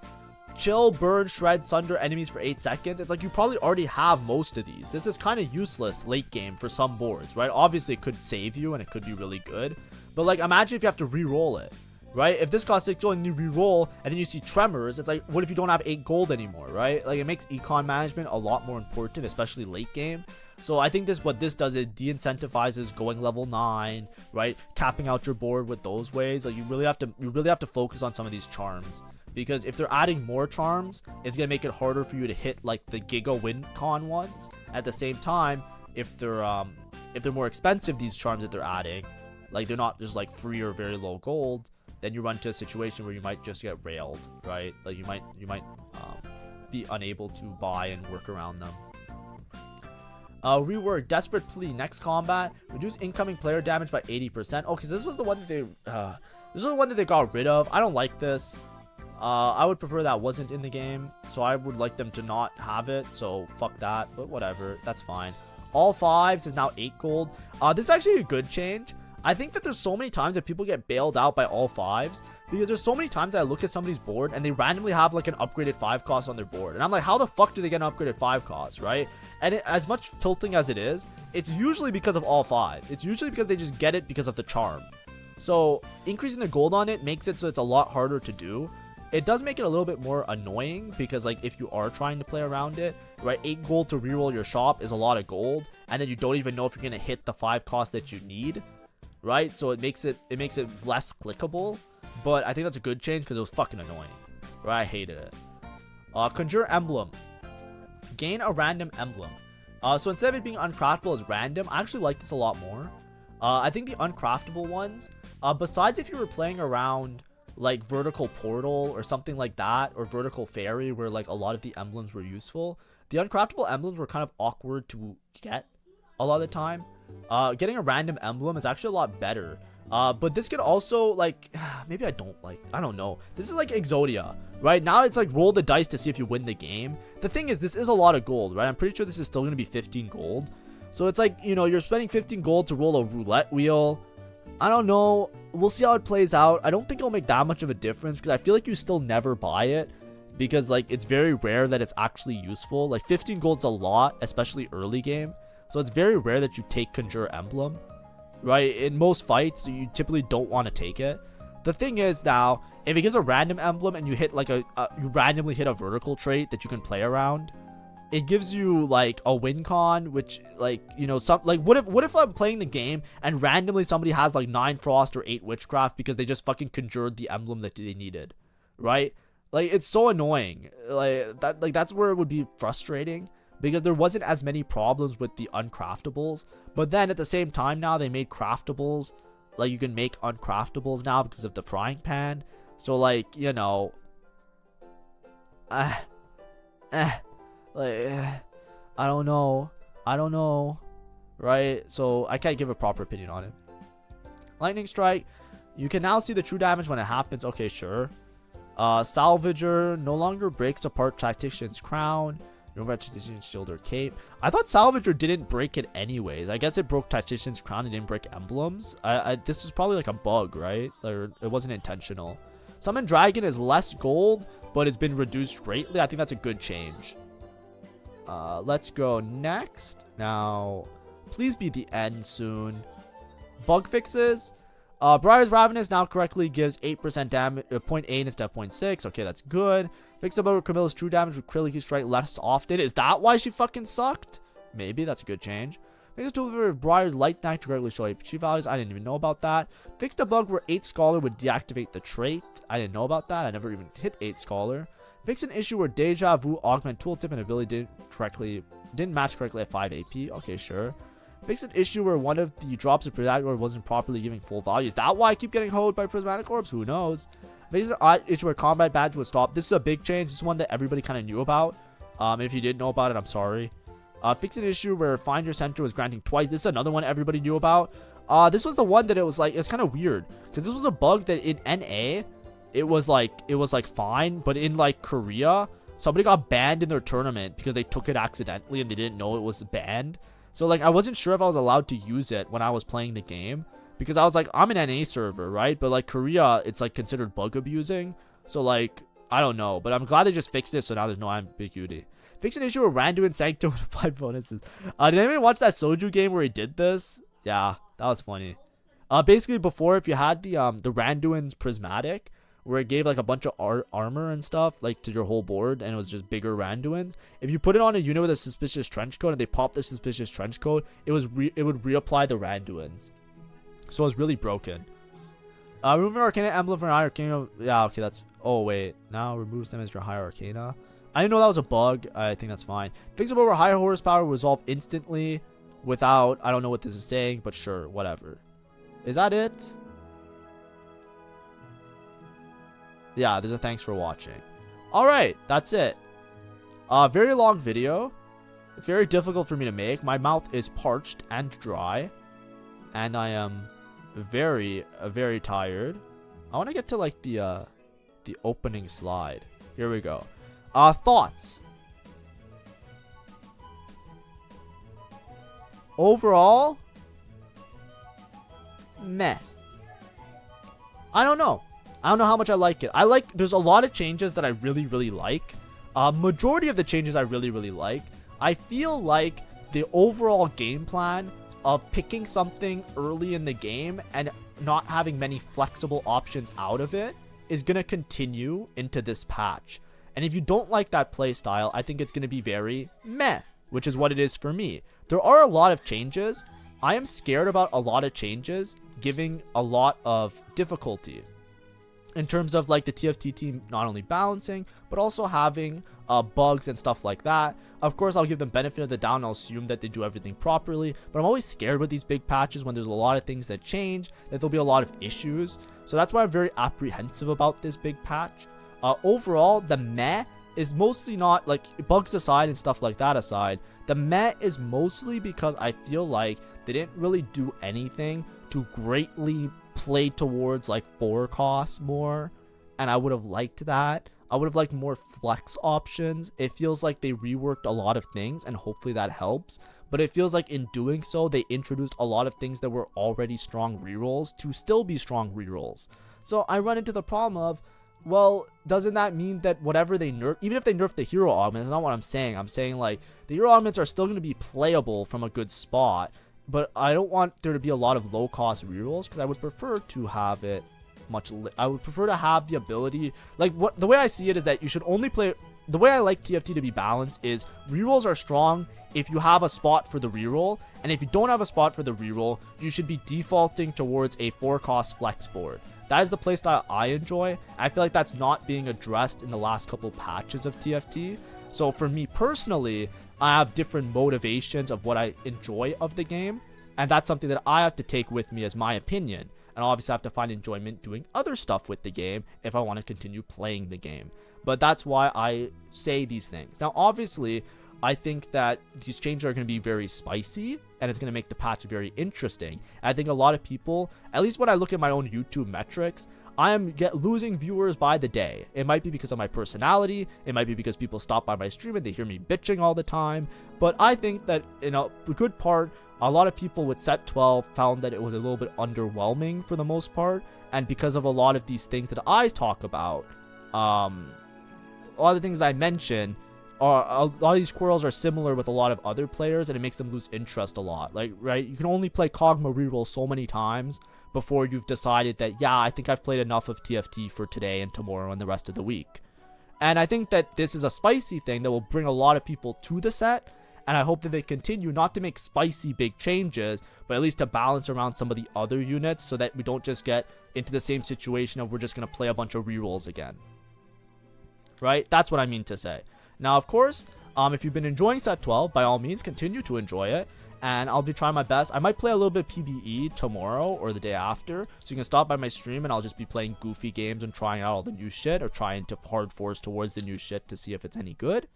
Chill, Burn, Shred, Sunder enemies for 8 seconds. It's like you probably already have most of these. This is kind of useless late game for some boards, right? Obviously it could save you and it could be really good. But like imagine if you have to re-roll it, right? If this costs 6 gold and you re-roll and then you see Tremors, it's like what if you don't have 8 gold anymore, right? Like it makes econ management a lot more important, especially late game. So I think what this does is de-incentivizes going level 9, right? Capping out your board with those ways. Like you really have to focus on some of these charms. Because if they're adding more charms, it's going to make it harder for you to hit like the Giga Win Con ones. At the same time, if they're more expensive, these charms that they're adding, like they're not just like free or very low gold, then you run into a situation where you might just get railed, right? Like you might be unable to buy and work around them. Rework Desperate Plea. Next combat, reduce incoming player damage by 80%. Oh, because this was the one that they got rid of. I don't like this. I would prefer that wasn't in the game, so I would like them to not have it, so fuck that, but whatever, that's fine. All 5s is now 8 gold. This is actually a good change. I think that there's so many times that people get bailed out by all 5s, because there's so many times that I look at somebody's board and they randomly have like an upgraded 5 cost on their board, and I'm like, how the fuck do they get an upgraded 5 cost, right? And as much tilting as it is, it's usually because of all 5s. It's usually because they just get it because of the charm. So increasing the gold on it makes it so it's a lot harder to do. It does make it a little bit more annoying because like if you are trying to play around it, right, 8 gold to reroll your shop is a lot of gold, and then you don't even know if you're going to hit the 5 cost that you need, right? So it makes it less clickable, but I think that's a good change because it was fucking annoying, right? I hated it. Conjure Emblem. Gain a random emblem. So instead of it being uncraftable as random, I actually like this a lot more. I think the uncraftable ones, besides if you were playing around like vertical portal or something like that, or vertical fairy, where like a lot of the emblems were useful, the uncraftable emblems were kind of awkward to get a lot of the time. Getting a random emblem is actually a lot better. But this could also, like, maybe I don't know. This is like Exodia, right? Now it's like roll the dice to see if you win the game. The thing is, this is a lot of gold, right? I'm pretty sure this is still going to be 15 gold. So it's like, you know, you're spending 15 gold to roll a roulette wheel. I don't know. We'll see how it plays out. I don't think it'll make that much of a difference because I feel like you still never buy it because, like, it's very rare that it's actually useful. Like, 15 gold's a lot, especially early game. So it's very rare that you take Conjure Emblem, right? In most fights, you typically don't want to take it. The thing is now, if it gives a random emblem and you hit like you randomly hit a vertical trait that you can play around, it gives you like a win con, which, like, you know, some, like, what if I'm playing the game and randomly somebody has like 9 frost or 8 witchcraft because they just fucking conjured the emblem that they needed, right? Like, it's so annoying. Like that's where it would be frustrating, because there wasn't as many problems with the uncraftables. But then at the same time, now they made craftables. Like, you can make uncraftables now because of the frying pan. So, like, you know, like, I don't know, right? So I can't give a proper opinion on it. Lightning strike, you can now see the true damage when it happens. Okay, sure. Salvager no longer breaks apart Tactician's crown. No Tactician's shield or cape. I thought Salvager didn't break it anyways. I guess it broke Tactician's crown and didn't break emblems. This was probably like a bug, right? Or it wasn't intentional. Summon Dragon is less gold, but it's been reduced greatly. I think that's a good change. Let's go next. Now, please be the end soon. Bug fixes. Briar's Ravenous now correctly gives 8% damage, 0.8 instead of 0.6. Okay, that's good. Fixed about Camilla's true damage with Krilliki strike less often. Is that why she fucking sucked? Maybe that's a good change. Fixed a tool for Briar's Light Knight to correctly show HP values. I didn't even know about that. Fixed a bug where 8 Scholar would deactivate the trait. I didn't know about that. I never even hit 8 Scholar. Fixed an issue where Deja Vu Augment Tooltip and ability didn't match correctly at 5 AP. Okay, sure. Fixed an issue where one of the drops of Prismatic Orb wasn't properly giving full value. Is that why I keep getting hoed by Prismatic Orbs? Who knows? Fixed an issue where Combat Badge was stopped. This is a big change. This is one that everybody kind of knew about. If you didn't know about it, I'm sorry. Fixed an issue where Find Your Center was granting twice. This is another one everybody knew about. This was the one that it was like, it's kind of weird, because this was a bug that in NA, it was like fine, but in like Korea, somebody got banned in their tournament because they took it accidentally and they didn't know it was banned. So, like, I wasn't sure if I was allowed to use it when I was playing the game, because I was like, I'm an NA server, right? But like Korea, it's like considered bug abusing. So, like, I don't know, but I'm glad they just fixed it, so now there's no ambiguity. Fix an issue where Randu and Sanctum would apply bonuses. Did anyone watch that Soju game where he did this? Yeah, that was funny. Basically, before, if you had the Randuin's Prismatic, where it gave like a bunch of armor and stuff like to your whole board, and it was just bigger Randuins. If you put it on a unit with a suspicious trench coat and they pop the suspicious trench coat, it would reapply the Randuins. So it was really broken. Removing Arcana Emblem from High Arcana. Yeah, okay, that's. Oh wait, now removes them as your High Arcana. I didn't know that was a bug. I think that's fine. Fixable where high horsepower resolve instantly without. I don't know what this is saying, but sure, whatever. Is that it? Yeah, there's a thanks for watching. Alright, that's it. Very long video. Very difficult for me to make. My mouth is parched and dry. And I am very, very tired. I want to get to like the opening slide. Here we go. Thoughts. Overall, meh. I don't know. I don't know how much I like it. There's a lot of changes that I really, really like. Majority of the changes I really, really like. I feel like the overall game plan of picking something early in the game and not having many flexible options out of it is going to continue into this patch. And if you don't like that playstyle, I think it's going to be very meh, which is what it is for me. There are a lot of changes. I am scared about a lot of changes giving a lot of difficulty in terms of like the TFT team not only balancing, but also having bugs and stuff like that. Of course, I'll give them benefit of the doubt and I'll assume that they do everything properly, but I'm always scared with these big patches when there's a lot of things that change, that there'll be a lot of issues. So that's why I'm very apprehensive about this big patch. Overall, the meh is mostly not, like, bugs aside and stuff like that aside, the meh is mostly because I feel like they didn't really do anything to greatly play towards like 4 costs more, and I would have liked that. I would have liked more flex options. It feels like they reworked a lot of things, and hopefully that helps, but it feels like in doing so they introduced a lot of things that were already strong rerolls to still be strong rerolls. So I run into the problem of, well, doesn't that mean that whatever they nerf, even if they nerf the hero augments, that's not what I'm saying. I'm saying like the hero augments are still going to be playable from a good spot, but I don't want there to be a lot of low cost rerolls, because I would prefer to have it I would prefer to have the ability, like, what the way I see it is that you should only play, the way I like TFT to be balanced is rerolls are strong if you have a spot for the reroll, and if you don't have a spot for the reroll, you should be defaulting towards a 4 cost flex board. That is the playstyle I enjoy. I feel like that's not being addressed in the last couple patches of TFT. So for me personally, I have different motivations of what I enjoy of the game, and that's something that I have to take with me as my opinion. And obviously I have to find enjoyment doing other stuff with the game if I want to continue playing the game. But that's why I say these things. Now obviously, I think that these changes are going to be very spicy, and it's going to make the patch very interesting. I think a lot of people, at least when I look at my own YouTube metrics, I am losing viewers by the day. It might be because of my personality, it might be because people stop by my stream and they hear me bitching all the time, but I think that in a good part, a lot of people with set 12 found that it was a little bit underwhelming for the most part, and because of a lot of these things that I talk about, a lot of the things that I mention, a lot of these quarrels are similar with a lot of other players, and it makes them lose interest a lot. Like, right, you can only play Kog'Maw reroll so many times before you've decided that, yeah, I think I've played enough of TFT for today and tomorrow and the rest of the week. And I think that this is a spicy thing that will bring a lot of people to the set, and I hope that they continue not to make spicy big changes, but at least to balance around some of the other units so that we don't just get into the same situation of we're just going to play a bunch of rerolls again. Right? That's what I mean to say. Now, of course, if you've been enjoying set 12, by all means, continue to enjoy it. And I'll be trying my best. I might play a little bit PvE tomorrow or the day after. So you can stop by my stream and I'll just be playing goofy games and trying out all the new shit, or trying to hard force towards the new shit to see if it's any good.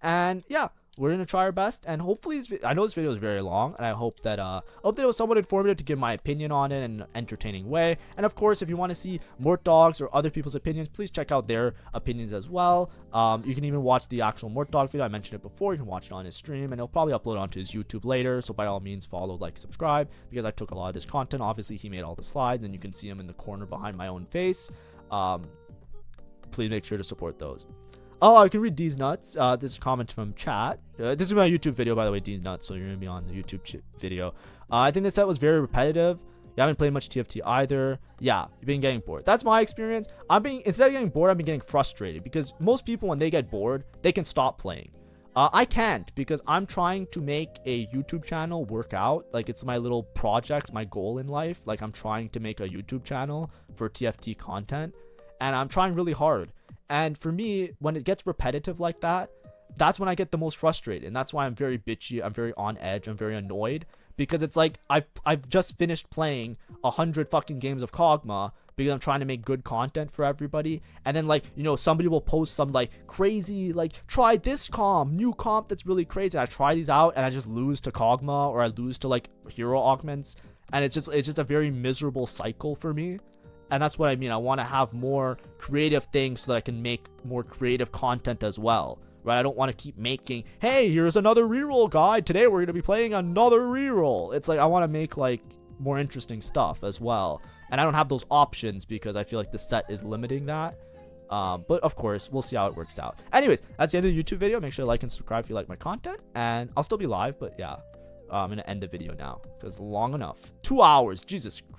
And yeah, we're going to try our best. And hopefully, I know this video is very long, and I hope that it was somewhat informative to give my opinion on it in an entertaining way. And of course, if you want to see Mort Dogs or other people's opinions, please check out their opinions as well. You can even watch the actual Mort Dog video. I mentioned it before. You can watch it on his stream, and he'll probably upload it onto his YouTube later. So by all means, follow, like, subscribe, because I took a lot of this content. Obviously, he made all the slides, and you can see him in the corner behind my own face. Please make sure to support those. Oh, I can read D's Nuts. This is a comment from chat. This is my YouTube video, by the way, D's Nuts, so you're going to be on the YouTube video. I think this set was very repetitive. You haven't played much TFT either. Yeah, you've been getting bored. That's my experience. Instead of getting bored, I've been getting frustrated, because most people, when they get bored, they can stop playing. I can't, because I'm trying to make a YouTube channel work out. Like, it's my little project, my goal in life. Like, I'm trying to make a YouTube channel for TFT content, and I'm trying really hard. And for me, when it gets repetitive like that, that's when I get the most frustrated. And that's why I'm very bitchy. I'm very on edge. I'm very annoyed, because it's like I've just finished playing 100 fucking games of Kog'Maw because I'm trying to make good content for everybody. And then, like, you know, somebody will post some like crazy, like, try this new comp that's really crazy. And I try these out and I just lose to Kog'Maw, or I lose to like hero augments. And it's just a very miserable cycle for me. And that's what I mean. I want to have more creative things so that I can make more creative content as well, right? I don't want to keep making, hey, here's another reroll guide. Today we're going to be playing another reroll. It's like, I want to make like more interesting stuff as well. And I don't have those options because I feel like the set is limiting that. But of course, we'll see how it works out. Anyways, that's the end of the YouTube video. Make sure to like and subscribe if you like my content. And I'll still be live, but yeah, I'm going to end the video now because long enough. 2 hours. Jesus Christ.